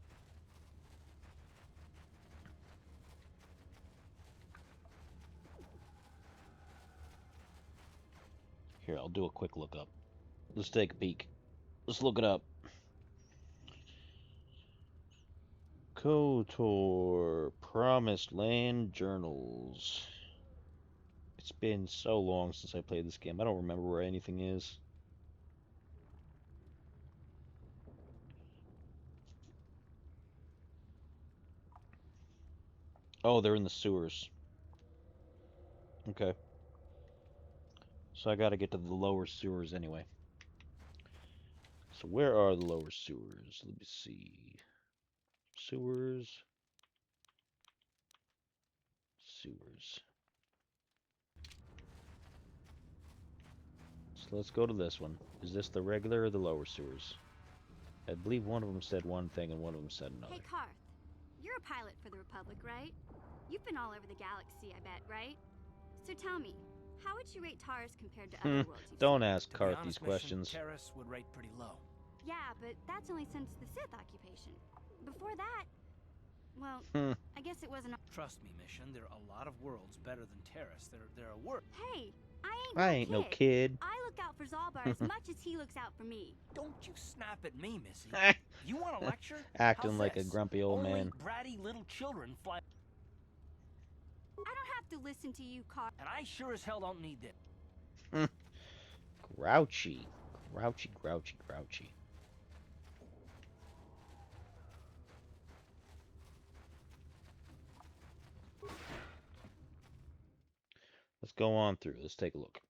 Here, I'll do a quick look up. Let's take a peek. Let's look it up. KOTOR Promised Land Journals. It's been so long since I played this game. I don't remember where anything is. Oh, they're in the sewers. Okay. So I gotta get to the lower sewers anyway. So where are the lower sewers? Let me see. Sewers. Sewers. So let's go to this one. Is this the regular or the lower sewers? I believe one of them said one thing and one of them said another. Hey, Karth. You're a pilot for the Republic, right? You've been all over the galaxy, I bet, right? So tell me, How would you rate Taurus compared to other worlds you've Don't seen? ask To be Karth honest, these Mission, questions. Terrace would rate pretty low. Yeah, but that's only since the Sith occupation. Before that, well, I guess it wasn't. Trust me, Mission, there are a lot of worlds better than Terrace. There are worlds. Hey, I ain't no kid. I look out for Zalbar as much as he looks out for me. Don't you snap at me, Missy. You want a lecture? Acting How's like this? a grumpy old Only man. bratty little children fly. I don't have to listen to you, Car. And I sure as hell don't need this. Grouchy. Grouchy, grouchy, grouchy. Let's go on through. Let's take a look.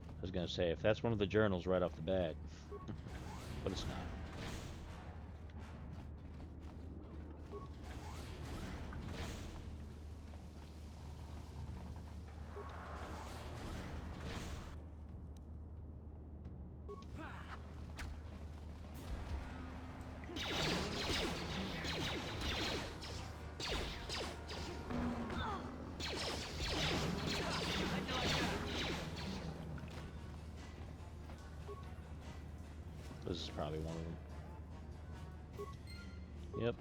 I was gonna say, if that's one of the journals right off the bat, but it's not. This is probably one of them. Yep.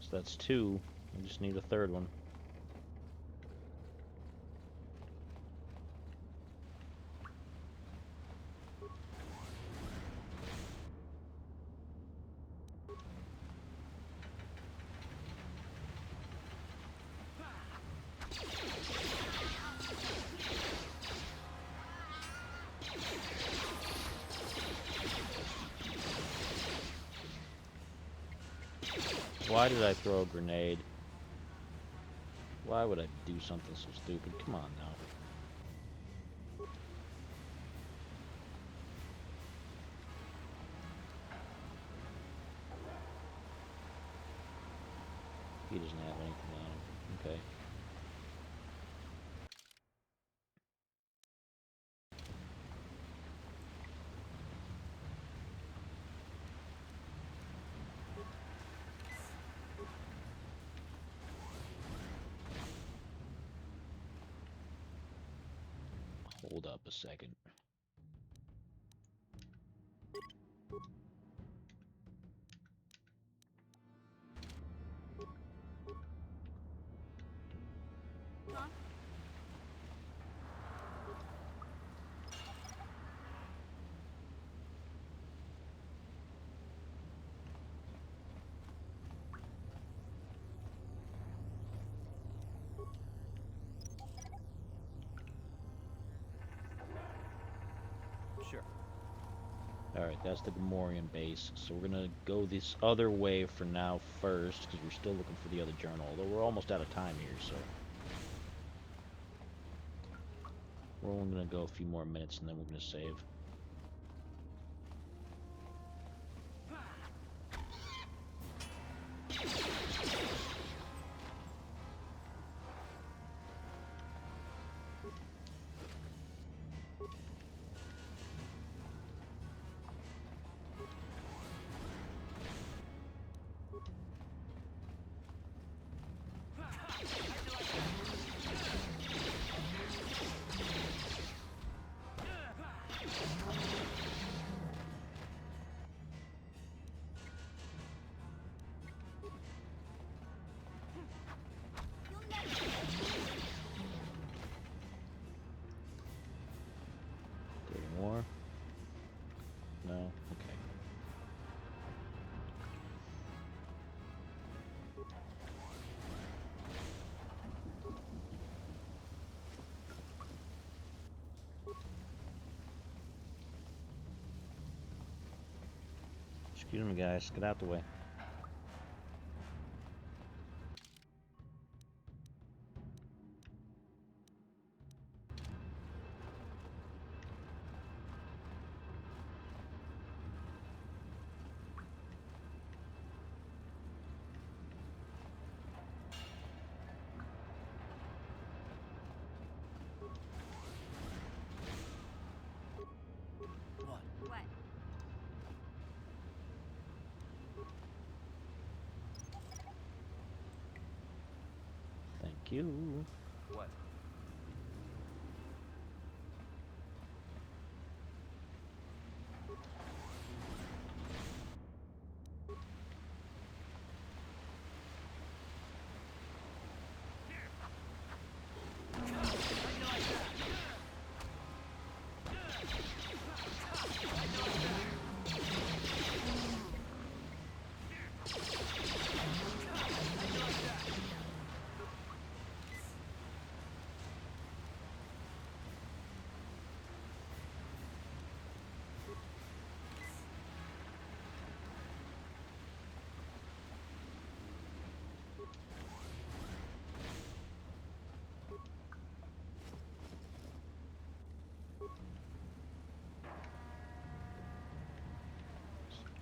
So that's two. I just need a third one. Why did I throw a grenade? Why would I do something so stupid? Come on now. He doesn't have anything on him. Okay. Hold up a second. Huh? Sure. Alright, that's the Gamorrean base. So we're gonna go this other way for now first, because we're still looking for the other journal, although we're almost out of time here, so. We're only gonna go a few more minutes and then we're gonna save. Excuse me, guys. Get out the way. What? Thank you. What?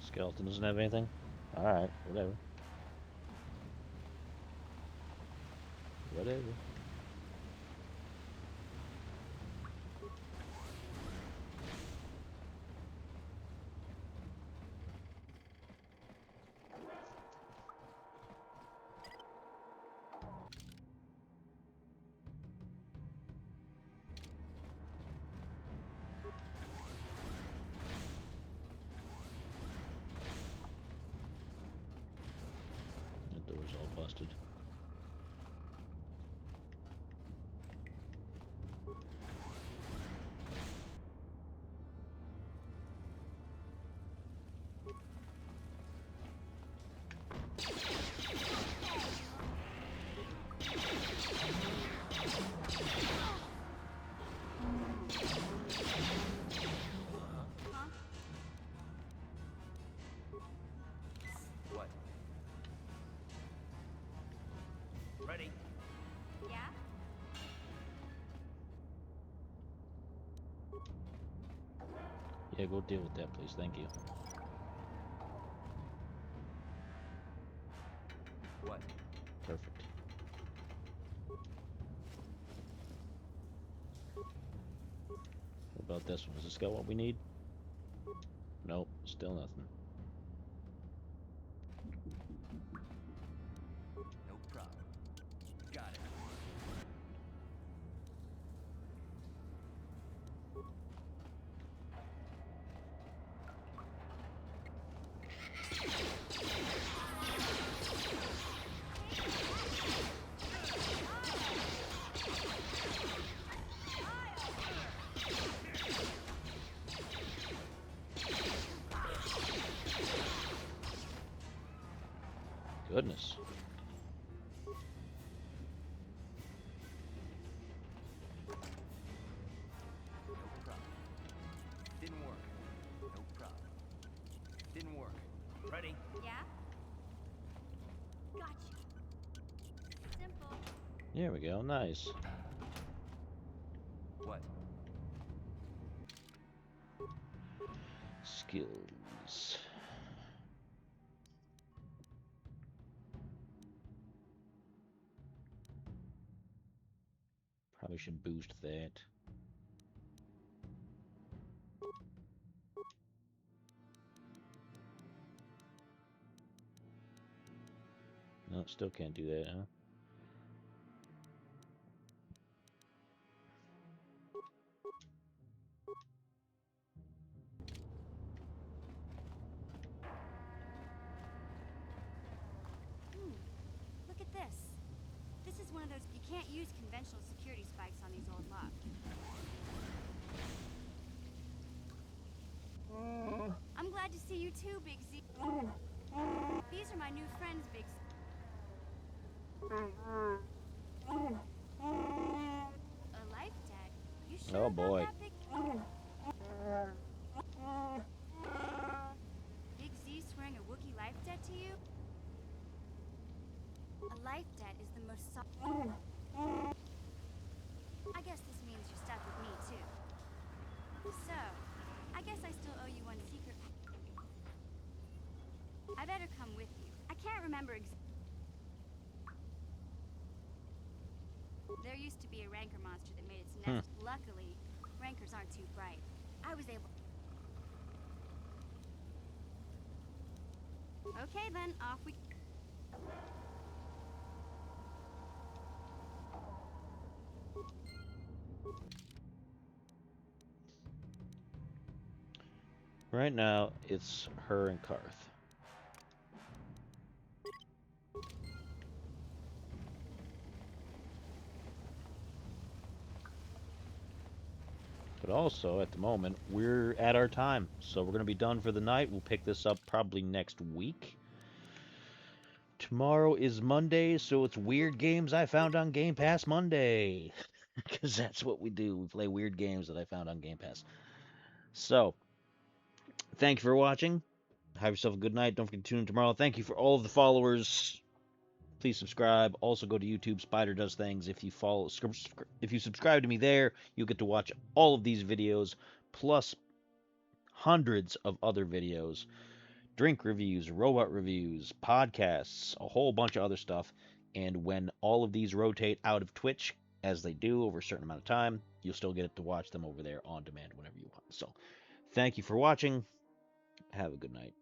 Skeleton doesn't have anything? Alright, whatever. Whatever. That door's all busted. What? Ready? Yeah? Yeah, go deal with that, please. Thank you. What? Perfect. What about this one? Has this got what we need? Nope, still nothing. No problem. Got it. Goodness. No problem. Didn't work. No problem. Didn't work. Ready? Yeah? Gotcha. Simple. There we go. Nice. What? Skills. Probably should boost that. No, still can't do that, huh? Look at this. This is one of those. You can't use conventional security spikes on these old locks. I'm glad to see you too, Big Z. These are my new friends, Big Z. A life tag? You sure Oh about boy. that, Big Z swearing life debt is the most I guess this means you're stuck with me, too. So, I guess I still owe you one secret. I better come with you. I can't remember There used to be a rancor monster that made its nest. Luckily, rancors aren't too bright. I was able... Okay then, off we... Right now, it's her and Karth. But also, at the moment, we're at our time. So we're going to be done for the night. We'll pick this up probably next week. Tomorrow is Monday, so it's Weird Games I Found on Game Pass Monday. Because that's what we do. We play weird games that I found on Game Pass. So, thank you for watching. Have yourself a good night. Don't forget to tune in tomorrow. Thank you for all of the followers. Please subscribe. Also go to YouTube. Spider Does Things. If you subscribe to me there, you'll get to watch all of these videos, plus hundreds of other videos, drink reviews, robot reviews, podcasts, a whole bunch of other stuff. And when all of these rotate out of Twitch, as they do over a certain amount of time, you'll still get to watch them over there on demand whenever you want. So, thank you for watching. Have a good night.